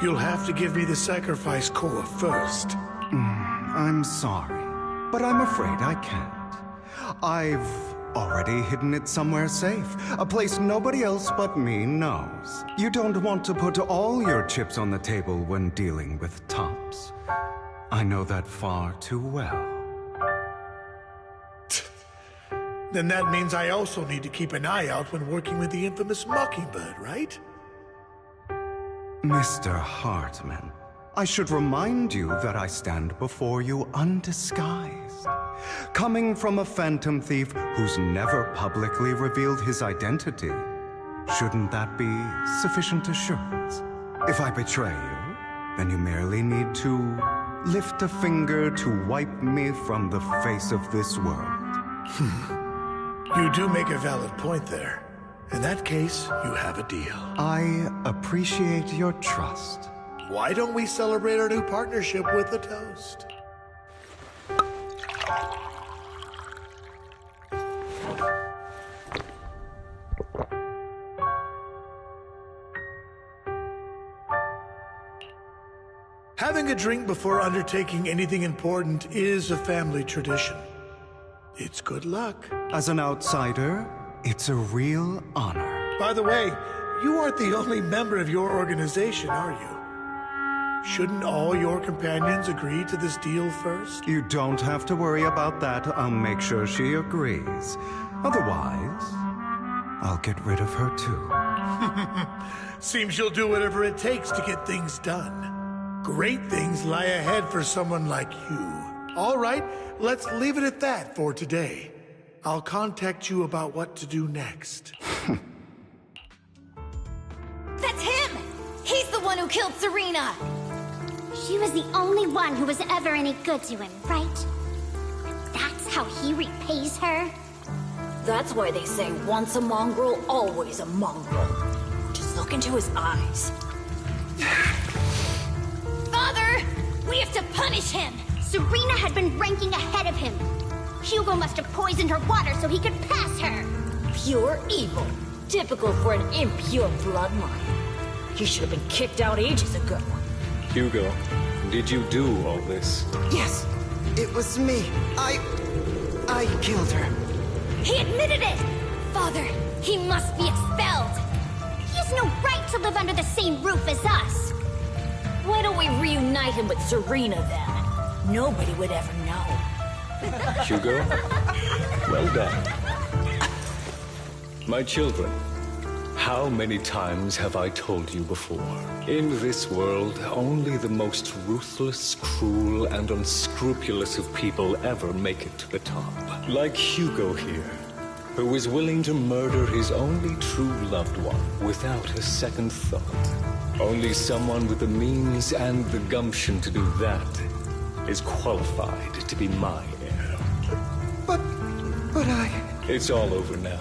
you'll have to give me the sacrifice core first. I'm sorry, but I'm afraid I can't. I've already hidden it somewhere safe, a place nobody else but me knows. You don't want to put all your chips on the table when dealing with Tops. I know that far too well. Then that means I also need to keep an eye out when working with the infamous Mockingbird, right? Mr. Hartman, I should remind you that I stand before you undisguised. Coming from a phantom thief who's never publicly revealed his identity, shouldn't that be sufficient assurance? If I betray you, then you merely need to lift a finger to wipe me from the face of this world. You do make a valid point there. In that case, you have a deal. I appreciate your trust. Why don't we celebrate our new partnership with a toast? Having a drink before undertaking anything important is a family tradition. It's good luck. As an outsider, it's a real honor. By the way, you aren't the only member of your organization, are you? Shouldn't all your companions agree to this deal first? You don't have to worry about that. I'll make sure she agrees. Otherwise, I'll get rid of her too. Seems you'll do whatever it takes to get things done. Great things lie ahead for someone like you. All right, let's leave it at that for today. I'll contact you about what to do next. That's him! He's the one who killed Serena! She was the only one who was ever any good to him, right? That's how he repays her? That's why they say once a mongrel, always a mongrel. Just look into his eyes. Father! We have to punish him! Serena had been ranking ahead of him. Hugo must have poisoned her water so he could pass her. Pure evil. Typical for an impure bloodline. He should have been kicked out ages ago. Hugo, did you do all this? Yes, it was me. I killed her. He admitted it! Father, he must be expelled! He has no right to live under the same roof as us. Why don't we reunite him with Serena then? Nobody would ever know. Hugo, well done. My children, how many times have I told you before? In this world, only the most ruthless, cruel, and unscrupulous of people ever make it to the top. Like Hugo here, who was willing to murder his only true loved one without a second thought. Only someone with the means and the gumption to do that is qualified to be my heir. But It's all over now,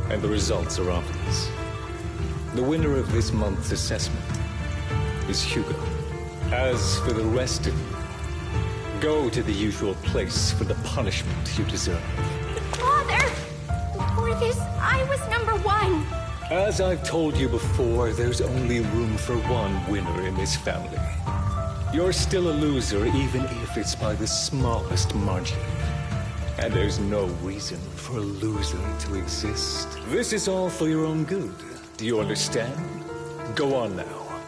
and the results are obvious. The winner of this month's assessment is Hugo. As for the rest of you, go to the usual place for the punishment you deserve. Father! Before this, I was number 1. As I've told you before, there's only room for one winner in this family. You're still a loser, even if it's by the smallest margin. And there's no reason for a loser to exist. This is all for your own good. Do you understand? Go on now.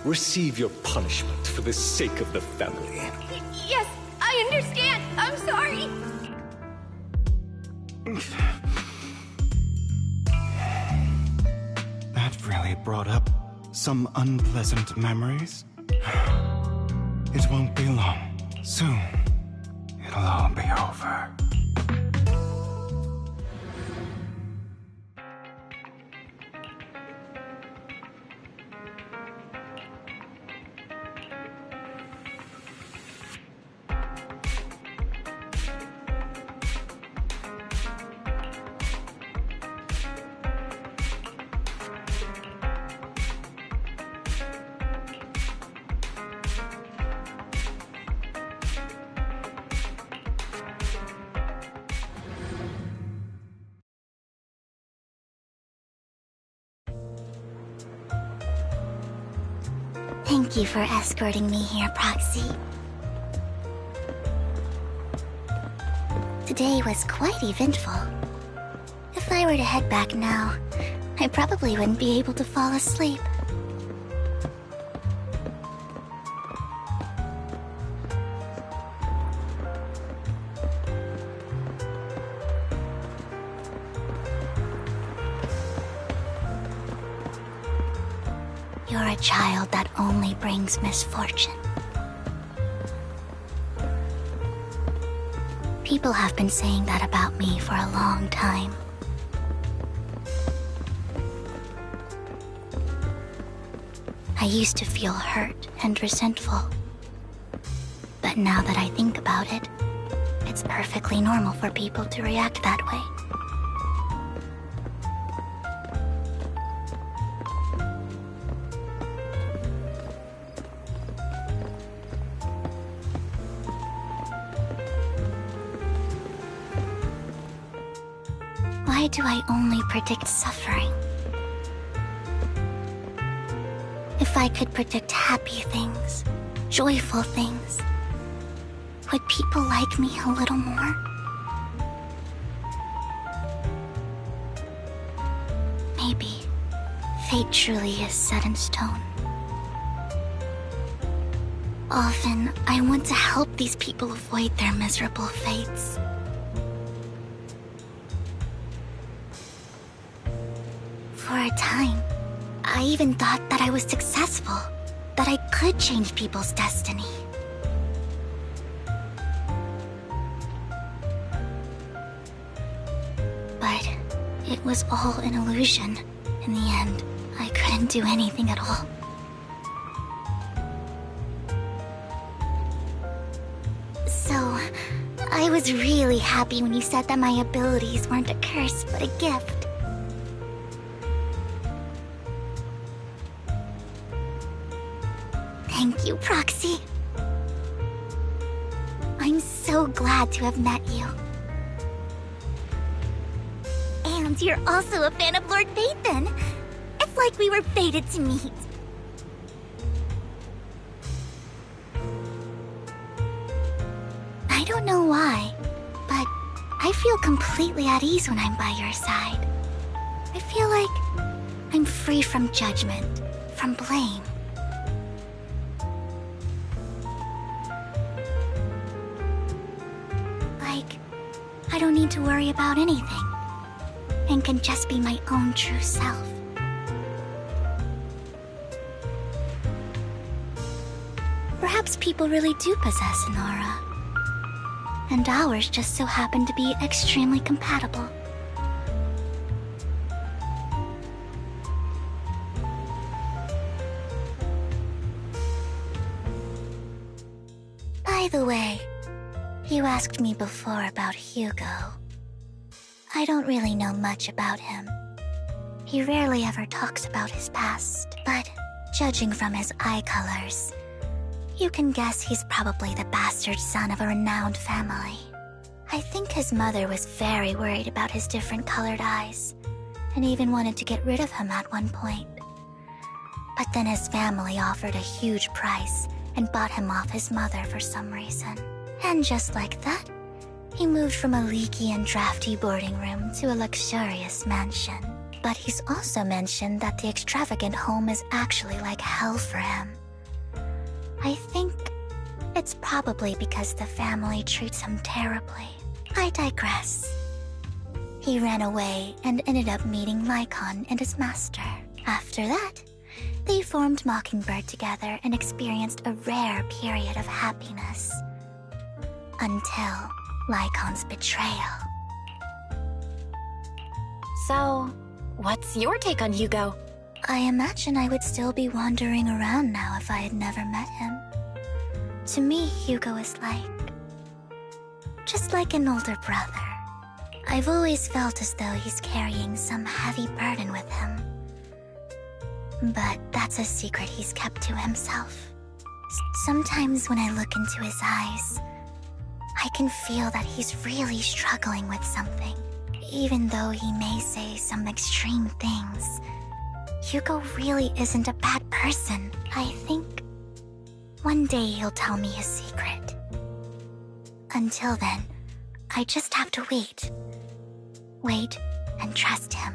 Receive your punishment for the sake of the family. Yes, I understand. I'm sorry. That really brought up some unpleasant memories. It won't be long. Soon, it'll all be over. Thank you for escorting me here, Proxy. Today was quite eventful. If I were to head back now, I probably wouldn't be able to fall asleep. You're a child that only brings misfortune. People have been saying that about me for a long time. I used to feel hurt and resentful. But now that I think about it, it's perfectly normal for people to react that way. Why do I only predict suffering? If I could predict happy things, joyful things, would people like me a little more? Maybe fate truly is set in stone. Often, I want to help these people avoid their miserable fates. For a time, I even thought that I was successful, that I could change people's destiny. But it was all an illusion. In the end, I couldn't do anything at all. So, I was really happy when you said that my abilities weren't a curse, but a gift. Thank you, Proxy. I'm so glad to have met you. And you're also a fan of Lord Phaethon. It's like we were fated to meet. I don't know why, but I feel completely at ease when I'm by your side. I feel like I'm free from judgment, from blame. I don't need to worry about anything, and can just be my own true self. Perhaps people really do possess an aura, and ours just so happen to be extremely compatible. By the way, you asked me before about Hugo. I don't really know much about him. He rarely ever talks about his past, but judging from his eye colors, you can guess he's probably the bastard son of a renowned family. I think his mother was very worried about his different colored eyes, and even wanted to get rid of him at one point. But then his family offered a huge price and bought him off his mother for some reason. And just like that, he moved from a leaky and drafty boarding room to a luxurious mansion. But he's also mentioned that the extravagant home is actually like hell for him. I think it's probably because the family treats him terribly. I digress. He ran away and ended up meeting Lycon and his master. After that, they formed Mockingbird together and experienced a rare period of happiness. Until Lycon's betrayal. So, what's your take on Hugo? I imagine I would still be wandering around now if I had never met him. To me, Hugo is just like an older brother. I've always felt as though he's carrying some heavy burden with him. But that's a secret he's kept to himself. Sometimes when I look into his eyes, I can feel that he's really struggling with something. Even though he may say some extreme things, Hugo really isn't a bad person. I think one day he'll tell me his secret. Until then, I just have to wait. Wait and trust him.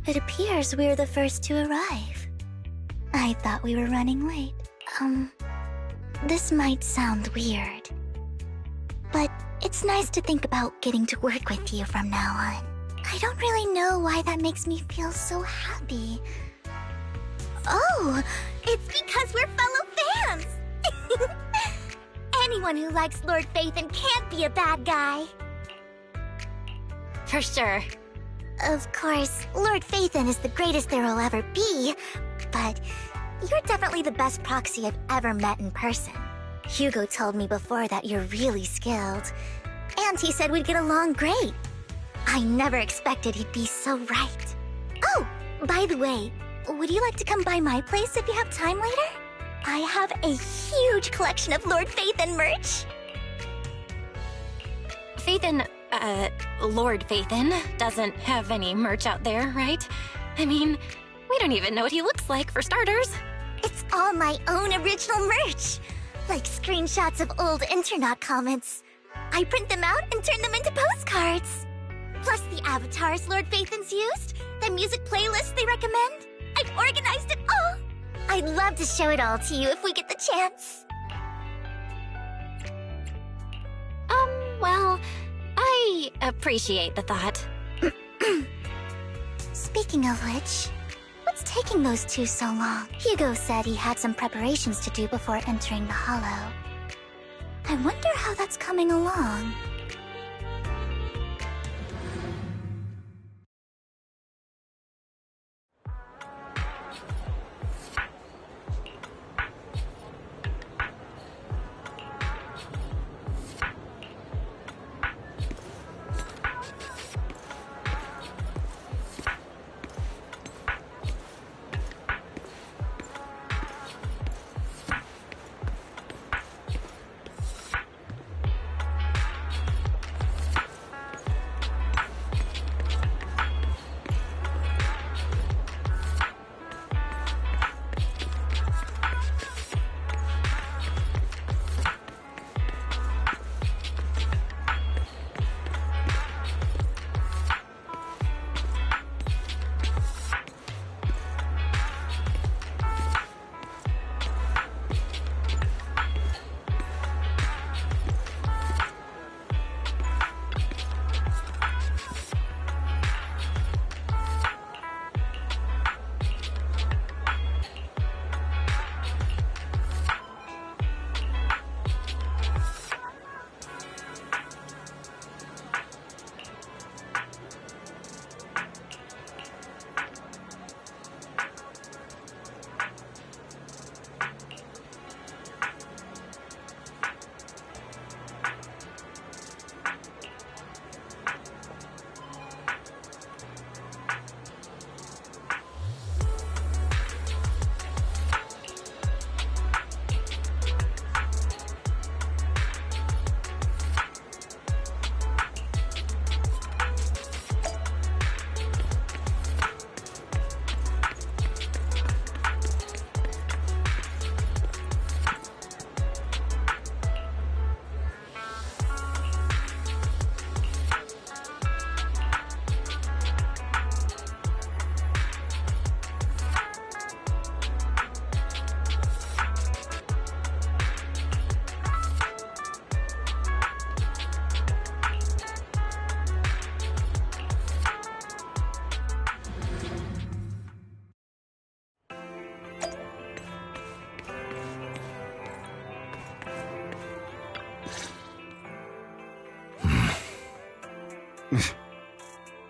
It appears we're the first to arrive. I thought we were running late. This might sound weird, but it's nice to think about getting to work with you from now on. I don't really know why that makes me feel so happy. Oh, it's because we're fellow fans! Anyone who likes Lord Phaethon can't be a bad guy. For sure. Of course, Lord Phaethon is the greatest there will ever be, but You're definitely the best proxy I've ever met in person. Hugo told me before that you're really skilled. And he said we'd get along great. I never expected he'd be so right. Oh, by the way, would you like to come by my place if you have time later? I have a huge collection of Lord Phaethon merch. Phaethon, Lord Phaethon doesn't have any merch out there, right? I mean, we don't even know what he looks like, for starters. It's all my own original merch. Like screenshots of old Internet comments. I print them out and turn them into postcards. Plus the avatars Lord Phaethon's used, the music playlists they recommend. I've organized it all. I'd love to show it all to you if we get the chance. Well, I appreciate the thought. Speaking of which, what's taking those two so long? Hugo said he had some preparations to do before entering the Hollow. I wonder how that's coming along.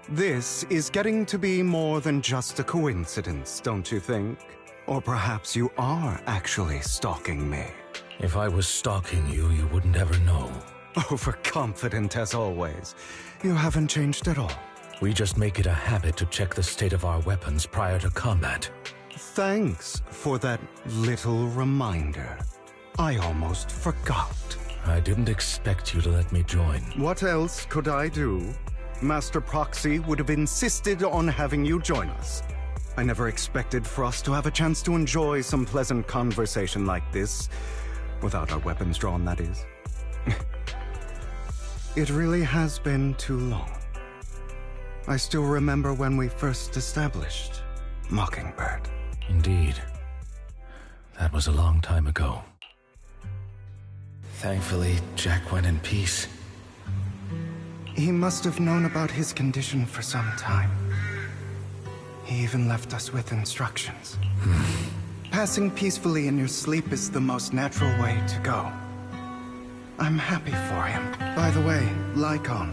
This is getting to be more than just a coincidence, don't you think? Or perhaps you are actually stalking me. If I was stalking you, you wouldn't ever know. Overconfident as always. You haven't changed at all. We just make it a habit to check the state of our weapons prior to combat. Thanks for that little reminder. I almost forgot. I didn't expect you to let me join. What else could I do? Master Proxy would have insisted on having you join us. I never expected for us to have a chance to enjoy some pleasant conversation like this. Without our weapons drawn, that is. It really has been too long. I still remember when we first established Mockingbird. Indeed. That was a long time ago. Thankfully, Jack went in peace. He must have known about his condition for some time. He even left us with instructions. Passing peacefully in your sleep is the most natural way to go. I'm happy for him. By the way, Lycon,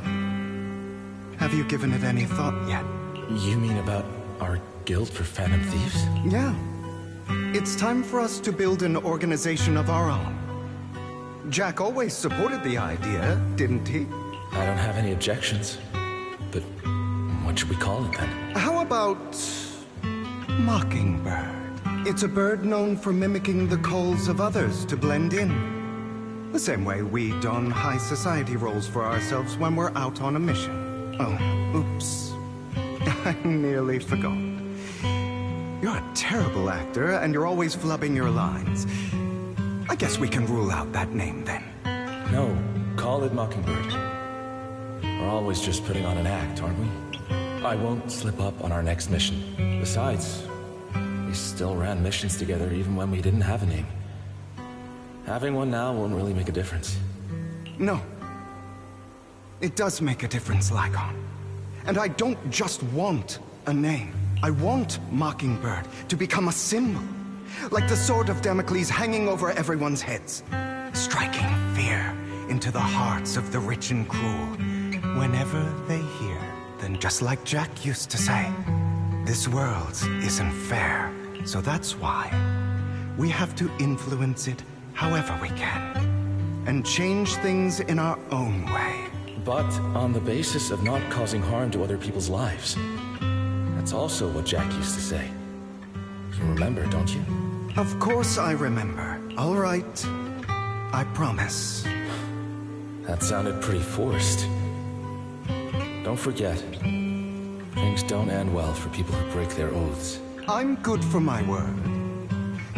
have you given it any thought yet? You mean about our guild for Phantom Thieves? Yeah. It's time for us to build an organization of our own. Jack always supported the idea, didn't he? I don't have any objections. But what should we call it then? How about Mockingbird? It's a bird known for mimicking the calls of others to blend in. The same way we don high society roles for ourselves when we're out on a mission. Oh, oops. I nearly forgot. You're a terrible actor, and you're always flubbing your lines. I guess we can rule out that name then. No, call it Mockingbird. We're always just putting on an act, aren't we? I won't slip up on our next mission. Besides, we still ran missions together even when we didn't have a name. Having one now won't really make a difference. No. It does make a difference, Lycon. And I don't just want a name. I want Mockingbird to become a symbol. Like the sword of Damocles hanging over everyone's heads. Striking fear into the hearts of the rich and cruel. Whenever they hear, then just like Jack used to say, this world isn't fair. So that's why we have to influence it however we can. And change things in our own way. But on the basis of not causing harm to other people's lives. That's also what Jack used to say. You remember, don't you? Of course I remember. All right. I promise. That sounded pretty forced. Don't forget, things don't end well for people who break their oaths. I'm good for my word.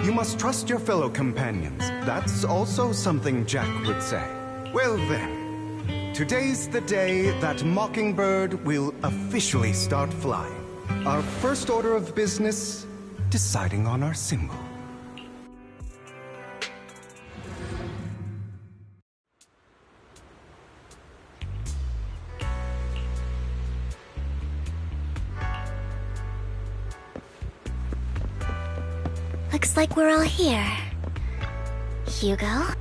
You must trust your fellow companions. That's also something Jack would say. Well then, today's the day that Mockingbird will officially start flying. Our first order of business, deciding on our symbol. Looks like we're all here. Hugo?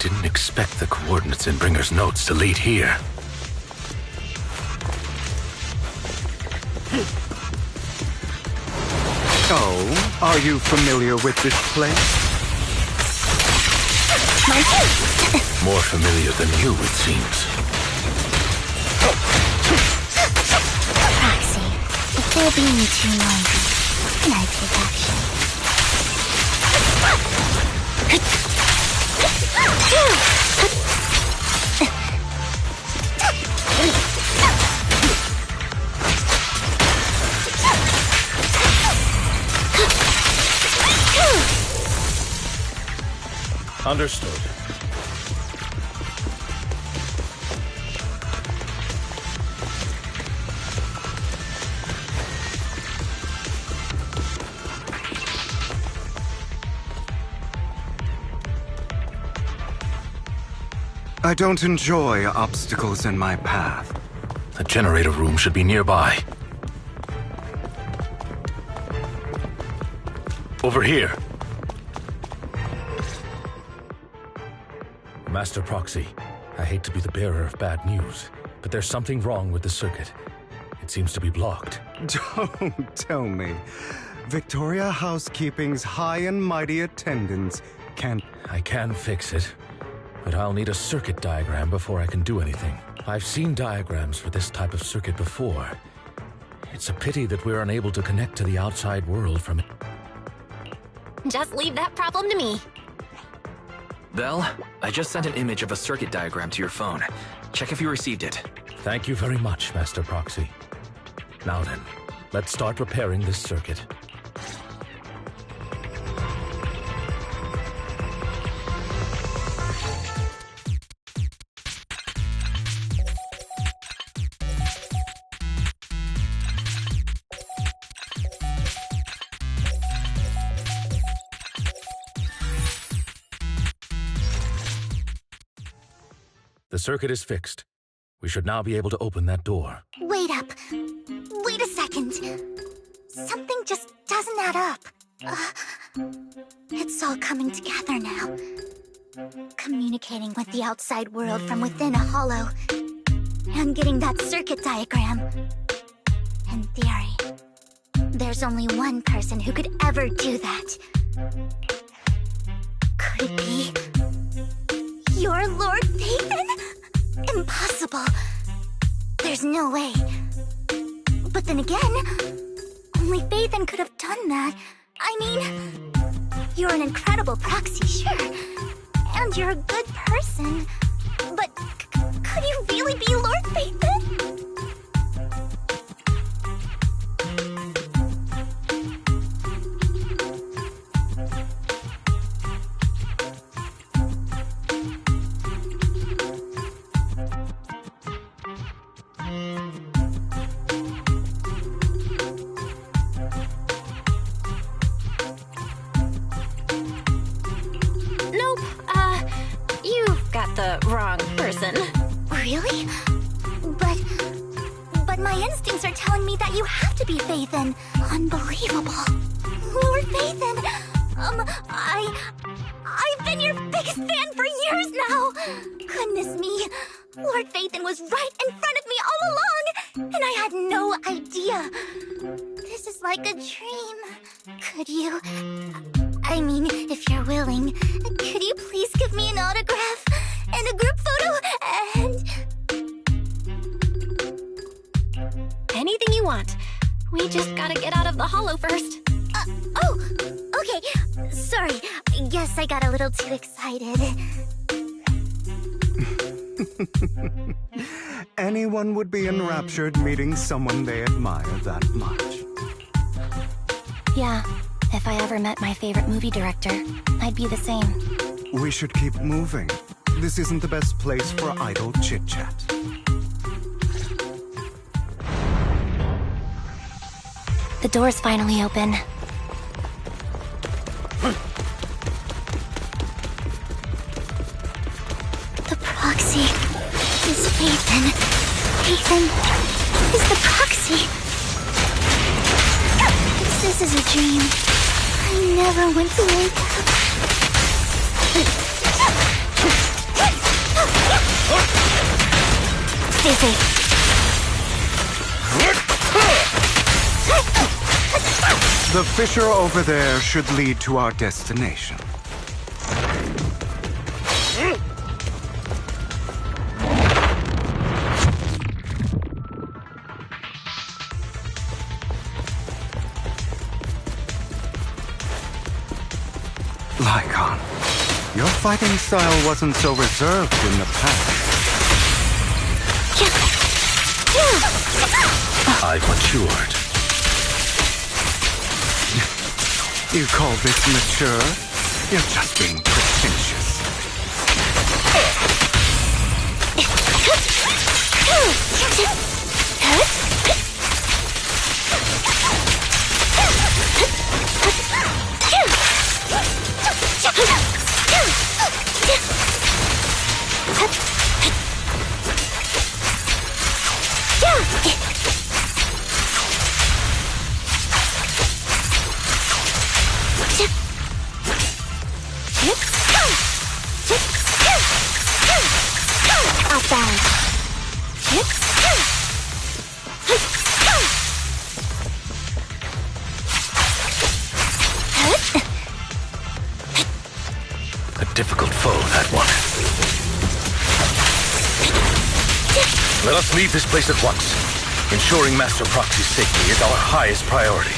Didn't expect the coordinates in Bringer's notes to lead here. Oh, are you familiar with this place? More familiar than you, it seems. Proxy, if they're being too noisy, can I take action? Understood. I don't enjoy obstacles in my path. The generator room should be nearby. Over here. Master Proxy, I hate to be the bearer of bad news, but there's something wrong with the circuit. It seems to be blocked. Don't tell me. Victoria Housekeeping's high and mighty attendants can't... I can fix it, but I'll need a circuit diagram before I can do anything. I've seen diagrams for this type of circuit before. It's a pity that we're unable to connect to the outside world from it. Just leave that problem to me. Belle, I just sent an image of a circuit diagram to your phone. Check if you received it. Thank you very much, Master Proxy. Now then, let's start repairing this circuit. The circuit is fixed. We should now be able to open that door. Wait up. Wait a second. Something just doesn't add up. It's all coming together now. Communicating with the outside world from within a hollow. And getting that circuit diagram. In theory, there's only one person who could ever do that. Could it be your Lord Phaethon? Impossible. There's no way. But then again, only Phaethon could have done that. I mean, you're an incredible proxy, sure. And you're a good person. But could you really be Lord Phaethon? The wrong person. Really? But my instincts are telling me that you have to be Phaethon. Unbelievable. Lord Phaethon! I've been your biggest fan for years now! Goodness me, Lord Phaethon was right in front of me all along, and I had no idea. This is like a dream. Could you... I mean, if you're willing, could you please give me an autograph? And a group photo, and... Anything you want. We just gotta get out of the hollow first. Oh, okay. Sorry, guess I got a little too excited. Anyone would be enraptured meeting someone they admire that much. Yeah, if I ever met my favorite movie director, I'd be the same. We should keep moving. This isn't the best place for idle chit-chat. The door's finally open. The proxy is Phaethon. Phaethon is the proxy. If this is a dream, I never went to wake up. Stay safe. The fissure over there should lead to our destination. Lycon, your fighting style wasn't so reserved in the past. I've matured. You call this mature? You're just being pretentious. Off balance. A difficult foe, that one. Let us leave this place at once. Ensuring Master Proxy's safety is our highest priority.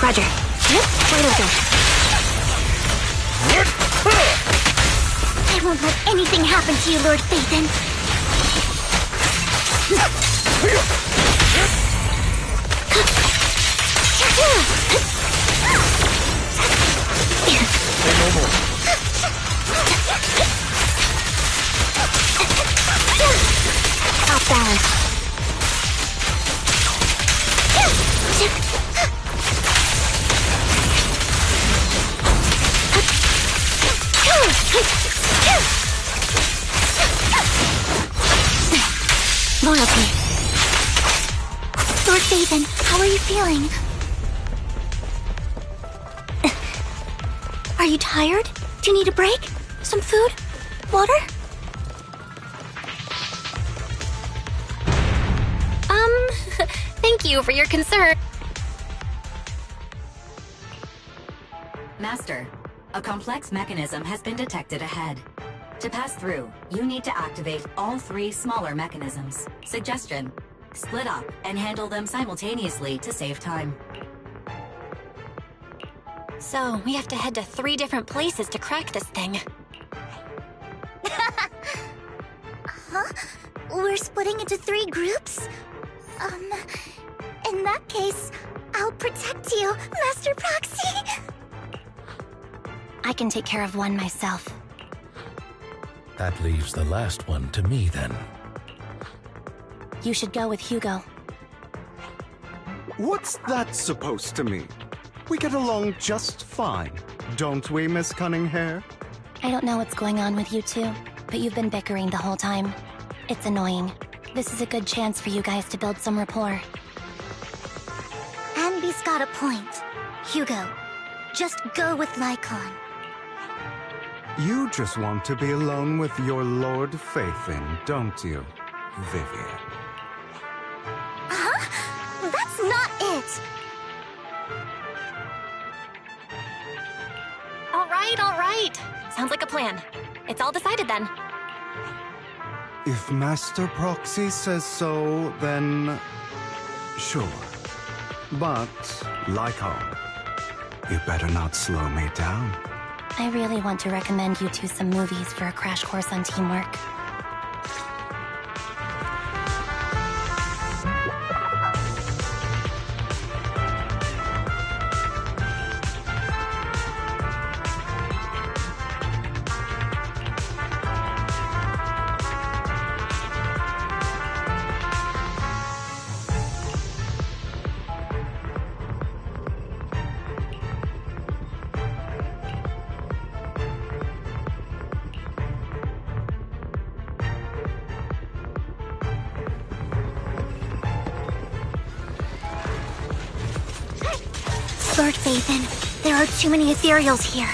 Roger. Where do I won't let anything happen to you, Lord Phaethon. Off balance. Loyalty. Lord Phaethon, how are you feeling? Are you tired? Do you need a break? Some food? Water? Thank you for your concern. Master, a complex mechanism has been detected ahead. To pass through, you need to activate all 3 smaller mechanisms. Suggestion: split up and handle them simultaneously to save time. So, we have to head to 3 different places to crack this thing. Huh? We're splitting into 3 groups? In that case, I'll protect you, Master Proxy! I can take care of one myself. That leaves the last one to me, then. You should go with Hugo. What's that supposed to mean? We get along just fine, don't we, Miss Cunninghair? I don't know what's going on with you two, but you've been bickering the whole time. It's annoying. This is a good chance for you guys to build some rapport. Anby's got a point. Hugo, just go with Lycon. You just want to be alone with your Lord Phaethon, don't you, Vivian? Huh? That's not it! All right. Sounds like a plan. It's all decided then. If Master Proxy says so, then sure. But, Lycon, you better not slow me down. I really want to recommend you two some movies for a crash course on teamwork. Lord Phaethon, there are too many ethereals here.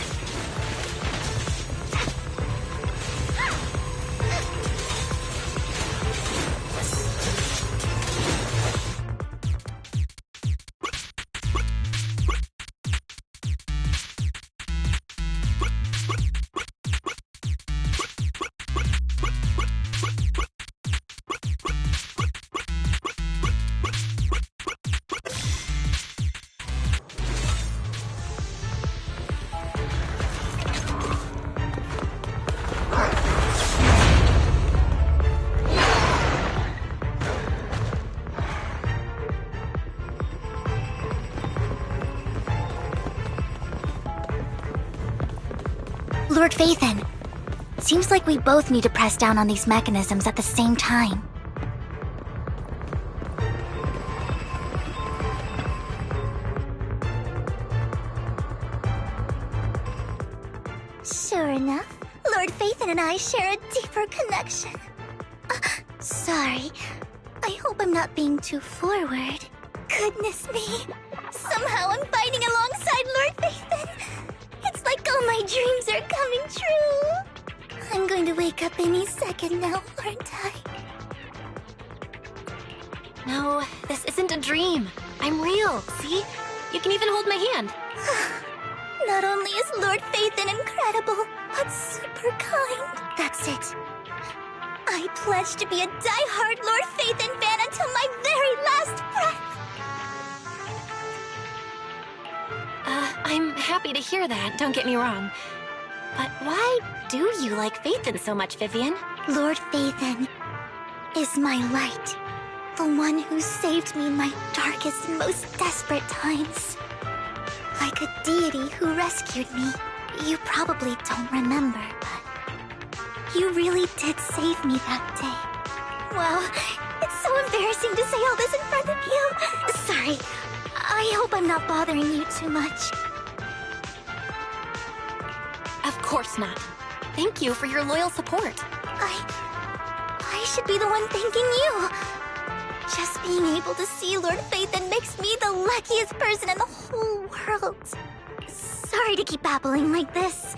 Lord Phaethon, seems like we both need to press down on these mechanisms at the same time. Sure enough, Lord Phaethon and I share a deeper connection. Sorry. I hope I'm not being too forward. Goodness me. Somehow I'm fighting alongside Lord Phaethon. It's like all my dreams are coming true. I'm going to wake up any second now, aren't I? No, this isn't a dream. I'm real, see? You can even hold my hand. Not only is Lord Phaethon incredible, but super kind. That's it. I pledge to be a die-hard Lord Phaethon fan until my very last breath. I'm happy to hear that, don't get me wrong. But why do you like Phaethon so much, Vivian? Lord Phaethon is my light. The one who saved me in my darkest, most desperate times. Like a deity who rescued me. You probably don't remember, but You really did save me that day. Wow, it's so embarrassing to say all this in front of you. Sorry. I hope I'm not bothering you too much. Of course not. Thank you for your loyal support. I should be the one thanking you. Just being able to see Lord Phaethon makes me the luckiest person in the whole world. Sorry to keep babbling like this.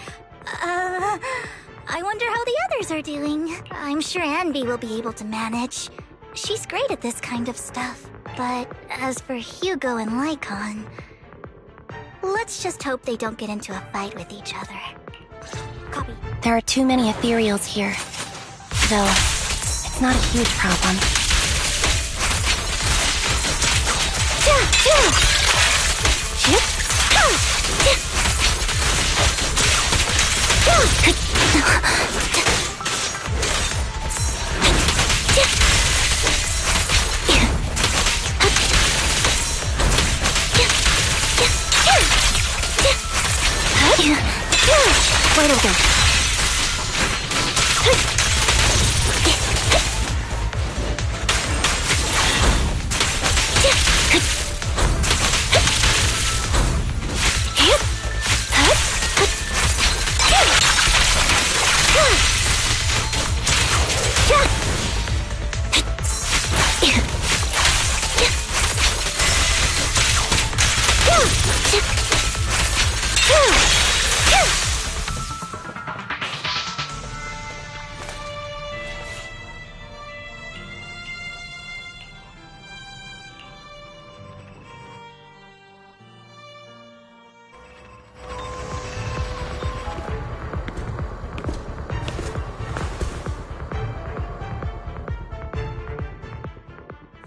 I wonder how the others are doing. I'm sure Anby will be able to manage. She's great at this kind of stuff. But as for Hugo and Lycon, let's just hope they don't get into a fight with each other. Copy. There are too many ethereals here. Though, it's not a huge problem. Where do we go?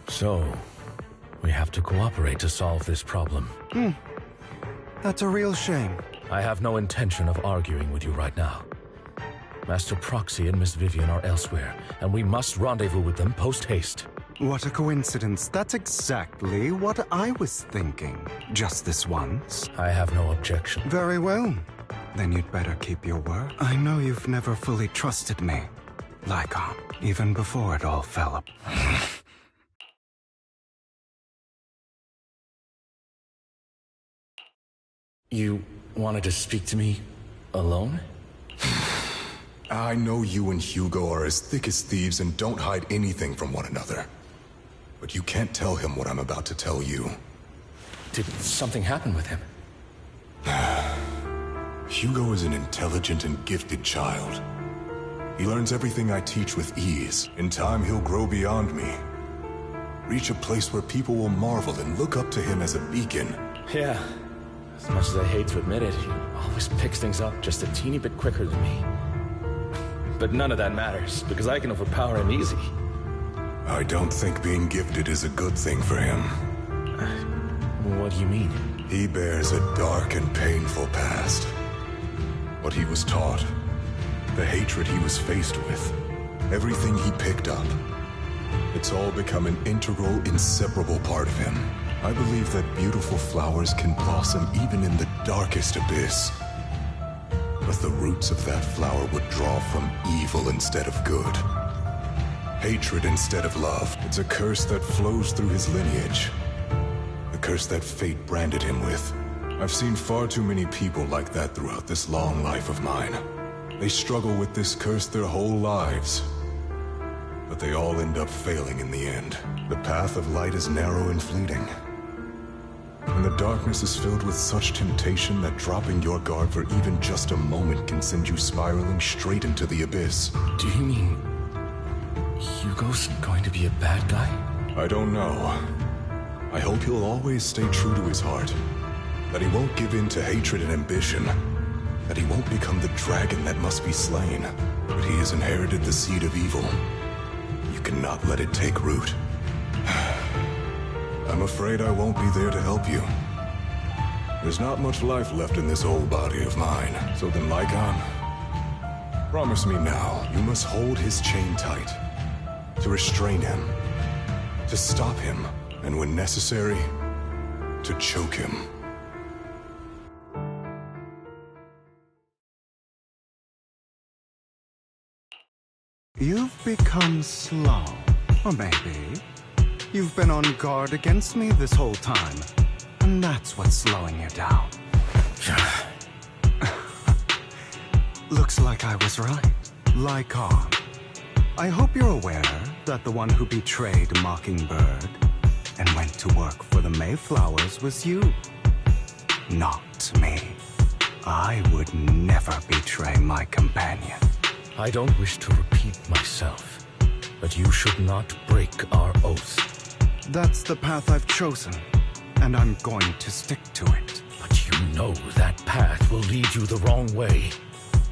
So, we have to cooperate to solve this problem. That's a real shame. I have no intention of arguing with you right now. Master Proxy and Miss Vivian are elsewhere, and we must rendezvous with them post-haste. What a coincidence. That's exactly what I was thinking. Just this once. I have no objection. Very well. Then you'd better keep your word. I know you've never fully trusted me, Lycon, even before it all fell apart. You wanted to speak to me alone? I know you and Hugo are as thick as thieves and don't hide anything from one another. But you can't tell him what I'm about to tell you. Did something happen with him? Hugo is an intelligent and gifted child. He learns everything I teach with ease. In time, he'll grow beyond me. Reach a place where people will marvel and look up to him as a beacon. Yeah. As much as I hate to admit it, he always picks things up just a teeny bit quicker than me. But none of that matters, because I can overpower him easy. I don't think being gifted is a good thing for him. What do you mean? He bears a dark and painful past. What he was taught, the hatred he was faced with, everything he picked up. It's all become an integral, inseparable part of him. I believe that beautiful flowers can blossom even in the darkest abyss. But the roots of that flower would draw from evil instead of good. Hatred instead of love. It's a curse that flows through his lineage. The curse that fate branded him with. I've seen far too many people like that throughout this long life of mine. They struggle with this curse their whole lives. But they all end up failing in the end. The path of light is narrow and fleeting. And the darkness is filled with such temptation that dropping your guard for even just a moment can send you spiraling straight into the abyss. Do you mean Hugo's going to be a bad guy? I don't know. I hope he'll always stay true to his heart. That he won't give in to hatred and ambition. That he won't become the dragon that must be slain. But he has inherited the seed of evil. You cannot let it take root. I'm afraid I won't be there to help you. There's not much life left in this old body of mine. So then, Lycon, promise me now, you must hold his chain tight. To restrain him. To stop him. And when necessary, to choke him. become slow. Or maybe you've been on guard against me this whole time, and that's what's slowing you down. Looks like I was right. Lycon. I hope you're aware that the one who betrayed Mockingbird and went to work for the Mayflowers was you. Not me. I would never betray my companion. I don't wish to repeat myself, but you should not break our oath. That's the path I've chosen, and I'm going to stick to it. But you know that path will lead you the wrong way.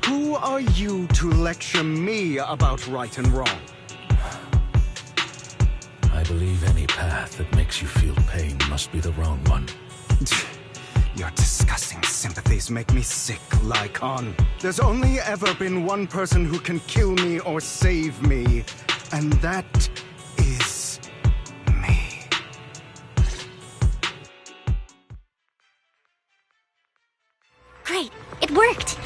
Who are you to lecture me about right and wrong? I believe any path that makes you feel pain must be the wrong one. Your disgusting sympathies make me sick, Lycon. There's only ever been one person who can kill me or save me, and that is me. Great, it worked!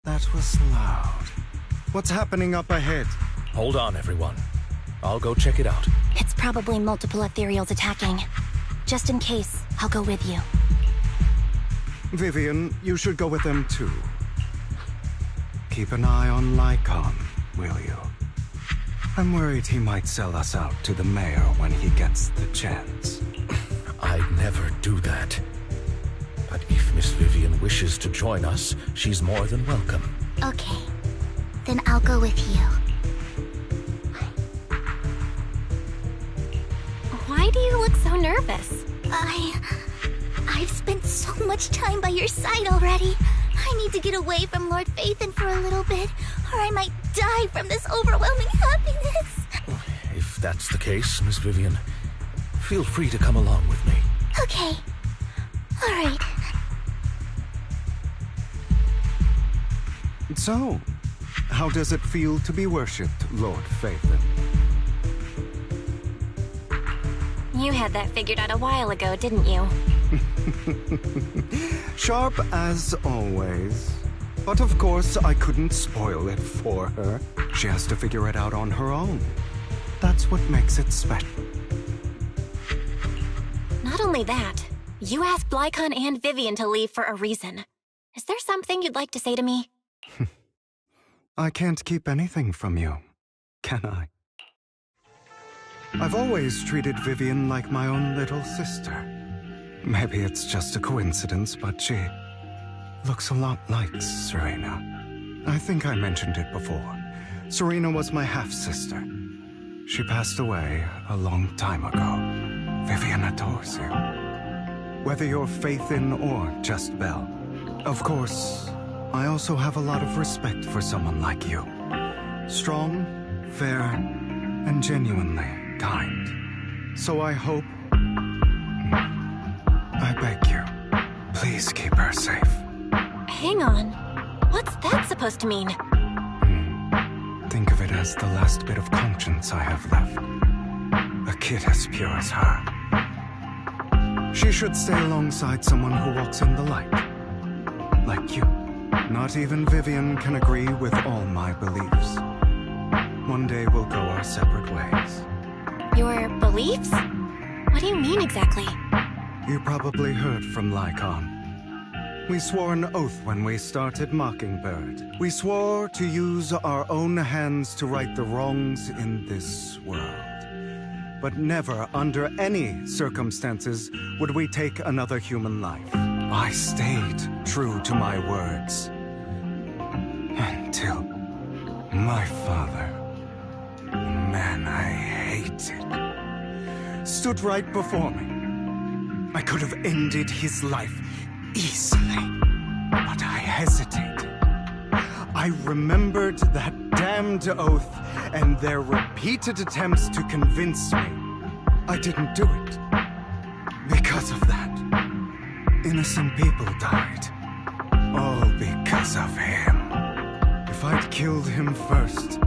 That was loud. What's happening up ahead? Hold on, everyone. I'll go check it out. It's probably multiple ethereals attacking. Just in case, I'll go with you. Vivian, you should go with them too. Keep an eye on Lycon, will you? I'm worried he might sell us out to the mayor when he gets the chance. I'd never do that. But if Miss Vivian wishes to join us, she's more than welcome. Okay. Then I'll go with you. Why do you look so nervous? I've spent so much time by your side already. I need to get away from Lord Phaethon for a little bit, or I might die from this overwhelming happiness. If that's the case, Miss Vivian, feel free to come along with me. Okay. All right. So, how does it feel to be worshipped, Lord Phaethon? You had that figured out a while ago, didn't you? Sharp as always. But of course, I couldn't spoil it for her. She has to figure it out on her own. That's what makes it special. Not only that, you asked Lycon and Vivian to leave for a reason. Is there something you'd like to say to me? I can't keep anything from you, can I? I've always treated Vivian like my own little sister. Maybe it's just a coincidence, but she looks a lot like Serena. I think I mentioned it before. Serena was my half-sister. She passed away a long time ago. Vivian adores you. Whether you're Phaethon or just Belle. Of course, I also have a lot of respect for someone like you. Strong, fair, and genuinely kind. So I hope... I beg you, please keep her safe. Hang on. What's that supposed to mean? Think of it as the last bit of conscience I have left. A kid as pure as her. She should stay alongside someone who walks in the light. Like you. Not even Vivian can agree with all my beliefs. One day we'll go our separate ways. Your beliefs? What do you mean exactly? You probably heard from Lycon. We swore an oath when we started Mockingbird. We swore to use our own hands to right the wrongs in this world. But never, under any circumstances, would we take another human life. I stayed true to my words. Until my father, the man I hated, stood right before me. I could have ended his life easily, but I hesitated. I remembered that damned oath and their repeated attempts to convince me I didn't do it. Because of that, innocent people died. All because of him. If I'd killed him first,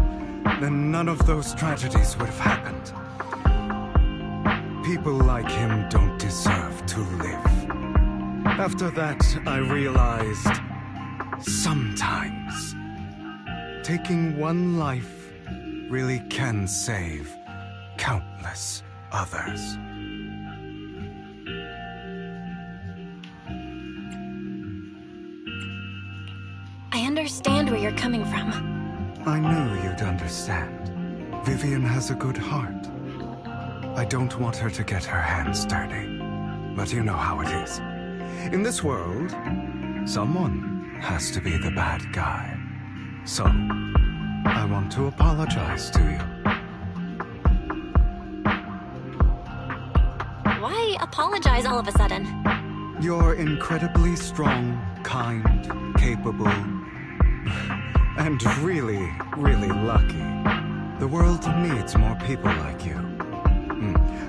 then none of those tragedies would have happened. People like him don't deserve to live. After that, I realized sometimes taking one life really can save countless others. I understand where you're coming from. I knew you'd understand. Vivian has a good heart. I don't want her to get her hands dirty. But you know how it is. In this world, someone has to be the bad guy. So, I want to apologize to you. Why apologize all of a sudden? You're incredibly strong, kind, capable, and really, really lucky. The world needs more people like you.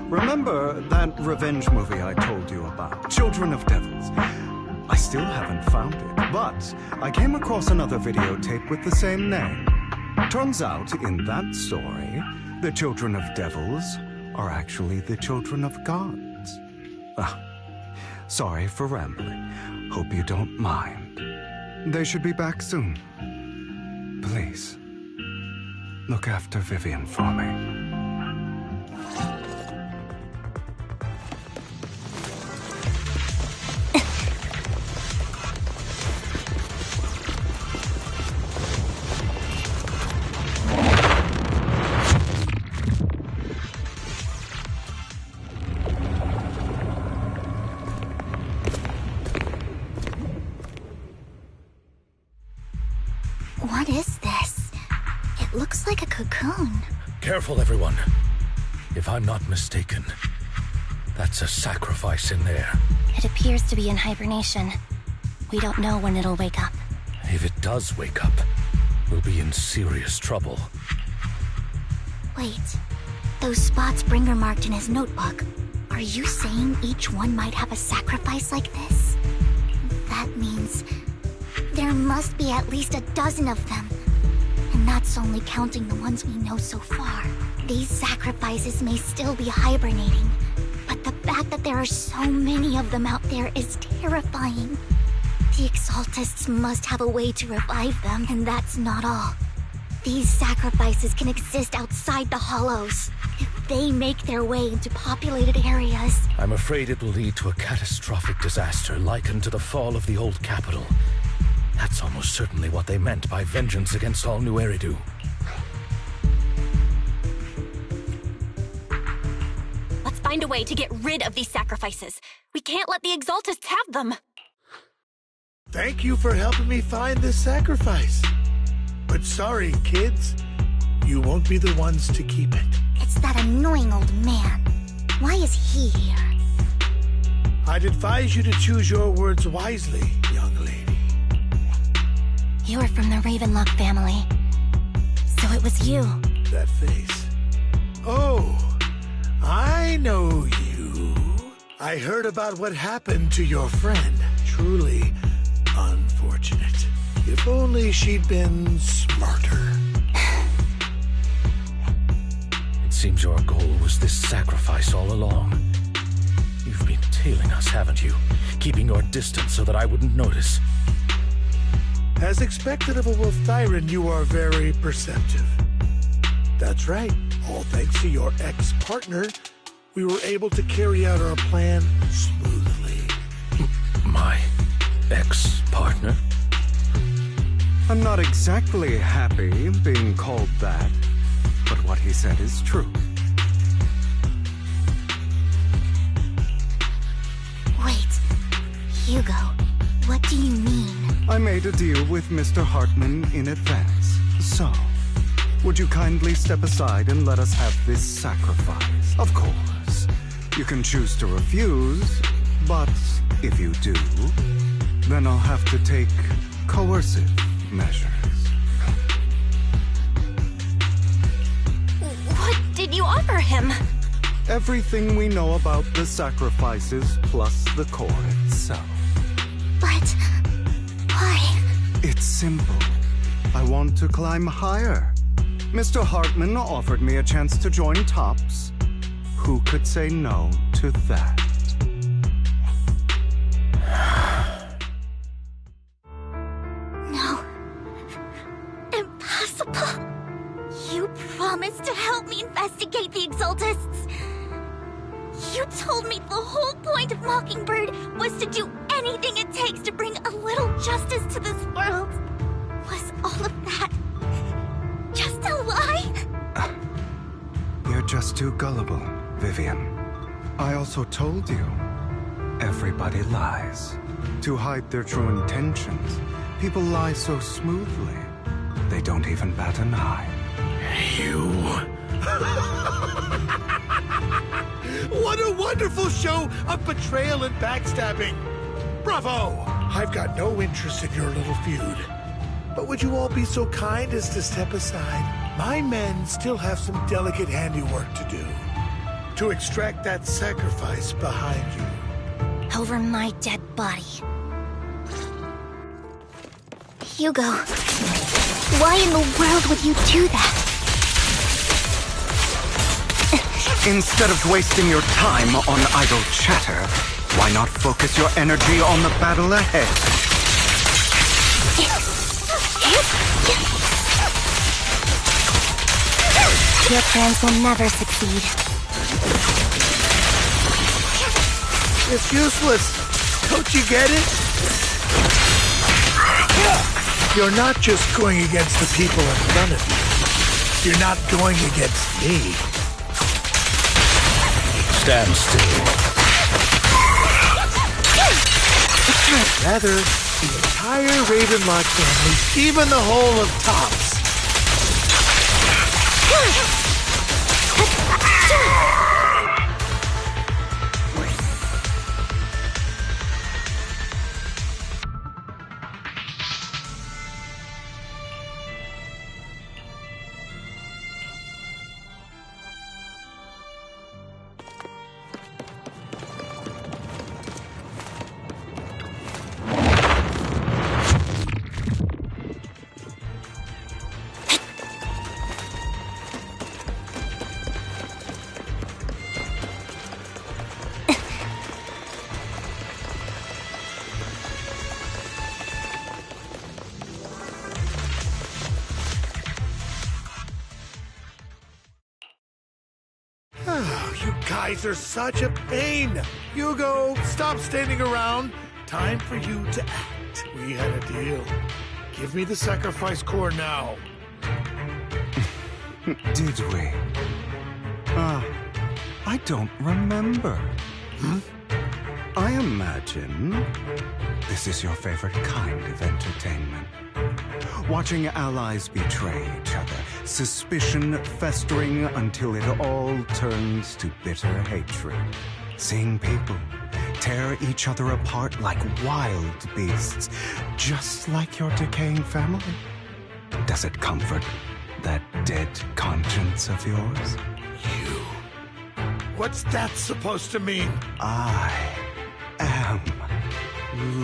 Remember that revenge movie I told you about, Children of Devils? I still haven't found it, but I came across another videotape with the same name. Turns out, in that story, the children of devils are actually the children of gods. Sorry for rambling. Hope you don't mind. They should be back soon. Please, look after Vivian for me. What is this? It looks like a cocoon. Careful, everyone. If I'm not mistaken, that's a sacrifice in there. It appears to be in hibernation. We don't know when it'll wake up. If it does wake up, we'll be in serious trouble. Wait, those spots Bringer marked in his notebook. Are you saying each one might have a sacrifice like this? That means there must be at least a dozen of them. And that's only counting the ones we know so far. These sacrifices may still be hibernating, but the fact that there are so many of them out there is terrifying. The Exaltists must have a way to revive them, and that's not all. These sacrifices can exist outside the Hollows. If they make their way into populated areas... I'm afraid it will lead to a catastrophic disaster likened to the fall of the old capital. That's almost certainly what they meant by vengeance against all New Eridu. Let's find a way to get rid of these sacrifices. We can't let the Exaltists have them. Thank you for helping me find this sacrifice. But sorry, kids. You won't be the ones to keep it. It's that annoying old man. Why is he here? I'd advise you to choose your words wisely, young lady. You're from the Ravenlock family. So it was you. That face. Oh, I know you. I heard about what happened to your friend. Truly unfortunate. If only she'd been smarter. It seems your goal was this sacrifice all along. You've been tailing us, haven't you? Keeping your distance so that I wouldn't notice. As expected of a Wolf Thyran, you are very perceptive. That's right. All thanks to your ex-partner, we were able to carry out our plan smoothly. My ex-partner? I'm not exactly happy being called that, but what he said is true. Hugo, what do you mean? I made a deal with Mr. Hartman in advance. So, would you kindly step aside and let us have this sacrifice? Of course. You can choose to refuse, but if you do, then I'll have to take coercive measures. What did you offer him? Everything we know about the sacrifices plus the core itself. But why? It's simple. I want to climb higher. Mr. Hartman offered me a chance to join Tops. Who could say no to that? No. Impossible. You promised to help me investigate the Exaltists. You told me the whole point of Mockingbird was to do anything it takes to bring a little justice to this world. Was all of that just a lie? You're just too gullible, Vivian. I also told you, everybody lies. To hide their true intentions, people lie so smoothly, they don't even bat an eye. You... What a wonderful show of betrayal and backstabbing! Bravo! I've got no interest in your little feud. But would you all be so kind as to step aside? My men still have some delicate handiwork to do. To extract that sacrifice behind you. Over my dead body. Hugo, why in the world would you do that? Instead of wasting your time on idle chatter, why not focus your energy on the battle ahead? Your plans will never succeed. It's useless. Don't you get it? You're not just going against the people in front of you. You're not going against me. Stand still. Rather, the entire Ravenlock family, even the whole of Tops. You guys are such a pain. Hugo, stop standing around. Time for you to act. We had a deal. Give me the sacrifice core now. Did we? I don't remember. I imagine this is your favorite kind of entertainment. Watching allies betray each other, suspicion festering until it all turns to bitter hatred. Seeing people tear each other apart like wild beasts, just like your decaying family. Does it comfort that dead conscience of yours? What's that supposed to mean? I am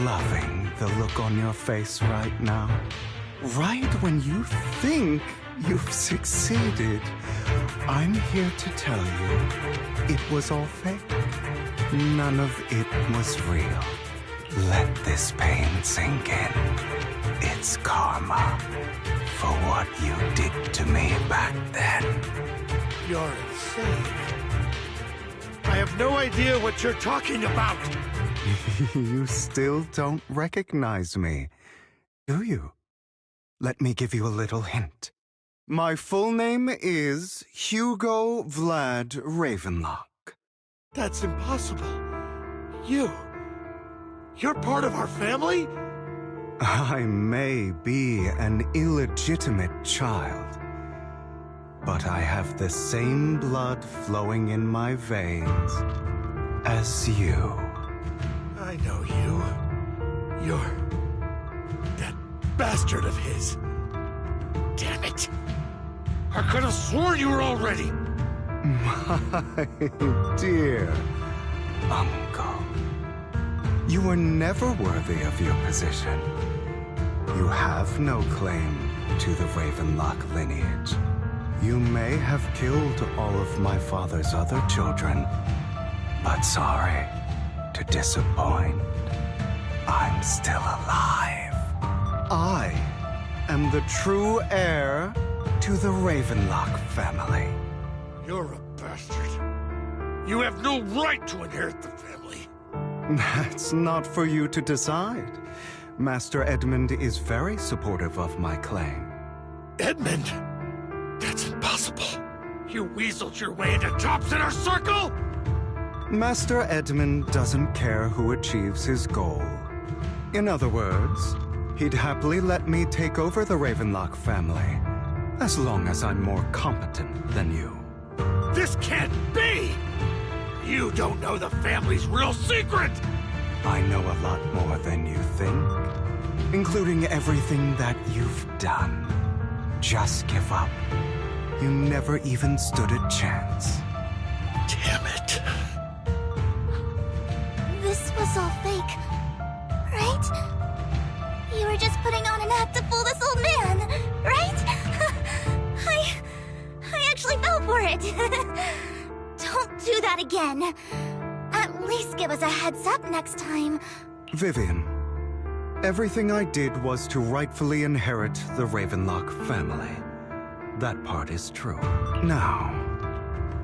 loving the look on your face right now. Right when you think you've succeeded, I'm here to tell you it was all fake. None of it was real. Let this pain sink in. It's karma for what you did to me back then. You're insane. I have no idea what you're talking about. You still don't recognize me, do you? Let me give you a little hint. My full name is Hugo Vlad Ravenlock. That's impossible. You're part of our family? I may be an illegitimate child, but I have the same blood flowing in my veins as you. I know you. You're that bastard of his. Damn it. I could have sworn you were already. My dear uncle, you were never worthy of your position. You have no claim to the Ravenlock lineage. You may have killed all of my father's other children, but sorry to disappoint. I'm still alive. I am the true heir to the Ravenlock family. You're a bastard. You have no right to inherit the family. That's not for you to decide. Master Edmund is very supportive of my claim. Edmund? That's impossible. You weaseled your way into Top's inner circle? Master Edmund doesn't care who achieves his goal. In other words, he'd happily let me take over the Ravenlock family, as long as I'm more competent than you. This can't be! You don't know the family's real secret! I know a lot more than you think, including everything that you've done. Just give up. You never even stood a chance. Damn it. This was all fake, right? You were just putting on an act to fool this old man, right? I actually fell for it. Don't do that again. At least give us a heads up next time. Vivian, everything I did was to rightfully inherit the Ravenlock family. That part is true. Now,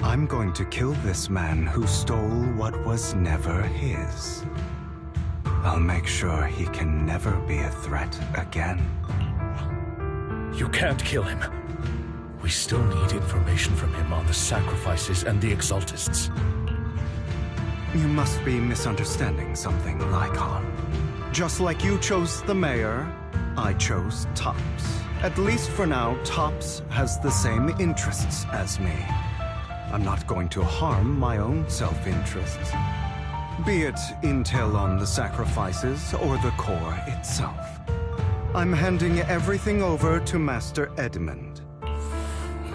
I'm going to kill this man who stole what was never his. I'll make sure he can never be a threat again. You can't kill him. We still need information from him on the sacrifices and the Exaltists. You must be misunderstanding something, Lycon. Just like you chose the mayor, I chose Tops. At least for now, Tops has the same interests as me. I'm not going to harm my own self-interests. Be it intel on the sacrifices or the core itself. I'm handing everything over to Master Edmund.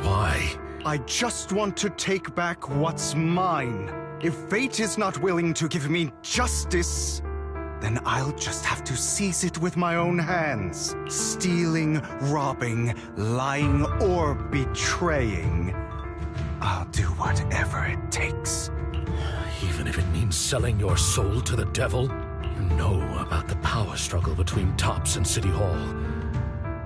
Why? I just want to take back what's mine. If fate is not willing to give me justice, then I'll just have to seize it with my own hands. Stealing, robbing, lying, or betraying. I'll do whatever it takes. Even if it means selling your soul to the devil? You know about the power struggle between Tops and City Hall.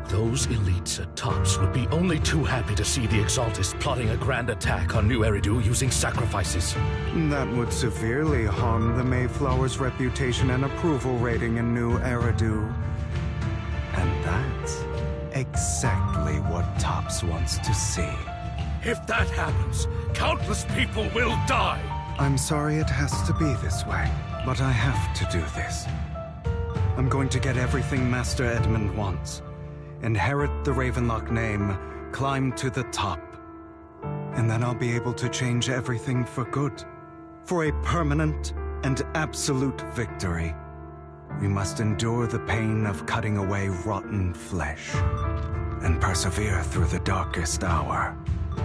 Those elites at Tops would be only too happy to see the Exaltists plotting a grand attack on New Eridu using sacrifices. That would severely harm the Mayflower's reputation and approval rating in New Eridu. And that's exactly what Tops wants to see. If that happens, countless people will die! I'm sorry it has to be this way, but I have to do this. I'm going to get everything Master Edmund wants. Inherit the Ravenlock name, climb to the top. And then I'll be able to change everything for good. For a permanent and absolute victory. We must endure the pain of cutting away rotten flesh. And persevere through the darkest hour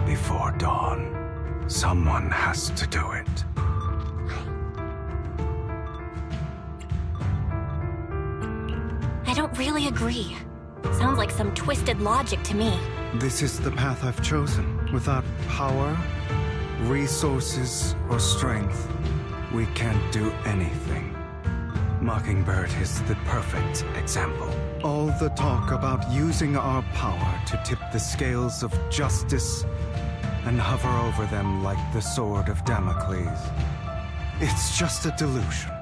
before dawn. Someone has to do it. I don't really agree. Sounds like some twisted logic to me. This is the path I've chosen. Without power, resources, or strength, we can't do anything. Mockingbird is the perfect example. All the talk about using our power to tip the scales of justice and hover over them like the sword of Damocles. It's just a delusion.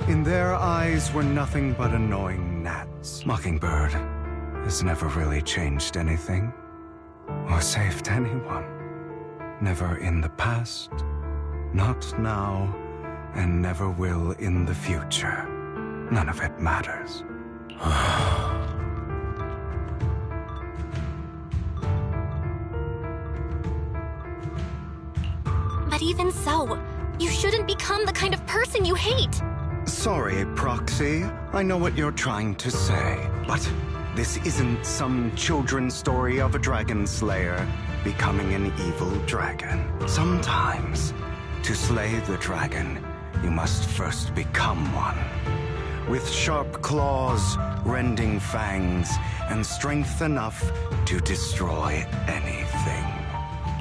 In their eyes, we're nothing but annoying gnats. Mockingbird has never really changed anything, or saved anyone. Never in the past, not now, and never will in the future. none of it matters. But even so, you shouldn't become the kind of person you hate. Sorry, Proxy. I know what you're trying to say, but this isn't some children's story of a dragon slayer becoming an evil dragon. Sometimes, to slay the dragon, you must first become one. With sharp claws, rending fangs, and strength enough to destroy anything.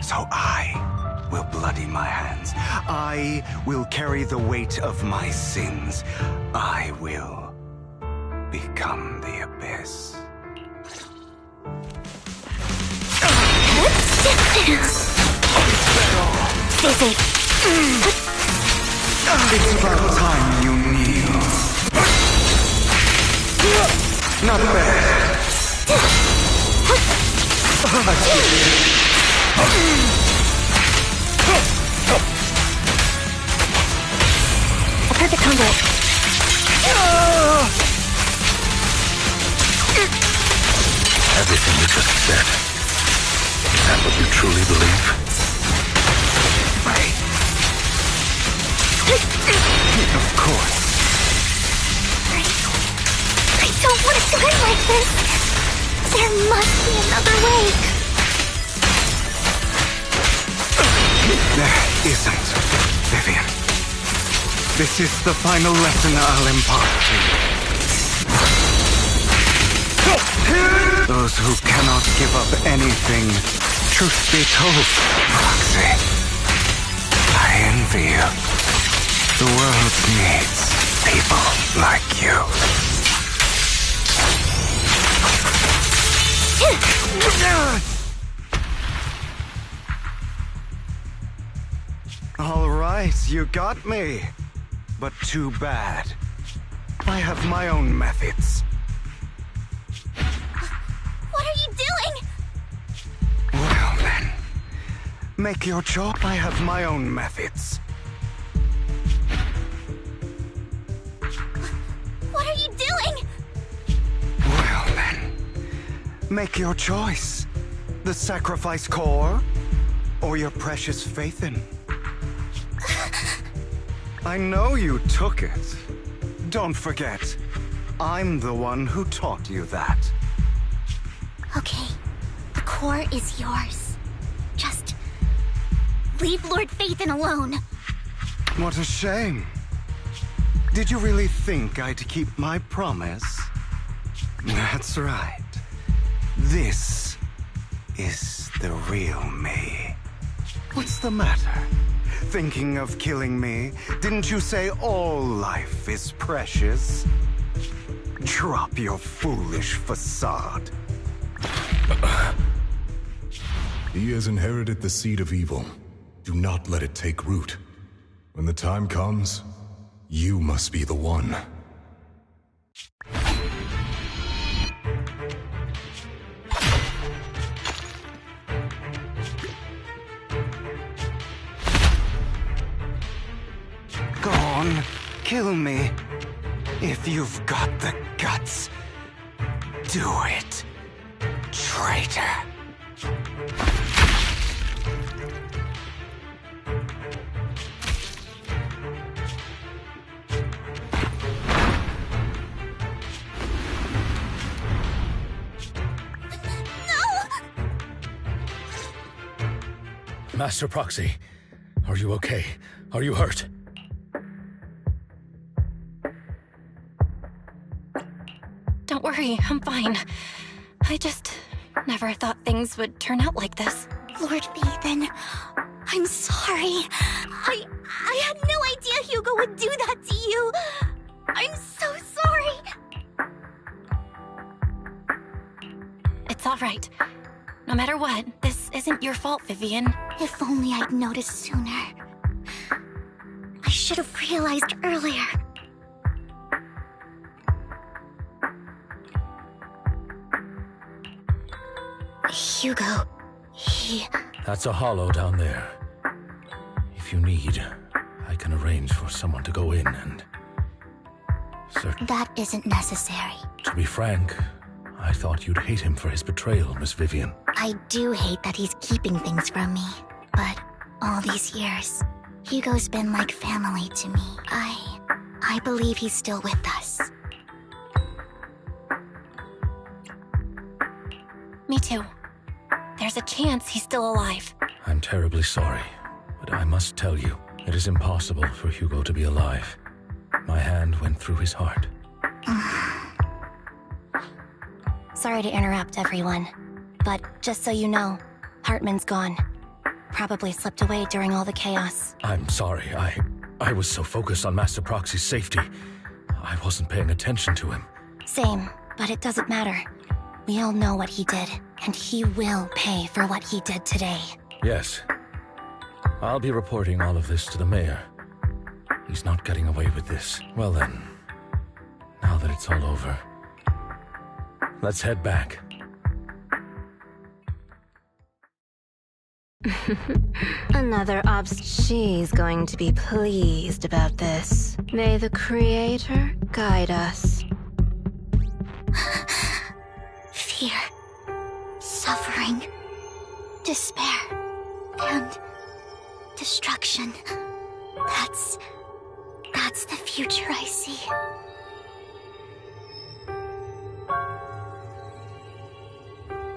So I will bloody my hands. I will carry the weight of my sins. I will become the abyss. Stay safe. It's about time you kneel. Not bad. A perfect conduit. Everything you just said. Is that what you truly believe? Of course. I don't want to die like this. There must be another way. There isn't, Vivian. This is the final lesson I'll impart to you. Those who cannot give up anything, truth be told, Proxy, I envy you. The world needs people like you. All right, you got me. But too bad. I have my own methods. What are you doing? Well then, make your choice. I have my own methods. What are you doing? Well then, make your choice. The sacrifice core, or your precious faith in. I know you took it. Don't forget, I'm the one who taught you that. Okay, the core is yours. Just leave Lord Phaethon alone. What a shame. Did you really think I'd keep my promise? That's right. This is the real me. What's the matter? Thinking of killing me? Didn't you say all life is precious? Drop your foolish facade. He has inherited the seed of evil. Do not let it take root. When the time comes, you must be the one. Go on, kill me. If you've got the guts, do it, traitor. Master Proxy, are you okay? Are you hurt? Don't worry, I'm fine. I just never thought things would turn out like this. Lord Phaethon, I'm sorry. I had no idea Hugo would do that to you. I'm so sorry. It's all right. No matter what, this isn't your fault, Vivian. If only I'd noticed sooner. I should have realized earlier. Hugo, he... That's a hollow down there. If you need, I can arrange for someone to go in and certain. That isn't necessary. To be frank, I thought you'd hate him for his betrayal, Miss Vivian. I do hate that he's keeping things from me, but all these years, Hugo's been like family to me. I believe he's still with us. Me too. There's a chance he's still alive. I'm terribly sorry, but I must tell you, it is impossible for Hugo to be alive. My hand went through his heart. Sorry to interrupt, everyone. But just so you know, Hartman's gone. Probably slipped away during all the chaos. I'm sorry, I was so focused on Master Proxy's safety. I wasn't paying attention to him. Same, but it doesn't matter. We all know what he did, and he will pay for what he did today. Yes. I'll be reporting all of this to the mayor. He's not getting away with this. Well then, now that it's all over, let's head back. Another she's going to be pleased about this. May the Creator guide us. Fear, suffering, despair, and destruction. That's the future I see.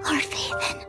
Lord Vathan.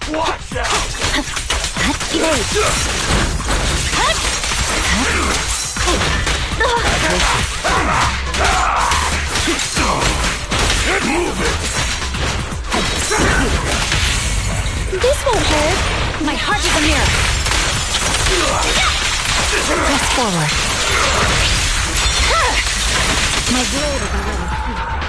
Watch out! Move it! This won't hurt. My heart is a mirror. Press forward. My blade is already free.